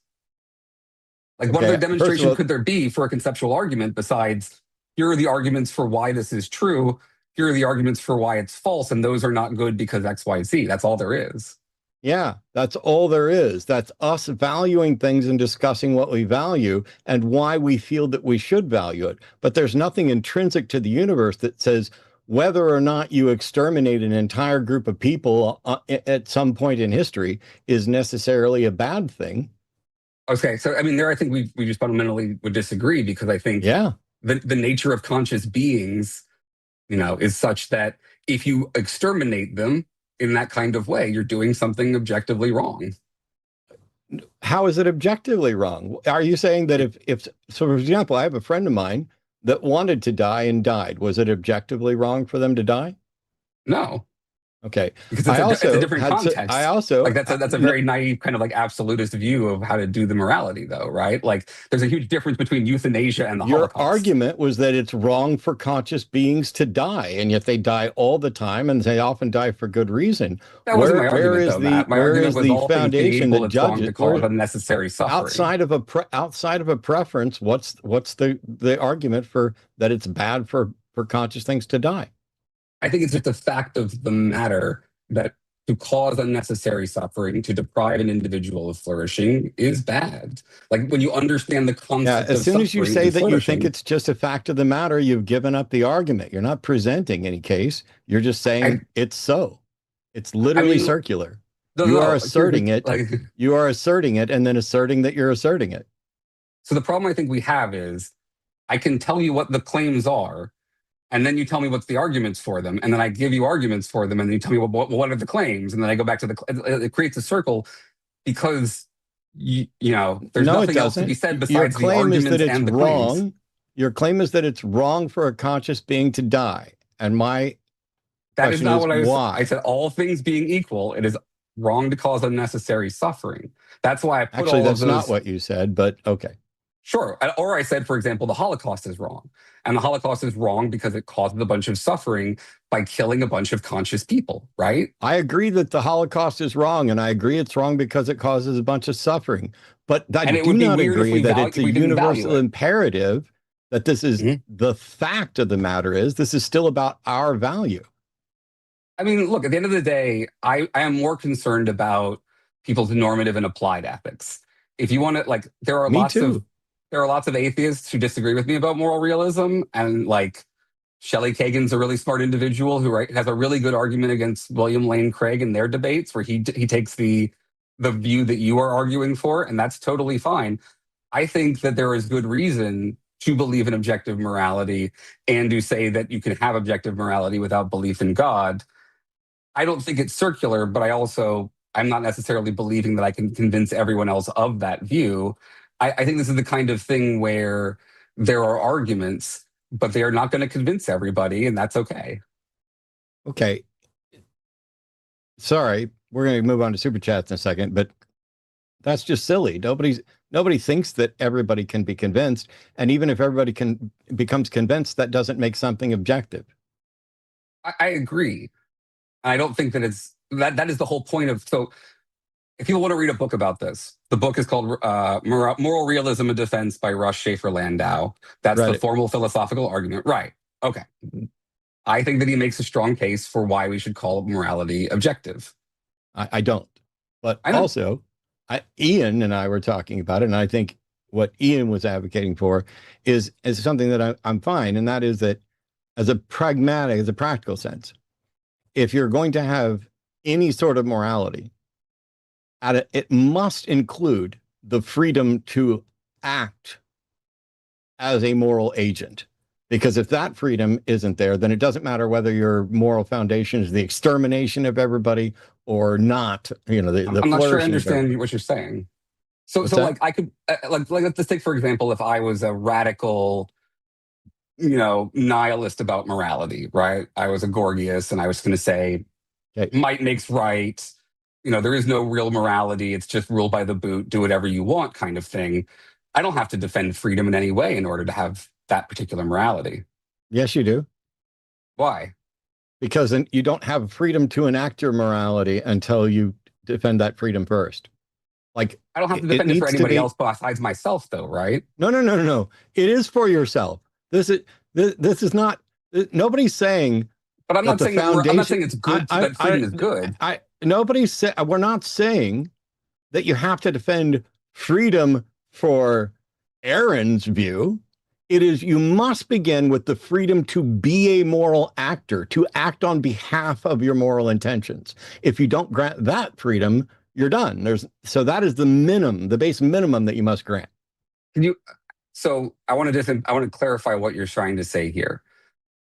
Like, what other demonstration could there be for a conceptual argument besides here are the arguments for why this is true, here are the arguments for why it's false, and those are not good because X, Y, Z. That's all there is. Yeah, that's all there is. That's us valuing things and discussing what we value and why we feel that we should value it. But there's nothing intrinsic to the universe that says whether or not you exterminate an entire group of people at some point in history is necessarily a bad thing. Okay, so I mean, I think we just fundamentally would disagree because I think the nature of conscious beings, is such that if you exterminate them in that kind of way, you're doing something objectively wrong. How is it objectively wrong? Are you saying that so for example, I have a friend of mine that wanted to die and died. Was it objectively wrong for them to die? No. Okay. Because it's a different context. That's a very naive kind of like absolutist view of how to do the morality though, right? Like there's a huge difference between euthanasia and the Holocaust. Your argument was that it's wrong for conscious beings to die, and yet they die all the time and they often die for good reason. That wasn't my argument, though, Matt. My argument was all foundation that judges call it unnecessary suffering? Outside of a preference, what's the argument for that it's bad for conscious things to die? I think it's just a fact of the matter that to cause unnecessary suffering, to deprive an individual of flourishing is bad. Like when you understand the Yeah, concept as of soon as you suffering say and that you think flourishing, it's just a fact of the matter, you've given up the argument. You're not presenting any case. You're just saying it's so. It's I literally mean, circular. no, You are no, asserting it. like, You are asserting it and then asserting that you're asserting it. so the problem I think we have is I can tell you what the claims are, and then you tell me what's the arguments for them, and then I give you arguments for them, and then you tell me what are the claims, and then I go back to it creates a circle because there's No, it nothing else to be doesn't. said Your besides the claim is that arguments it's and the claims. wrong. Your claim is that it's wrong for a conscious being to die. And my That is question not is what I why? said all things being equal, it is wrong to cause unnecessary suffering. That's why I put Actually, all of that's not those. what you said, but okay. Sure. Or I said, for example, the Holocaust is wrong. And the Holocaust is wrong because it causes a bunch of suffering by killing a bunch of conscious people, right? I agree that the Holocaust is wrong, and I agree it's wrong because it causes a bunch of suffering. But I And it do would be not weird if agree that it's if a we didn't value universal it. imperative that this is Mhm. the fact of the matter is this is still about our value. I mean, look, at the end of the day, I am more concerned about people's normative and applied ethics. If you want to, like, there are Me lots too. of atheists who disagree with me about moral realism, and like Shelley Kagan's a really smart individual who has a really good argument against William Lane Craig in their debates, where he takes the view that you are arguing for, and that's totally fine. I think that there is good reason to believe in objective morality and to say that you can have objective morality without belief in God. I don't think it's circular, but I'm not necessarily believing that I can convince everyone else of that view. I think this is the kind of thing where there are arguments, but they are not going to convince everybody, and that's okay. Okay. Sorry, we're going to move on to super chats in a second, but that's just silly. Nobody thinks that everybody can be convinced, and even if everybody becomes convinced, that doesn't make something objective. I agree. I don't think that that is the whole point of. So if people want to read a book about this, the book is called Moral Realism and Defense by Rush Schaefer Landau. That's Read the it. formal philosophical argument. Right. Okay. I think that he makes a strong case for why we should call morality objective. I don't. But I know. also, Ian and I were talking about it, and I think what Ian was advocating for is something that I'm fine, and that is that as a practical sense, if you're going to have any sort of morality, it must include the freedom to act as a moral agent. Because if that freedom isn't there, then it doesn't matter whether your moral foundation is the extermination of everybody or not. I'm not sure I understand what you're saying. So like I could like let's take for example, if I was a radical, nihilist about morality, right? I was a Gorgias, and I was going to say, might makes right. There is no real morality. It's just rule by the boot, do whatever you want kind of thing. I don't have to defend freedom in any way in order to have that particular morality. Yes, you do. Why? Because then you don't have freedom to enact your morality until you defend that freedom first. Like, I don't have to defend it for anybody else besides myself, though, right? No. It is for yourself. This is not. Nobody's saying. But I'm not saying it's good. That freedom is good. Nobody said. We're not saying that you have to defend freedom for Aaron's view. It is, you must begin with the freedom to be a moral actor, to act on behalf of your moral intentions. If you don't grant that freedom, you're done. So that is the minimum, the base minimum that you must grant. So I want to clarify what you're trying to say here.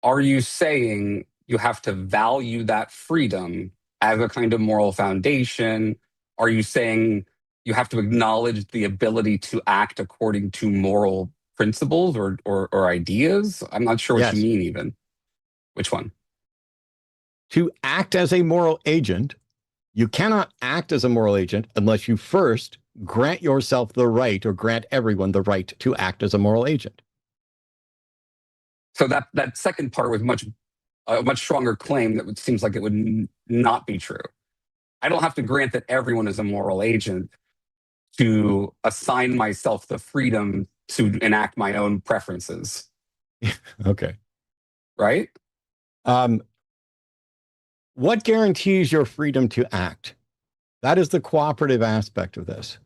Are you saying you have to value that freedom as a kind of moral foundation? Are you saying you have to acknowledge the ability to act according to moral principles or ideas? I'm not sure what you mean even. Which one? To act as a moral agent, you cannot act as a moral agent unless you first grant yourself the right, or grant everyone the right, to act as a moral agent. So that second part was a much stronger claim that seems like it would not be true. I don't have to grant that everyone is a moral agent to assign myself the freedom to enact my own preferences. Okay. Right? what guarantees your freedom to act? That is the cooperative aspect of this.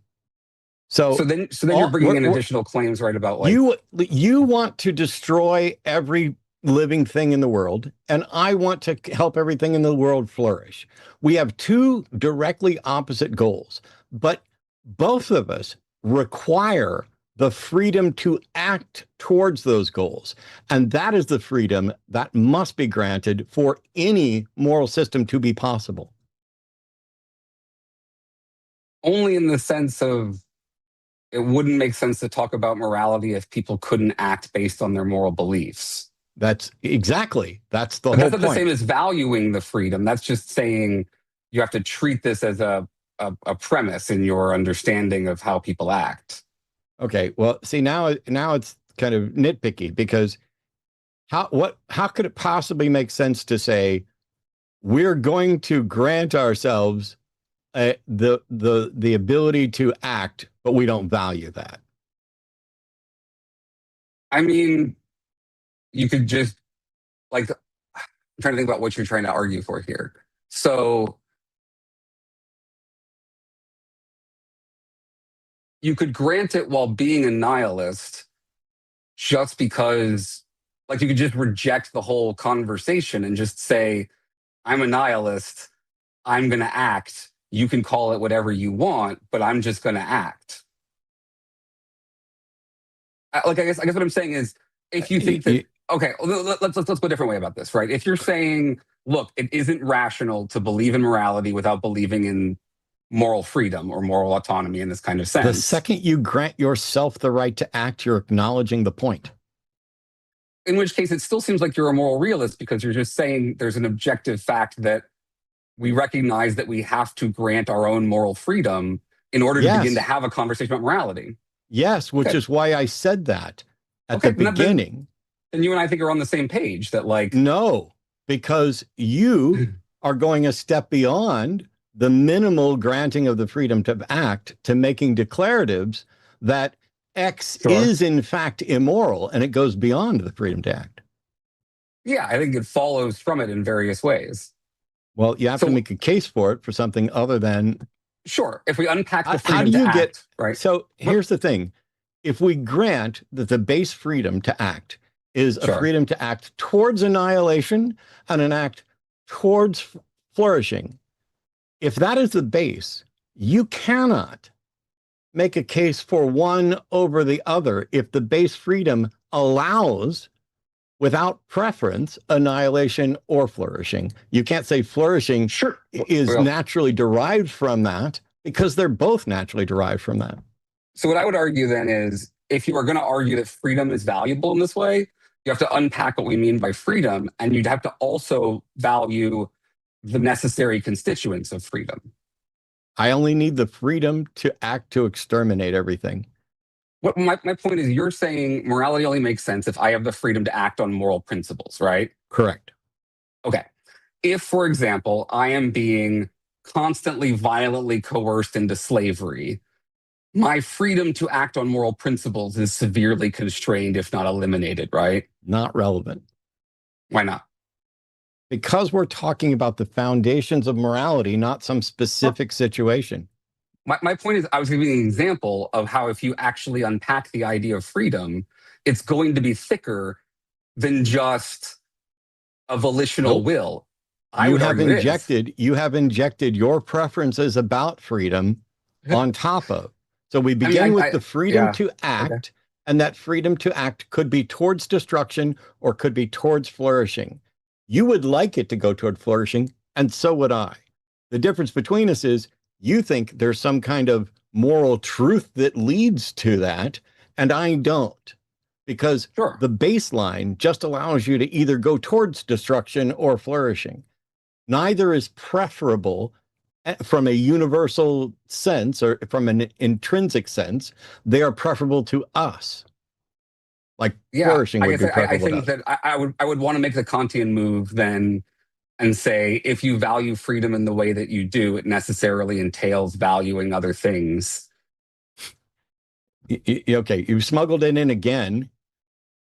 So then you're bringing in additional claims, right? About like you want to destroy every living thing in the world, and I want to help everything in the world flourish. We have two directly opposite goals, but both of us require the freedom to act towards those goals. And that is the freedom that must be granted for any moral system to be possible. Only in the sense of it wouldn't make sense to talk about morality if people couldn't act based on their moral beliefs. That's the whole point. That's not the same as valuing the freedom. That's just saying you have to treat this as a premise in your understanding of how people act. Okay, well, see, now it's kind of nitpicky, because how could it possibly make sense to say we're going to grant ourselves the ability to act, but we don't value that? I mean, you could just, like, I'm trying to think about what you're trying to argue for here. So you could grant it while being a nihilist, just because, like, you could just reject the whole conversation and just say, I'm a nihilist, I'm going to act. You can call it whatever you want, but I'm just going to act. I guess what I'm saying is, if you think that, okay, let's go a different way about this, right? If you're saying, look, it isn't rational to believe in morality without believing in moral freedom or moral autonomy in this kind of sense. The second you grant yourself the right to act, you're acknowledging the point. In which case, it still seems like you're a moral realist, because you're just saying there's an objective fact that we recognize that we have to grant our own moral freedom in order to begin to have a conversation about morality. Yes, which is why I said that at the beginning. And you and I think are on the same page that, like... No, because you are going a step beyond the minimal granting of the freedom to act to making declaratives that X is in fact immoral, and it goes beyond the freedom to act. Yeah, I think it follows from it in various ways. Well, you have to make a case for it for something other than... Sure, if we unpack the freedom to act, right? So here's the thing. If we grant that the base freedom to act is a freedom to act towards annihilation and an act towards flourishing, if that is the base, you cannot make a case for one over the other if the base freedom allows, without preference, annihilation or flourishing. You can't say flourishing is naturally derived from that, because they're both naturally derived from that. So what I would argue then is, if you are going to argue that freedom is valuable in this way, you have to unpack what we mean by freedom, and you'd have to also value the necessary constituents of freedom. I only need the freedom to act to exterminate everything. What my point is, you're saying morality only makes sense if I have the freedom to act on moral principles, right? Correct. Okay. If, for example, I am being constantly violently coerced into slavery, my freedom to act on moral principles is severely constrained, if not eliminated, right? Not relevant. Why not? Because we're talking about the foundations of morality, not some specific situation. My point is, I was giving an example of how if you actually unpack the idea of freedom, it's going to be thicker than just a volitional will. You have injected your preferences about freedom on top of. So we begin with the freedom to act, and that freedom to act could be towards destruction or could be towards flourishing. You would like it to go toward flourishing, and so would I. The difference between us is you think there's some kind of moral truth that leads to that, and I don't. Because the baseline just allows you to either go towards destruction or flourishing. Neither is preferable from a universal sense or from an intrinsic sense. They are preferable to us. Like flourishing would be preferable. I think that I would want to make the Kantian move then and say, if you value freedom in the way that you do, it necessarily entails valuing other things. Okay, you smuggled it in again.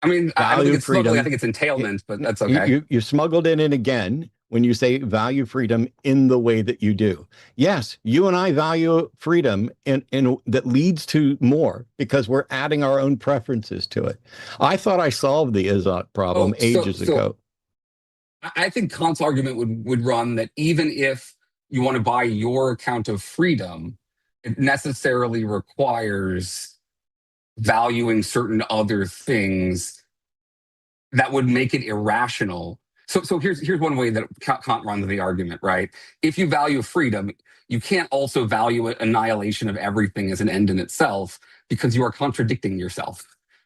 I mean, I don't think it's smuggling, I think it's entailment, but that's okay. You smuggled it in again when you say value freedom in the way that you do. Yes, you and I value freedom in that leads to more because we're adding our own preferences to it. I thought I solved the Izzat problem ages ago. I think Kant's argument would run that even if you want to buy your account of freedom, it necessarily requires valuing certain other things that would make it irrational. So here's one way that Kant runs the argument, right? If you value freedom, you can't also value annihilation of everything as an end in itself because you are contradicting yourself.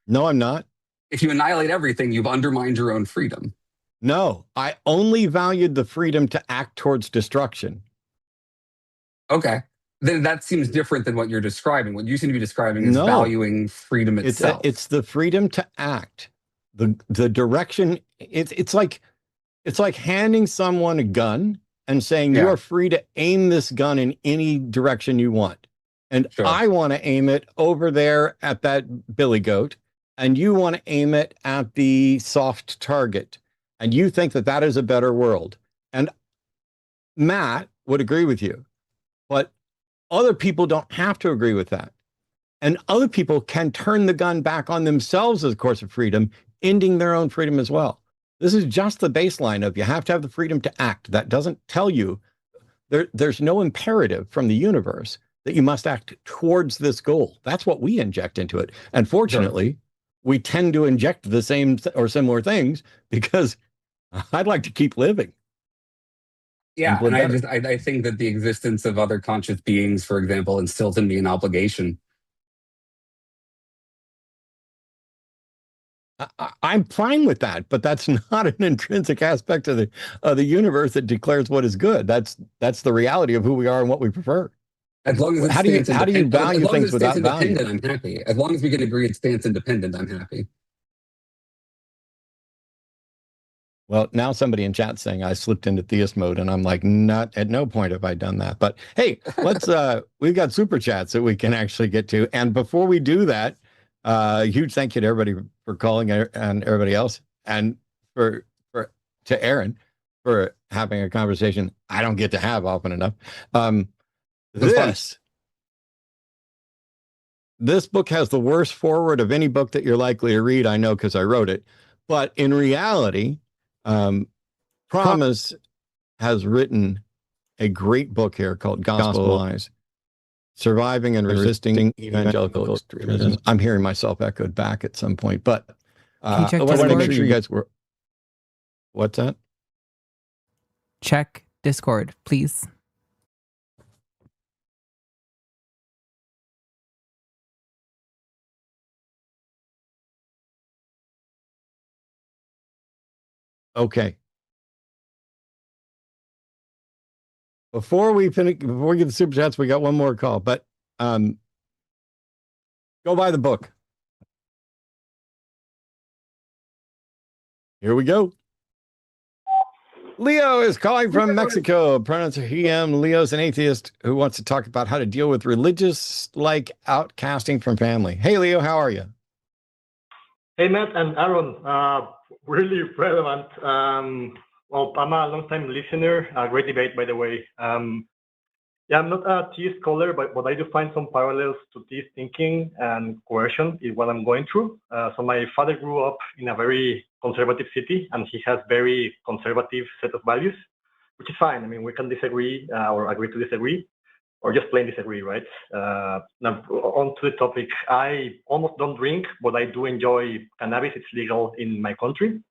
No, I'm not. If you annihilate everything, you've undermined your own freedom. No, I only valued the freedom to act towards destruction. Okay. Then that seems different than what you're describing. What you seem to be describing is valuing freedom itself. It's the freedom to act. The direction, it's like handing someone a gun and saying you are free to aim this gun in any direction you want. And I want to aim it over there at that billy goat, and you want to aim it at the soft target. And you think that that is a better world. And Matt would agree with you, but other people don't have to agree with that. And other people can turn the gun back on themselves as a course of freedom, ending their own freedom as well. This is just the baseline of you have to have the freedom to act. That doesn't tell you, there's no imperative from the universe that you must act towards this goal. That's what we inject into it. And fortunately, we tend to inject the same or similar things because I'd like to keep living. Yeah, and I think that the existence of other conscious beings, for example, instills in me an obligation. I'm fine with that, but that's not an intrinsic aspect of the universe that declares what is good. That's the reality of who we are and what we prefer. As long as how do you value things without value? I'm happy. As long as we can agree it stands independent, I'm happy. Well, now somebody in chat saying I slipped into theist mode, and I'm like, not at no point have I done that. But hey, let's we've got super chats that we can actually get to. And before we do that, huge thank you to everybody for calling and everybody else, and to Aaron for having a conversation I don't get to have often enough. This book has the worst forward of any book that you're likely to read. I know because I wrote it, but in reality, Promise has written a great book here called Gospel Lies, Surviving and Resisting Evangelical Extremism. I'm hearing myself echoed back at some point, but I want to make sure you guys were. What's that? Check Discord, please. Okay. Before we get the super chats, we got one more call, but go buy the book. Here we go. Leo is calling from Mexico. Pronouns are he, him. Leo's an atheist who wants to talk about how to deal with religious-like outcasting from family. Hey, Leo, how are you? Hey, Matt and Aaron. Really relevant. Well, I'm a long-time listener. Great debate, by the way. Yeah, I'm not a theist scholar, but I do find some parallels to theist thinking and coercion is what I'm going through. So my father grew up in a very conservative city, and he has very conservative set of values, which is fine. I mean, we can disagree or agree to disagree, or just plain disagree, right? Now, on to the topic. I almost don't drink, but I do enjoy cannabis. It's legal in my country.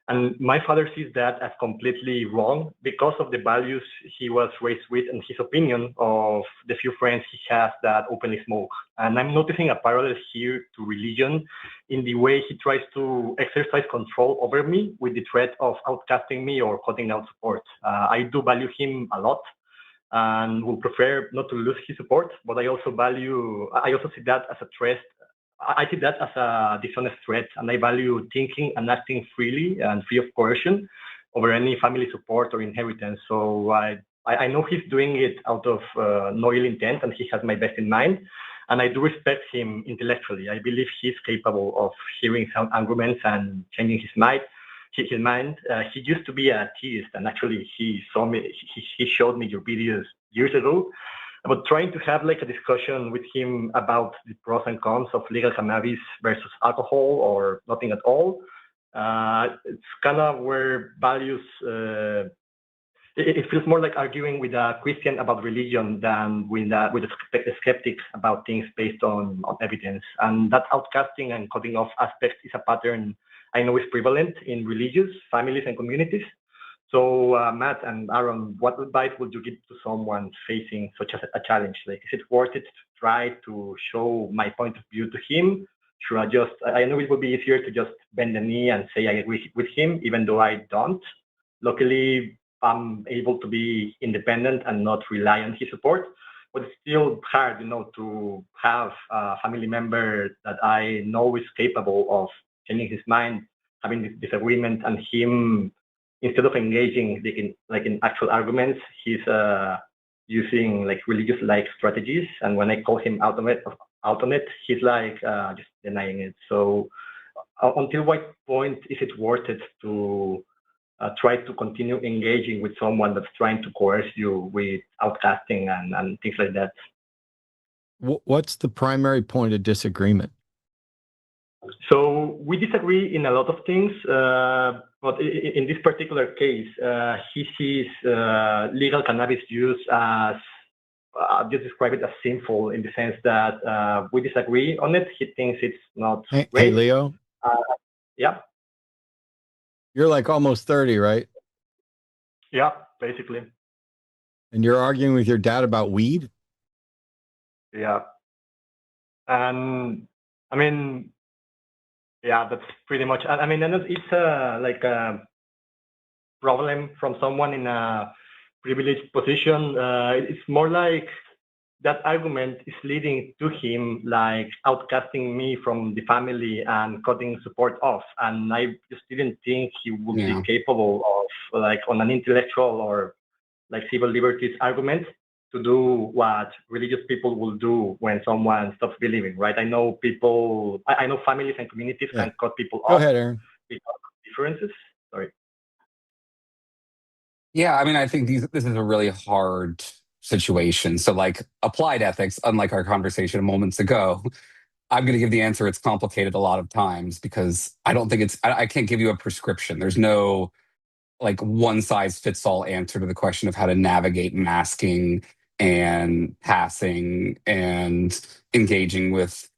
And my father sees that as completely wrong because of the values he was raised with and his opinion of the few friends he has that openly smoke. And I'm noticing a parallel here to religion in the way he tries to exercise control over me with the threat of outcasting me or cutting out support. I do value him a lot and would prefer not to lose his support, but I also see that as a threat. I see that as a dishonest threat, and I value thinking and acting freely and free of coercion over any family support or inheritance. So I know he's doing it out of no ill intent, and he has my best in mind. And I do respect him intellectually. I believe he's capable of hearing some arguments and changing his mind. his mind. He used to be a atheist, and actually he showed me your videos years ago about trying to have like a discussion with him about the pros and cons of legal cannabis versus alcohol or nothing at all. It's kind of where values. It feels more like arguing with a Christian about religion than with a skeptic about things based on evidence. And that outcasting and cutting off aspects is a pattern I know is prevalent in religious families and communities. So, Matt and Aaron, what advice would you give to someone facing such a challenge? Like, is it worth it to try to show my point of view to him? Should I just, I know it would be easier to just bend the knee and say I agree with him, even though I don't. Luckily, I'm able to be independent and not rely on his support. But it's still hard, to have a family member that I know is capable of changing his mind, having this disagreement, and him, instead of engaging in actual arguments, he's using like religious-like strategies. And when I call him out on it, he's like just denying it. So until what point is it worth it to try to continue engaging with someone that's trying to coerce you with outcasting and things like that? What's the primary point of disagreement? So we disagree in a lot of things, but in this particular case, he sees legal cannabis use as, I'll just describe it as sinful in the sense that we disagree on it. He thinks it's not Hey, great. Leo. Yeah. You're like almost 30, right? Yeah, basically. And you're arguing with your dad about weed? Yeah. And I mean, yeah, that's pretty much. I mean, and it's like a problem from someone in a privileged position. It's more like that argument is leading to him like outcasting me from the family and cutting support off. And I just didn't think he would be capable of, like, on an intellectual or like civil liberties argument, to do what religious people will do when someone stops believing, right? I know families and communities can cut people off. Go ahead, Aaron. Because of differences. Sorry. Yeah, I mean, I think this is a really hard situation. So, like, applied ethics, unlike our conversation moments ago, I'm going to give the answer it's complicated a lot of times because I don't think I can't give you a prescription. There's no like one size fits all answer to the question of how to navigate masking and passing and engaging with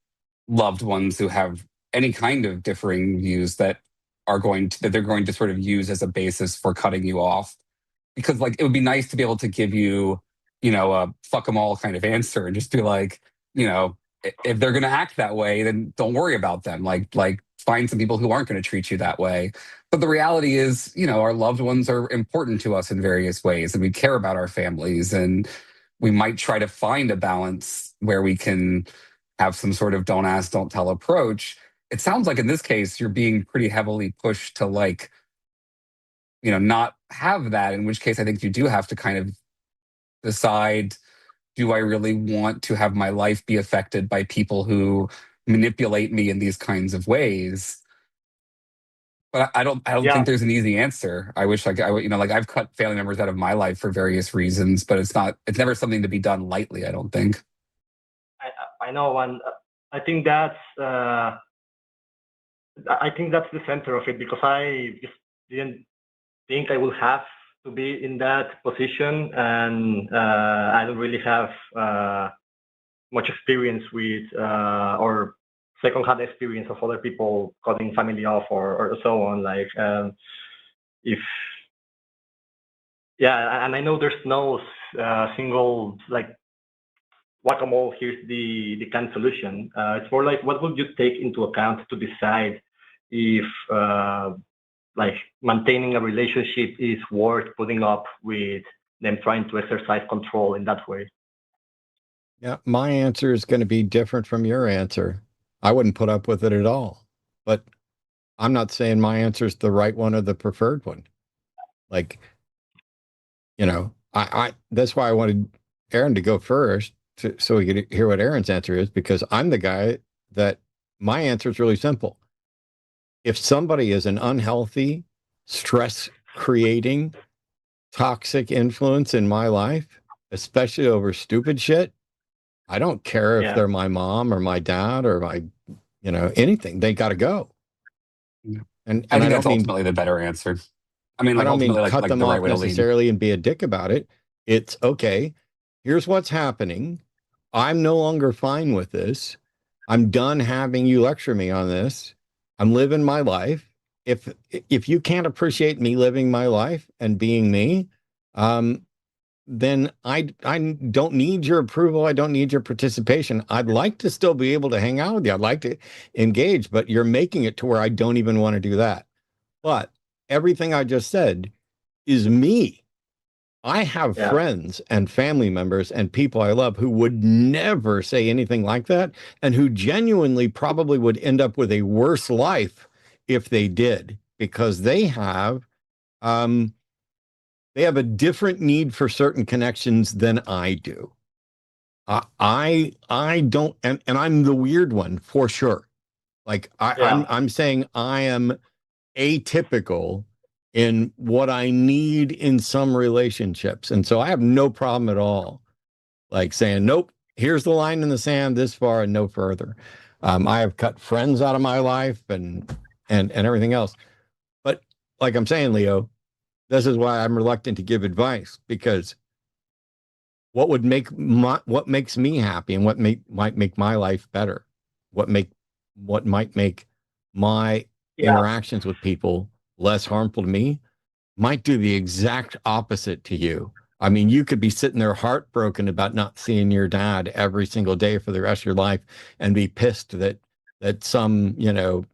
loved ones who have any kind of differing views that they're going to sort of use as a basis for cutting you off. Because like it would be nice to be able to give you, a fuck them all kind of answer and just be like, if they're going to act that way, then don't worry about them. Like find some people who aren't going to treat you that way. But the reality is, our loved ones are important to us in various ways, and we care about our families, and we might try to find a balance where we can have some sort of don't ask, don't tell approach. It sounds like in this case, you're being pretty heavily pushed to like, not have that, in which case I think you do have to kind of decide, do I really want to have my life be affected by people who manipulate me in these kinds of ways? But I don't think there's an easy answer. I wish I've cut family members out of my life for various reasons, but it's never something to be done lightly, I don't think. I know, and I think that's the center of it, because I just didn't think I will have to be in that position, and I don't really have much experience with or second-hand experience of other people cutting family off or so on. Like, and I know there's no single like whack-a-mole. Here's the canned solution. It's more like, what would you take into account to decide if like maintaining a relationship is worth putting up with them trying to exercise control in that way? Yeah, my answer is going to be different from your answer. I wouldn't put up with it at all. But I'm not saying my answer is the right one or the preferred one. Like, that's why I wanted Aaron to go first, so we could hear what Aaron's answer is, because I'm the guy that my answer is really simple. If somebody is an unhealthy stress creating toxic influence in my life, especially over stupid shit, I don't care if they're my mom or my dad or my, anything. They got to go. And I think I that's don't mean ultimately the better answer. I mean, I like don't mean ultimately, cut like them the right off way to lead. necessarily and be a dick about it. It's okay. Here's what's happening. I'm no longer fine with this. I'm done having you lecture me on this. I'm living my life. If you can't appreciate me living my life and being me, then I don't need your approval. I don't need your participation. I'd like to still be able to hang out with you. I'd like to engage, but you're making it to where I don't even want to do that. But everything I just said is me. I have friends and family members and people I love who would never say anything like that and who genuinely probably would end up with a worse life if they did, because they have a different need for certain connections than I do. I don't, and I'm the weird one for sure. Like I'm saying I am atypical in what I need in some relationships. And so I have no problem at all, like saying, nope, here's the line in the sand this far and no further. I have cut friends out of my life and everything else. But like I'm saying, Leo, this is why I'm reluctant to give advice, because what makes me happy and might make my life better, what might make my interactions with people less harmful to me, might do the exact opposite to you. I mean, you could be sitting there heartbroken about not seeing your dad every single day for the rest of your life and be pissed that some,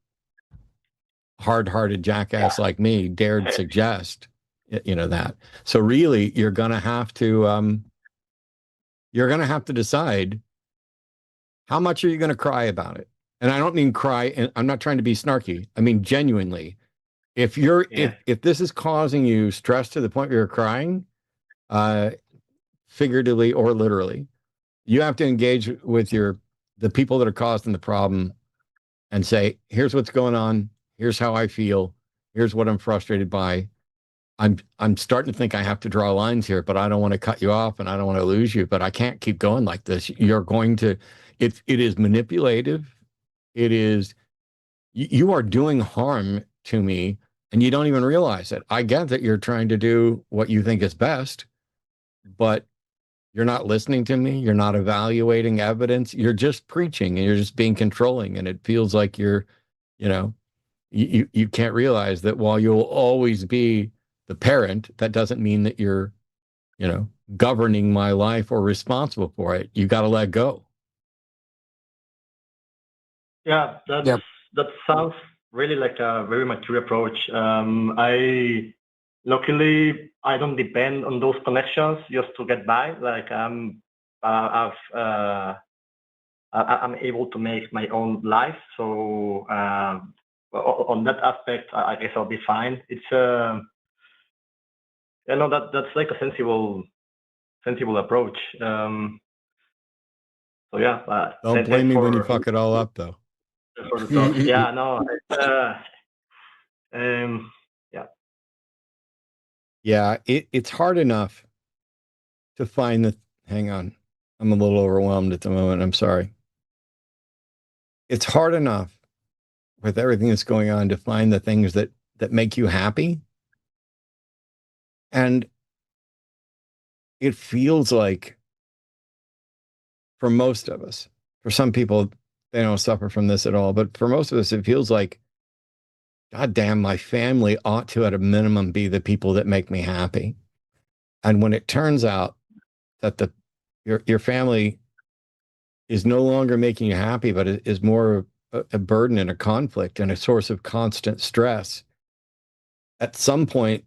hard-hearted jackass like me dared suggest, that. So really, you're going to have to decide how much are you going to cry about it. And I don't mean cry, and I'm not trying to be snarky. I mean, genuinely, if this is causing you stress to the point where you're crying, figuratively or literally, you have to engage with the people that are causing the problem and say, here's what's going on. Here's how I feel. Here's what I'm frustrated by. I'm starting to think I have to draw lines here, but I don't want to cut you off and I don't want to lose you, but I can't keep going like this. You're going to, it is manipulative. It is, you are doing harm to me and you don't even realize it. I get that you're trying to do what you think is best, but you're not listening to me. You're not evaluating evidence. You're just preaching and you're just being controlling. And it feels like you're, you can't realize that while you'll always be the parent, that doesn't mean that you're, governing my life or responsible for it. You got to let go. Yeah, that sounds really like a very mature approach. Luckily, I don't depend on those connections just to get by. Like I'm able to make my own life. So on that aspect, I guess I'll be fine. It's that's like a sensible approach. So yeah. Don't blame me when you fuck it all up, though. For the thought. Yeah, no. Yeah. Yeah, it's hard enough to find hang on. I'm a little overwhelmed at the moment. I'm sorry. It's hard enough with everything that's going on to find the things that make you happy. And it feels like for most of us, for some people, they don't suffer from this at all. But for most of us, it feels like, God damn, my family ought to, at a minimum, be the people that make me happy. And when it turns out that your family is no longer making you happy, but it is more a burden and a conflict and a source of constant stress, at some point,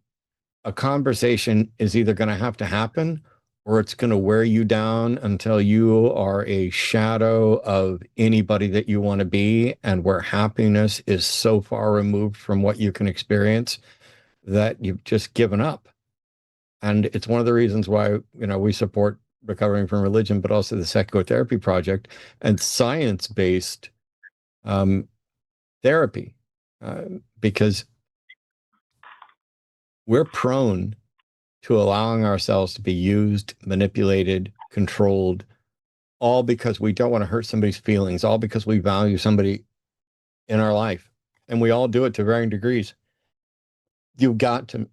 a conversation is either going to have to happen or it's going to wear you down until you are a shadow of anybody that you want to be, and where happiness is so far removed from what you can experience that you've just given up. And it's one of the reasons why, we support Recovering from Religion, but also the Psychotherapy Project and science-based therapy, because we're prone to allowing ourselves to be used, manipulated, controlled, all because we don't want to hurt somebody's feelings, all because we value somebody in our life. And we all do it to varying degrees. You've got to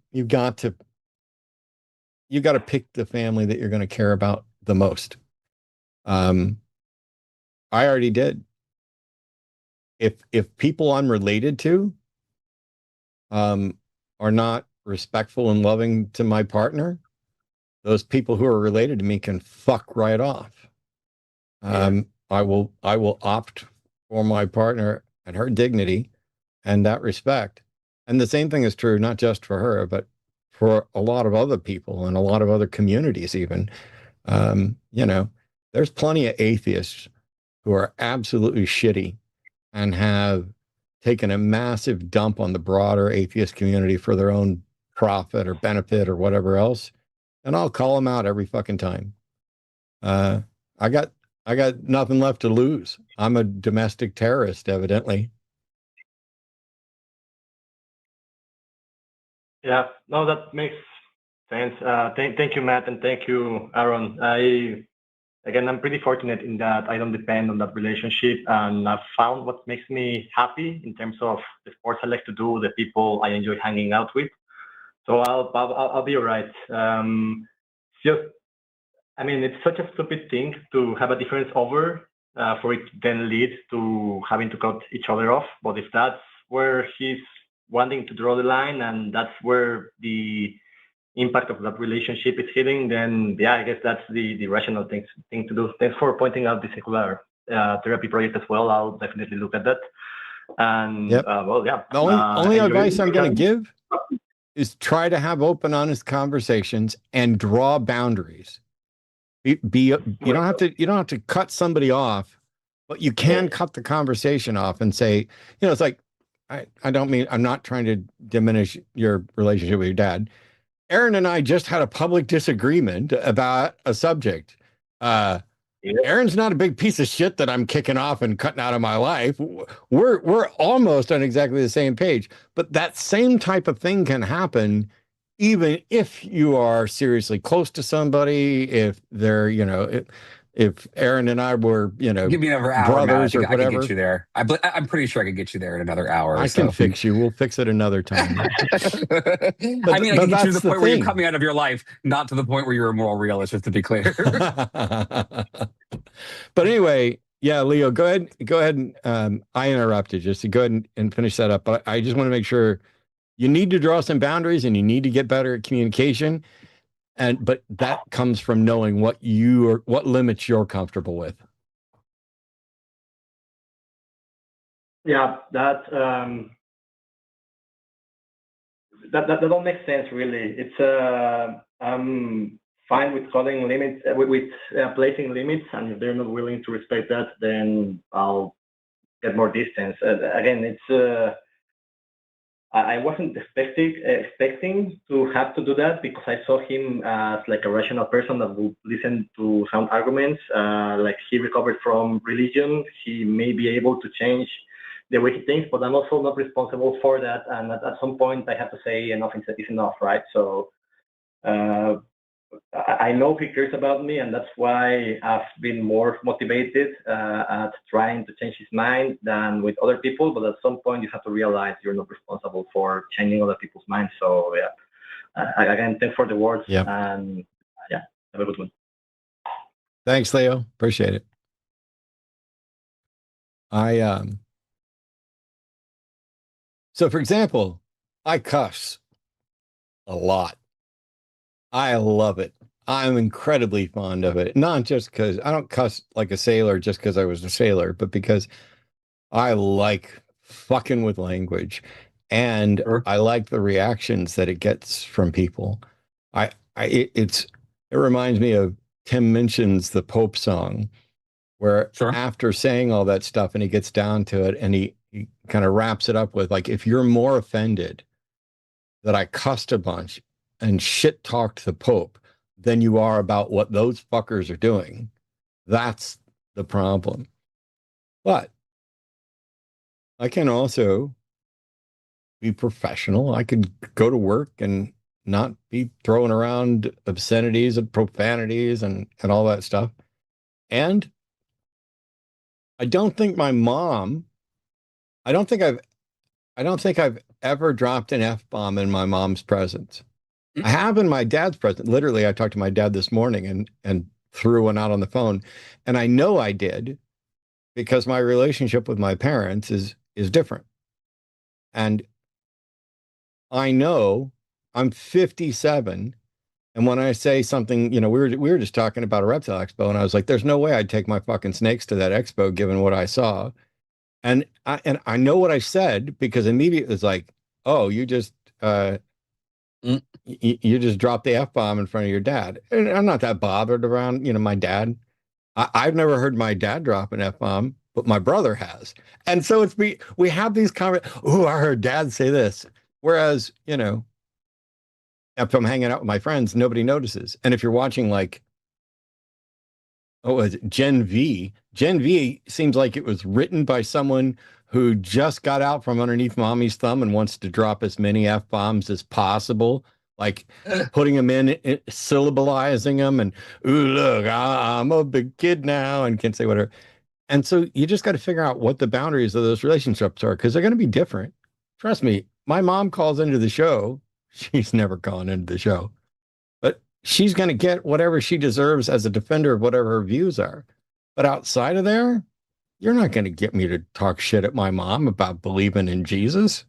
pick the family that you're going to care about the most. I already did. If people I'm related to are not respectful and loving to my partner, those people who are related to me can fuck right off. I will opt for my partner and her dignity and that respect. And the same thing is true, not just for her, but for a lot of other people and a lot of other communities even. You know, there's plenty of atheists who are absolutely shitty and have taken a massive dump on the broader atheist community for their own profit or benefit or whatever else. And I'll call them out every fucking time. I got nothing left to lose. I'm a domestic terrorist, evidently. Yeah, no, that makes sense. Thank you, Matt, and thank you, Aaron. I'm pretty fortunate in that I don't depend on that relationship, and I've found what makes me happy in terms of the sports I like to do, the people I enjoy hanging out with. So I'll be all right. It's such a stupid thing to have a difference over for it to then lead to having to cut each other off. But if that's where he's wanting to draw the line and that's where the impact of that relationship is hitting, then yeah, I guess that's the rational thing to do. Thanks for pointing out the secular therapy project as well. I'll definitely look at that. And yep. The only advice I'm going to give is try to have open, honest conversations and draw boundaries. You don't have to cut somebody off, but you can cut the conversation off and say, it's like, I'm not trying to diminish your relationship with your dad. Aaron and I just had a public disagreement about a subject. Aaron's not a big piece of shit that I'm kicking off and cutting out of my life. We're almost on exactly the same page, but that same type of thing can happen even if you are seriously close to somebody, if they're, if Aaron and I were, give me another hour, brothers Matt. or whatever. I can get you there. I'm pretty sure I could get you there in another hour. I can fix you. We'll fix it another time. I can get you to the point where you're coming out of your life, not to the point where you're a moral realist, just to be clear. But anyway, yeah, Leo, go ahead. And I interrupted just to go ahead and finish that up. But I just want to make sure you need to draw some boundaries and you need to get better at communication. But that comes from knowing what limits you're comfortable with. Yeah, that all makes sense. Really, it's I'm fine with calling limits, with placing limits, and if they're not willing to respect that, then I'll get more distance. Again, it's. I wasn't expecting to have to do that because I saw him as like a rational person that would listen to sound arguments. Like he recovered from religion, he may be able to change the way he thinks, but I'm also not responsible for that. And at some point, I have to say enough is enough, right? So I know he cares about me, and that's why I've been more motivated at trying to change his mind than with other people. But at some point, you have to realize you're not responsible for changing other people's minds. So yeah, again, thanks for the words. Yep. And yeah, have a good one. Thanks, Leo. Appreciate it. So for example, I cuss a lot. I love it. I'm incredibly fond of it. Not just because I don't cuss like a sailor just because I was a sailor, but because I like fucking with language and I like the reactions that it gets from people. It reminds me of Tim Minchin's The Pope song, where after saying all that stuff and he gets down to it and he kind of wraps it up with like, if you're more offended that I cussed a bunch and shit talked the Pope than you are about what those fuckers are doing, that's the problem. But I can also be professional. I could go to work and not be throwing around obscenities and profanities and all that stuff. And I don't think my mom, I don't think I've ever dropped an F-bomb in my mom's presence. I have in my dad's presence. Literally, I talked to my dad this morning and threw one out on the phone. And I know I did because my relationship with my parents is different. And I know I'm 57. And when I say something, we were just talking about a reptile expo, and I was like, there's no way I'd take my fucking snakes to that expo given what I saw. And I know what I said because immediately it's like, oh, you just you just dropped the F-bomb in front of your dad. And I'm not that bothered around, my dad. I've never heard my dad drop an F-bomb, but my brother has. And so we have these oh, I heard dad say this. Whereas, if I'm hanging out with my friends, nobody notices. And if you're watching Gen V? Gen V seems like it was written by someone who just got out from underneath mommy's thumb and wants to drop as many F-bombs as possible, like putting them in, syllabalizing them, and, ooh, look, I'm a big kid now and can say whatever. And so you just got to figure out what the boundaries of those relationships are, because they're going to be different. Trust me, my mom calls into the show. She's never gone into the show, but she's going to get whatever she deserves as a defender of whatever her views are. But outside of there, you're not going to get me to talk shit at my mom about believing in Jesus.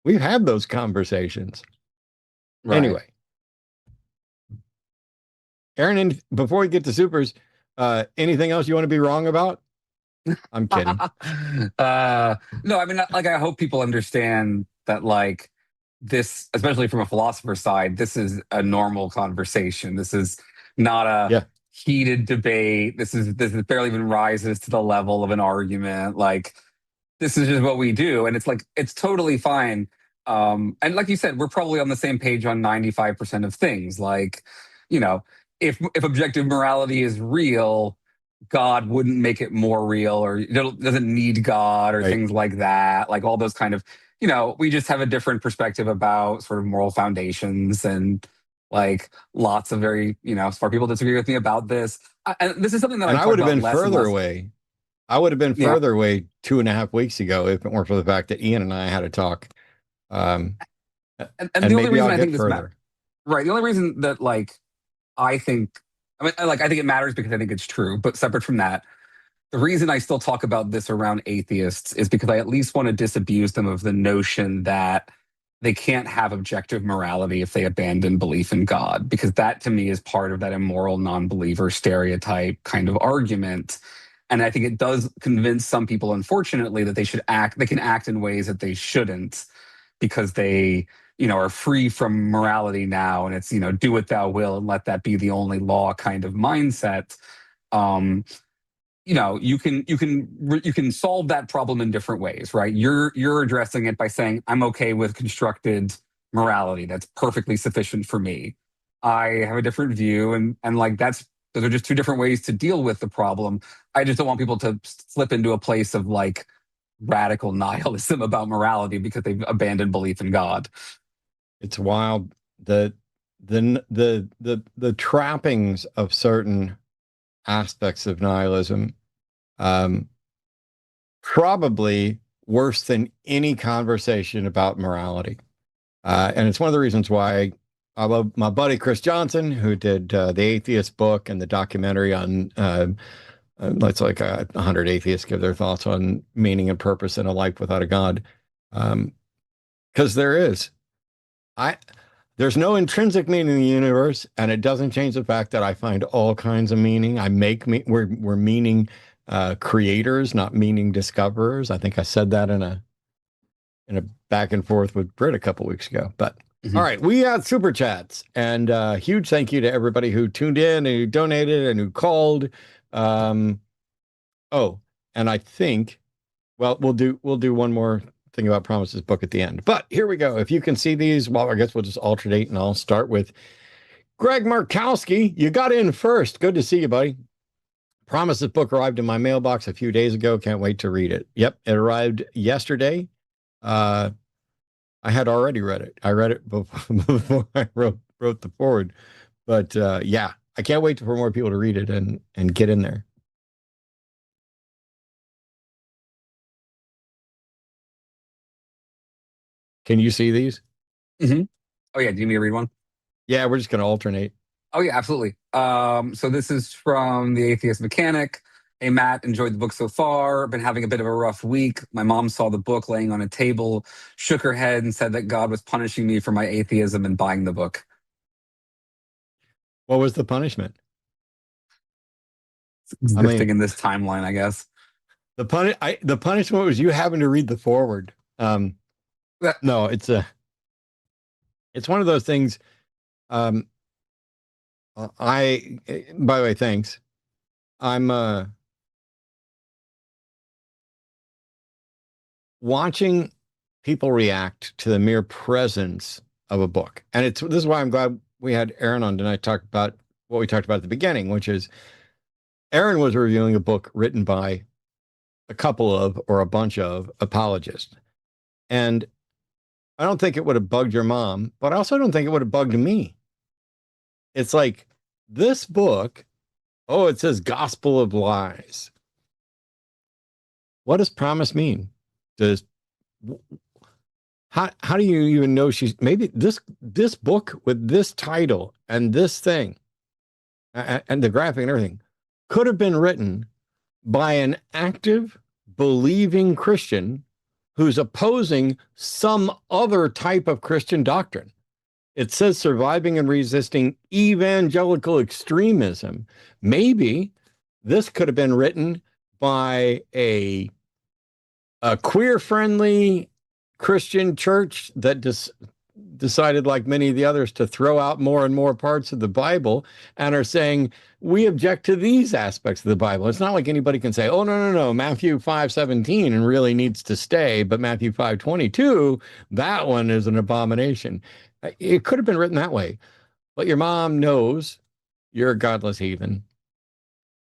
We've had those conversations. Right. Anyway, Aaron, before we get to supers, anything else you want to be wrong about? I'm kidding. No, I mean, I hope people understand that, this, especially from a philosopher's side, this is a normal conversation. This is not a heated debate. This barely even rises to the level of an argument. This is just what we do. And it's totally fine. And like you said, we're probably on the same page on 95% of things. If objective morality is real, God wouldn't make it more real, or doesn't need God, or things like that. All those kind of, we just have a different perspective about sort of moral foundations, and lots of very, smart people disagree with me about this. And this is something that I would have been further away. I would have been further away 2.5 weeks ago if it weren't for the fact that Ian and I had a talk. And the only reason I think this matters, right? The only reason that I think it matters because I think it's true. But separate from that, the reason I still talk about this around atheists is because I at least want to disabuse them of the notion that they can't have objective morality if they abandon belief in God, because that to me is part of that immoral non-believer stereotype kind of argument. And I think it does convince some people, unfortunately, that they can act in ways that they shouldn't, because they, are free from morality now, and it's, do what thou will and let that be the only law kind of mindset. You can solve that problem in different ways, right? You're addressing it by saying, I'm okay with constructed morality. That's perfectly sufficient for me. I have a different view, and those are just two different ways to deal with the problem. I just don't want people to slip into a place of radical nihilism about morality because they've abandoned belief in God. It's wild. The trappings of certain aspects of nihilism, probably worse than any conversation about morality. And it's one of the reasons why I love my buddy Chris Johnson, who did the Atheist book and the documentary on it's 100 atheists give their thoughts on meaning and purpose in a life without a God. Because there's no intrinsic meaning in the universe, and it doesn't change the fact that I find all kinds of meaning. We're meaning creators, not meaning discoverers. I think I said that in a back and forth with Britt a couple weeks ago. But all right, we had super chats, and huge thank you to everybody who tuned in and who donated and who called. And I think, well, we'll do one more thing about Promise's book at the end. But here we go. If you can see these, well, I guess we'll just alternate, and I'll start with Greg Markowski. You got in first. Good to see you, buddy. Promise's book arrived in my mailbox a few days ago. Can't wait to read it. Yep, it arrived yesterday. I had already read it. I read it before I wrote the forward. But yeah, I can't wait for more people to read it and get in there. Can you see these? Mm-hmm. Oh yeah, do you need me to read one? Yeah, we're just going to alternate. Oh yeah, absolutely. So this is from The Atheist Mechanic. Hey Matt, enjoyed the book so far. Been having a bit of a rough week. My mom saw the book laying on a table, shook her head, and said that God was punishing me for my atheism and buying the book. What was the punishment? Existing in this timeline, I guess. The punishment was you having to read the forward. No, it's one of those things. By the way, thanks. I'm watching people react to the mere presence of a book. And this is why I'm glad we had Aaron on tonight to talk about what we talked about at the beginning, which is Aaron was reviewing a book written by a couple of or a bunch of apologists. And I don't think it would have bugged your mom, but I also don't think it would have bugged me. It's like this book, it says Gospel of Lies. What does promise mean? How do you even know maybe this book with this title and this thing and the graphic and everything could have been written by an active, believing Christian who's opposing some other type of Christian doctrine. It says surviving and resisting evangelical extremism. Maybe this could have been written by a queer-friendly Christian church that decided, like many of the others, to throw out more and more parts of the Bible and are saying, we object to these aspects of the Bible. It's not like anybody can say, oh, no, Matthew 5:17 and really needs to stay, but Matthew 5:22, that one is an abomination. It could have been written that way, but your mom knows you're a godless heathen.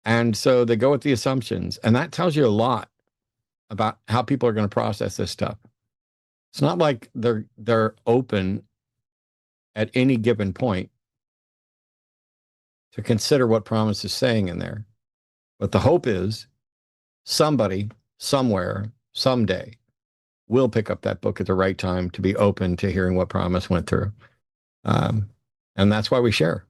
And so they go with the assumptions, and that tells you a lot about how people are going to process this stuff. It's not like they're open at any given point to consider what promise is saying in there. But the hope is somebody, somewhere, someday will pick up that book at the right time to be open to hearing what promise went through. And that's why we share.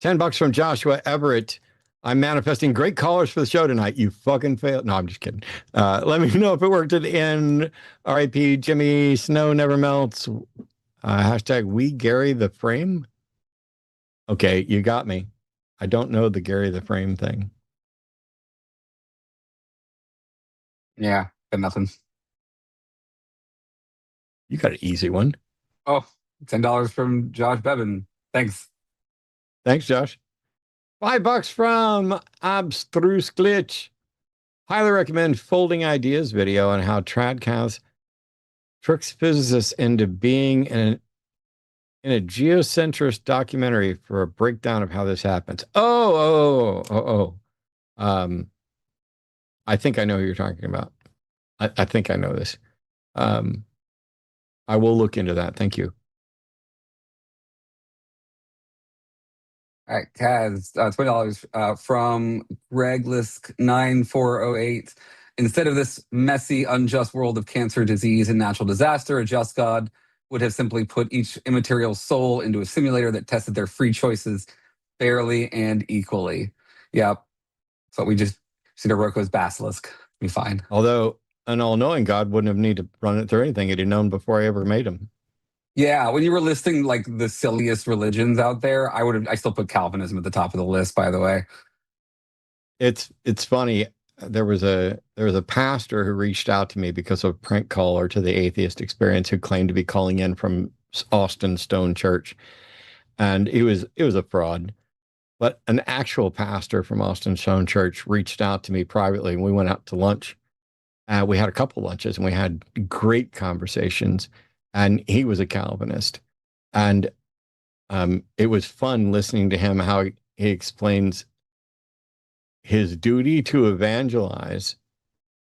$10 from Joshua Everett. I'm manifesting great callers for the show tonight. You fucking failed. No, I'm just kidding. Let me know if it worked at the end. RIP Jimmy Snow Never Melts. Hashtag we Gary the Frame. Okay, you got me. I don't know the Gary the Frame thing. Yeah, got nothing. You got an easy one. Oh, $10 from Josh Bevan. Thanks. Thanks, Josh. $5 from Abstruse Glitch. Highly recommend Folding Ideas video on how Tradcast tricks physicists into being in a geocentrist documentary for a breakdown of how this happens. I think I know who you're talking about. I think I know this. I will look into that. Thank you. All right, Kaz, $20 from Greg Lisk 9408. Instead of this messy, unjust world of cancer, disease, and natural disaster, a just God would have simply put each immaterial soul into a simulator that tested their free choices fairly and equally. Yeah, so we just see the Roko's basilisk. Be fine. Although an all-knowing God wouldn't have needed to run it through anything. He'd have known before I ever made him. Yeah, when you were listing like the silliest religions out there, I still put Calvinism at the top of the list, by the way. It's funny. There was a pastor who reached out to me because of a prank caller to the Atheist Experience who claimed to be calling in from Austin Stone Church. And it was a fraud. But an actual pastor from Austin Stone Church reached out to me privately, and we went out to lunch. We had a couple lunches, and we had great conversations. And he was a Calvinist. And it was fun listening to him, how he explains his duty to evangelize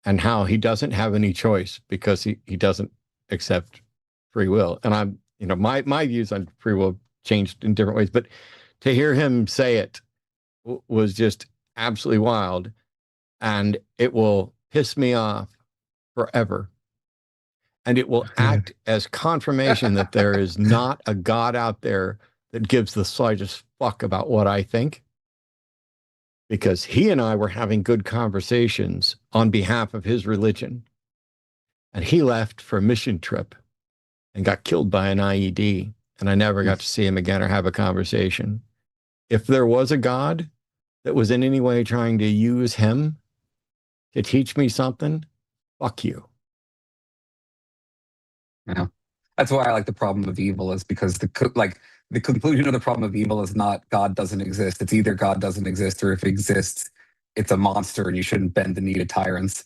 and how he doesn't have any choice because he doesn't accept free will. And I'm, my views on free will changed in different ways, but to hear him say it was just absolutely wild, and it will piss me off forever. And it will act as confirmation that there is not a God out there that gives the slightest fuck about what I think. Because he and I were having good conversations on behalf of his religion. And he left for a mission trip and got killed by an IED. And I never got to see him again or have a conversation. If there was a God that was in any way trying to use him to teach me something, fuck you. Yeah. That's why I like the problem of evil, is because the conclusion of the problem of evil is not God doesn't exist. It's either God doesn't exist, or if it exists, it's a monster and you shouldn't bend the knee to tyrants.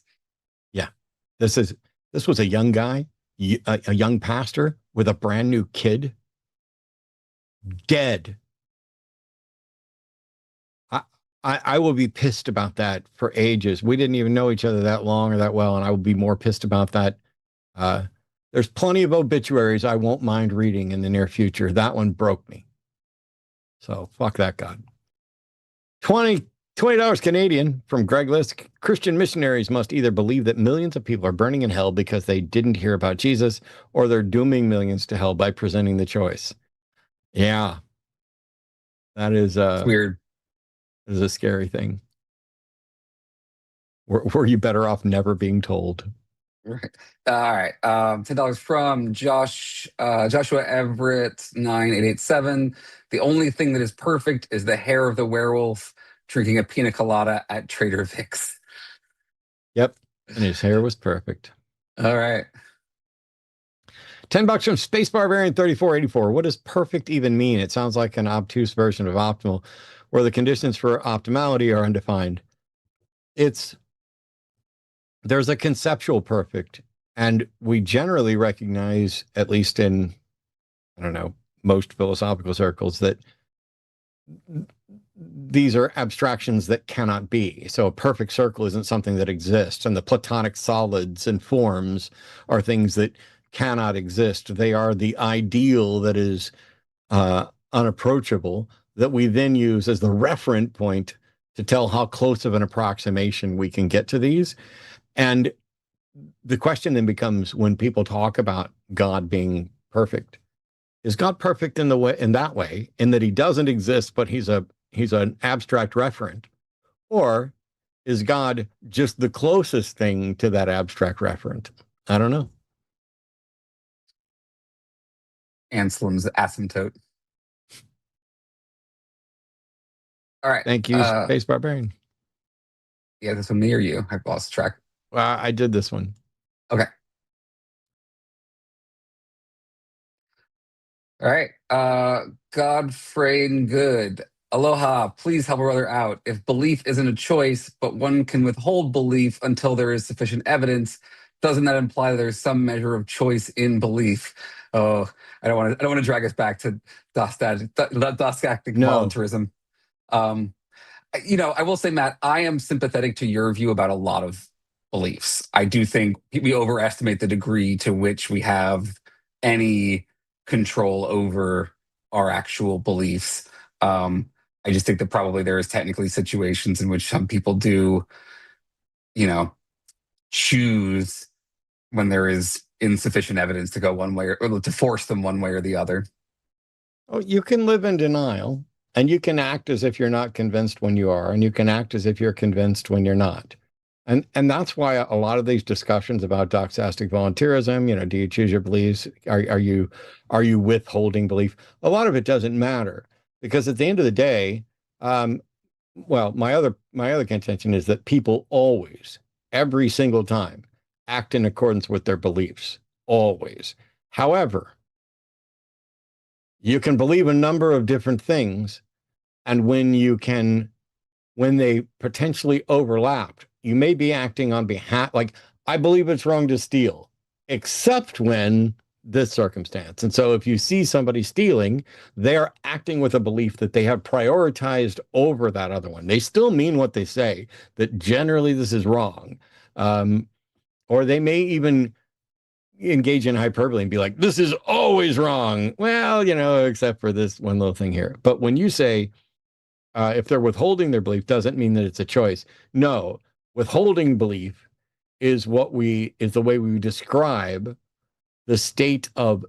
Yeah. This was a young guy, a young pastor with a brand new kid, dead. I will be pissed about that for ages. We didn't even know each other that long or that well, and I will be more pissed about that. There's plenty of obituaries I won't mind reading in the near future. That one broke me. So fuck that God. $20 Canadian from Greg Lisk. Christian missionaries must either believe that millions of people are burning in hell because they didn't hear about Jesus, or they're dooming millions to hell by presenting the choice. Yeah. That is Weird. Is a scary thing. Were you better off never being told? Right. All right. $10 from Joshua Everett 9887. The only thing that is perfect is the hair of the werewolf drinking a pina colada at Trader Vic's. Yep. And his hair was perfect. All right. $10 from Space Barbarian 3484. What does perfect even mean? It sounds like an obtuse version of optimal, where the conditions for optimality are undefined. There's a conceptual perfect, and we generally recognize, at least in, I don't know, most philosophical circles, that these are abstractions that cannot be. So a perfect circle isn't something that exists, and the Platonic solids and forms are things that cannot exist. They are the ideal that is unapproachable, that we then use as the referent point to tell how close of an approximation we can get to these. And the question then becomes, when people talk about God being perfect, is God perfect in that way, in that he doesn't exist, but he's an abstract referent? Or is God just the closest thing to that abstract referent? I don't know. Anselm's asymptote. All right. Thank you, Space Barbarian. Yeah, this one, me or you? I've lost track. Well, I did this one. Okay. All right. Godfrey Good. Aloha. Please help a brother out. If belief isn't a choice, but one can withhold belief until there is sufficient evidence, doesn't that imply that there's some measure of choice in belief? Oh, I don't want to drag us back to Dostoevsky voluntarism. I will say, Matt, I am sympathetic to your view about a lot of beliefs. I do think we overestimate the degree to which we have any control over our actual beliefs. I just think that probably there is technically situations in which some people do, choose when there is insufficient evidence to go one way or to force them one way or the other. Oh, you can live in denial, and you can act as if you're not convinced when you are, and you can act as if you're convinced when you're not. And that's why a lot of these discussions about doxastic volunteerism, do you choose your beliefs? Are you withholding belief? A lot of it doesn't matter, because at the end of the day, my other contention is that people always, every single time, act in accordance with their beliefs, always. However, you can believe a number of different things, and when they potentially overlap, you may be acting on behalf, like, I believe it's wrong to steal, except when this circumstance. And so if you see somebody stealing, they're acting with a belief that they have prioritized over that other one. They still mean what they say, that generally this is wrong. or they may even engage in hyperbole and be like, this is always wrong. Well, except for this one little thing here. But when you say, if they're withholding their belief, doesn't mean that it's a choice. No, withholding belief is the way we describe the state of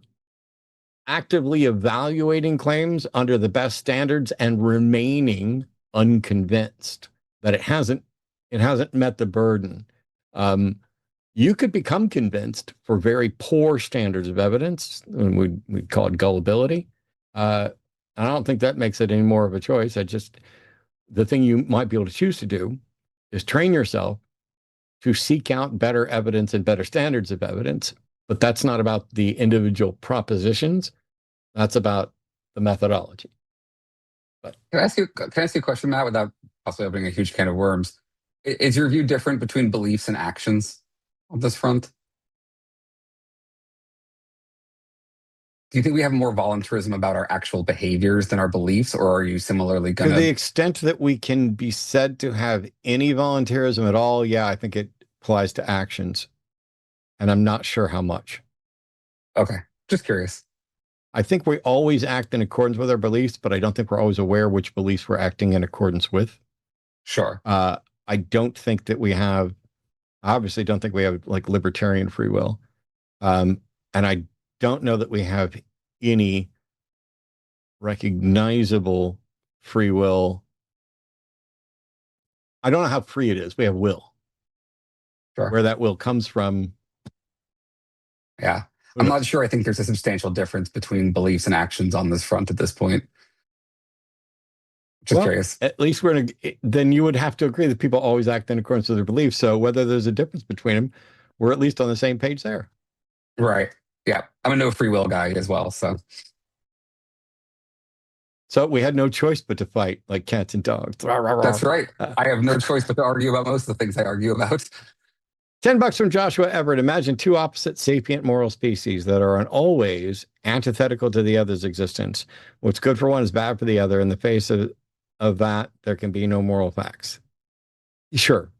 actively evaluating claims under the best standards and remaining unconvinced that it hasn't met the burden. You could become convinced for very poor standards of evidence, and we'd call it gullibility. I don't think that makes it any more of a choice. The thing you might be able to choose to do is train yourself to seek out better evidence and better standards of evidence. But that's not about the individual propositions. That's about the methodology. But Can I ask you a question, Matt, without possibly opening a huge can of worms? Is your view different between beliefs and actions on this front? Do you think we have more voluntarism about our actual behaviors than our beliefs, or are you similarly going to the extent that we can be said to have any voluntarism at all? Yeah, I think it applies to actions. And I'm not sure how much. Okay, just curious. I think we always act in accordance with our beliefs, but I don't think we're always aware which beliefs we're acting in accordance with. Sure. I don't think that we have, obviously don't think we have like libertarian free will. And I don't know that we have any recognizable free will. I don't know how free it is. We have will. Sure. Where that will comes from. Yeah. I'm not sure. I think there's a substantial difference between beliefs and actions on this front at this point. Just curious. At least then you would have to agree that people always act in accordance with their beliefs. So whether there's a difference between them, we're at least on the same page there. Right. Yeah. I'm a no free will guy as well. So we had no choice but to fight like cats and dogs. That's right. I have no choice but to argue about most of the things I argue about. $10 from Joshua Everett. Imagine two opposite sapient moral species that are always antithetical to the other's existence. What's good for one is bad for the other. In the face of that, there can be no moral facts. Sure.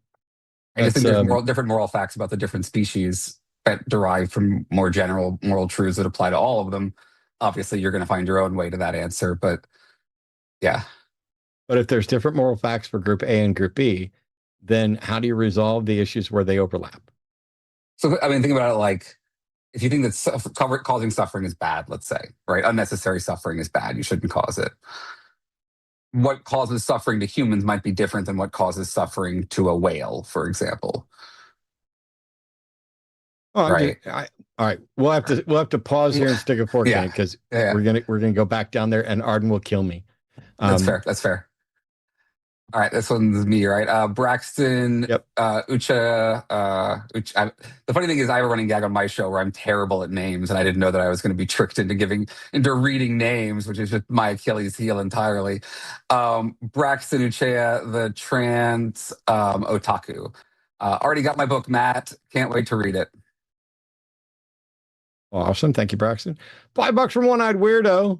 I just think there's different moral facts about the different species that derive from more general moral truths that apply to all of them. Obviously, you're going to find your own way to that answer, but yeah. But if there's different moral facts for group A and group B, then how do you resolve the issues where they overlap? So, I mean, think about it like, if you think that causing suffering is bad, let's say, right? Unnecessary suffering is bad. You shouldn't cause it. What causes suffering to humans might be different than what causes suffering to a whale, for example. Oh, right. All right. We'll have to pause here and stick a fork in it because we're gonna go back down there and Arden will kill me. That's fair. That's fair. All right, this one's me, right? Braxton, yep. Ucha. The funny thing is, I have a running gag on my show where I'm terrible at names, and I didn't know that I was going to be tricked into reading names, which is just my Achilles heel entirely. Braxton Uchea, the trans otaku. Already got my book, Matt. Can't wait to read it. Awesome, thank you, Braxton. $5 from One-Eyed Weirdo.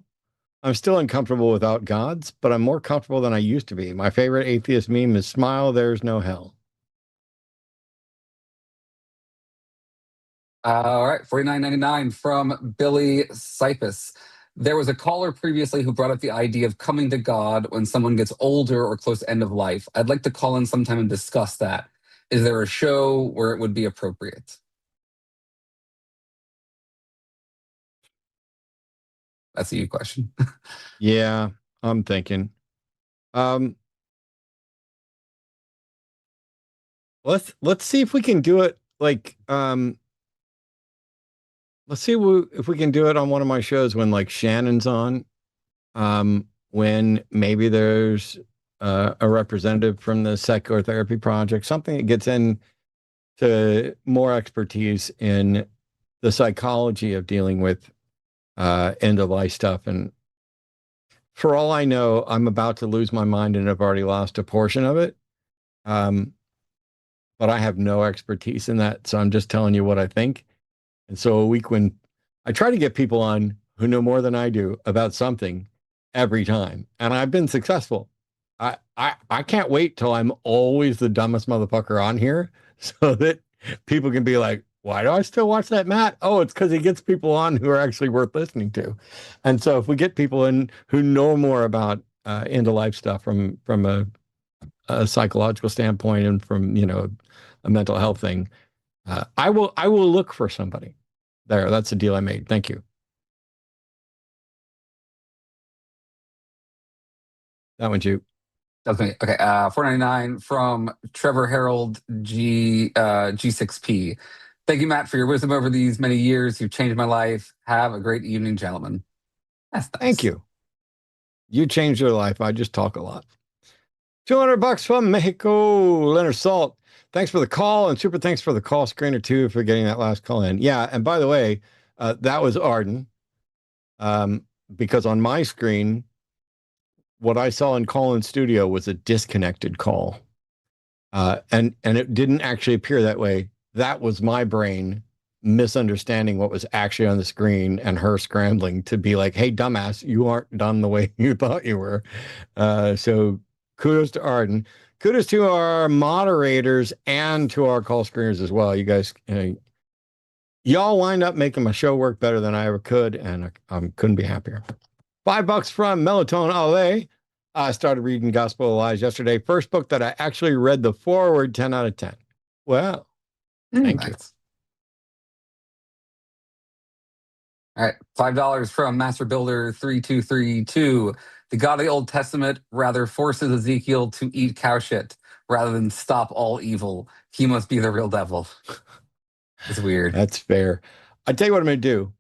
I'm still uncomfortable without gods, but I'm more comfortable than I used to be. My favorite atheist meme is smile, there's no hell. All right, $49.99 from Billy Cypus. There was a caller previously who brought up the idea of coming to God when someone gets older or close to end of life. I'd like to call in sometime and discuss that. Is there a show where it would be appropriate? That's a you question. Yeah, I'm thinking. Let's see if we can do it like let's see if we can do it on one of my shows when like Shannon's on. When maybe there's a representative from the Psychotherapy Project, something that gets into more expertise in the psychology of dealing with end of life stuff. And for all I know, I'm about to lose my mind and I've already lost a portion of it. But I have no expertise in that. So I'm just telling you what I think. And so a week when I try to get people on who know more than I do about something every time, and I've been successful. I can't wait till I'm always the dumbest motherfucker on here so that people can be like, why do I still watch that, Matt? Oh, it's because he gets people on who are actually worth listening to. And so if we get people in who know more about end of life stuff from a psychological standpoint and from, a mental health thing, I will look for somebody there. That's a deal I made. Thank you. That one's you. That's me. Okay. $4.99 from Trevor Harold G6P. Thank you, Matt, for your wisdom over these many years. You've changed my life. Have a great evening, gentlemen. That's nice. Thank you. You changed your life. I just talk a lot. $200 from Mexico, Leonard Salt. Thanks for the call, and super thanks for the call screener too for getting that last call in. Yeah, and by the way, that was Arden, because on my screen, what I saw in call in studio was a disconnected call, and it didn't actually appear that way. That was my brain misunderstanding what was actually on the screen and her scrambling to be like, "Hey, dumbass, you aren't done the way you thought you were." So kudos to Arden. Kudos to our moderators and to our call screeners as well. You guys, y'all wind up making my show work better than I ever could, and I couldn't be happier. $5 from Melatonin Ale. I started reading Gospel of Lies yesterday. First book that I actually read the foreword, 10 out of 10. Well, thank you. All right, $5 from Master Builder 3232. The God of the Old Testament rather forces Ezekiel to eat cow shit rather than stop all evil. He must be the real devil. It's weird. That's fair. I tell you what I'm going to do.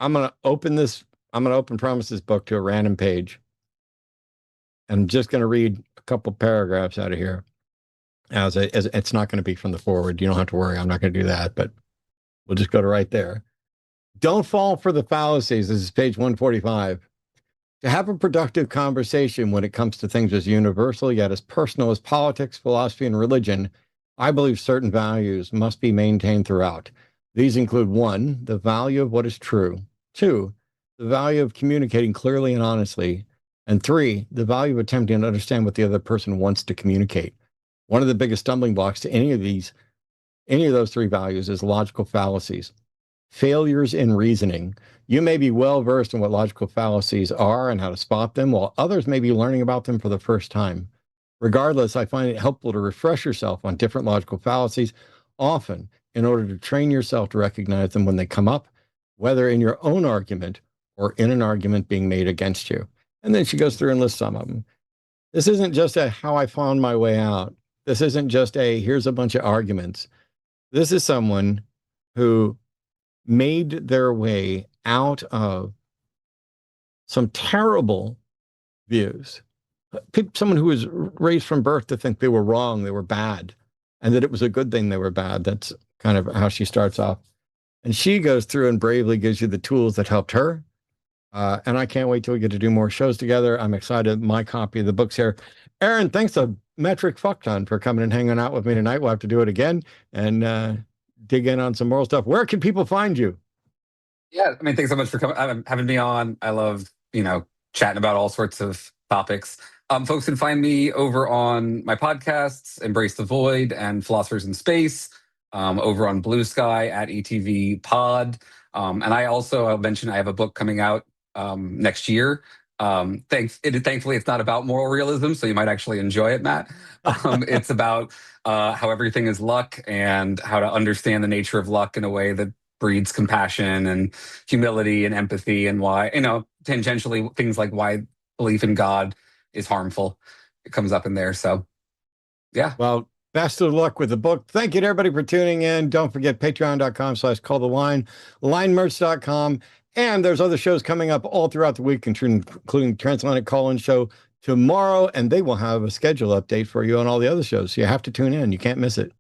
I'm going to open Promises book to a random page. And I'm just going to read a couple paragraphs out of here. As it's not going to be from the forward. You don't have to worry. I'm not going to do that, but we'll just go to right there. Don't fall for the fallacies. This is page 145. To have a productive conversation when it comes to things as universal yet as personal as politics, philosophy, and religion, I believe certain values must be maintained throughout. These include 1, the value of what is true, 2, the value of communicating clearly and honestly, and 3, the value of attempting to understand what the other person wants to communicate. One of the biggest stumbling blocks to any of those 3 values is logical fallacies. Failures in reasoning. You may be well versed in what logical fallacies are and how to spot them, while others may be learning about them for the first time. Regardless, I find it helpful to refresh yourself on different logical fallacies, often in order to train yourself to recognize them when they come up, whether in your own argument or in an argument being made against you. And then she goes through and lists some of them. This isn't just a how I found my way out. This isn't just a here's a bunch of arguments. This is someone who made their way out of some terrible views. Someone who was raised from birth to think they were wrong, they were bad, and that it was a good thing they were bad. That's kind of how she starts off. And she goes through and bravely gives you the tools that helped her. And I can't wait till we get to do more shows together. I'm excited. My copy of the book's here. Aaron, thanks a metric fuck ton for coming and hanging out with me tonight. We'll have to do it again and dig in on some moral stuff. Where can people find you? Yeah, I mean, thanks so much for having me on. I love, chatting about all sorts of topics. Folks can find me over on my podcasts, Embrace the Void and Philosophers in Space, over on Blue Sky at ETV Pod. And I'll mention I have a book coming out next year. Thankfully, it's not about moral realism, so you might actually enjoy it, Matt. It's about how everything is luck and how to understand the nature of luck in a way that breeds compassion and humility and empathy, and why, tangentially, things like why belief in God is harmful. It comes up in there. So, yeah. Well, best of luck with the book. Thank you to everybody for tuning in. Don't forget patreon.com/calltheline, linemerch.com. And there's other shows coming up all throughout the week, including Transatlantic Call-In Show tomorrow, and they will have a schedule update for you on all the other shows. So you have to tune in. You can't miss it.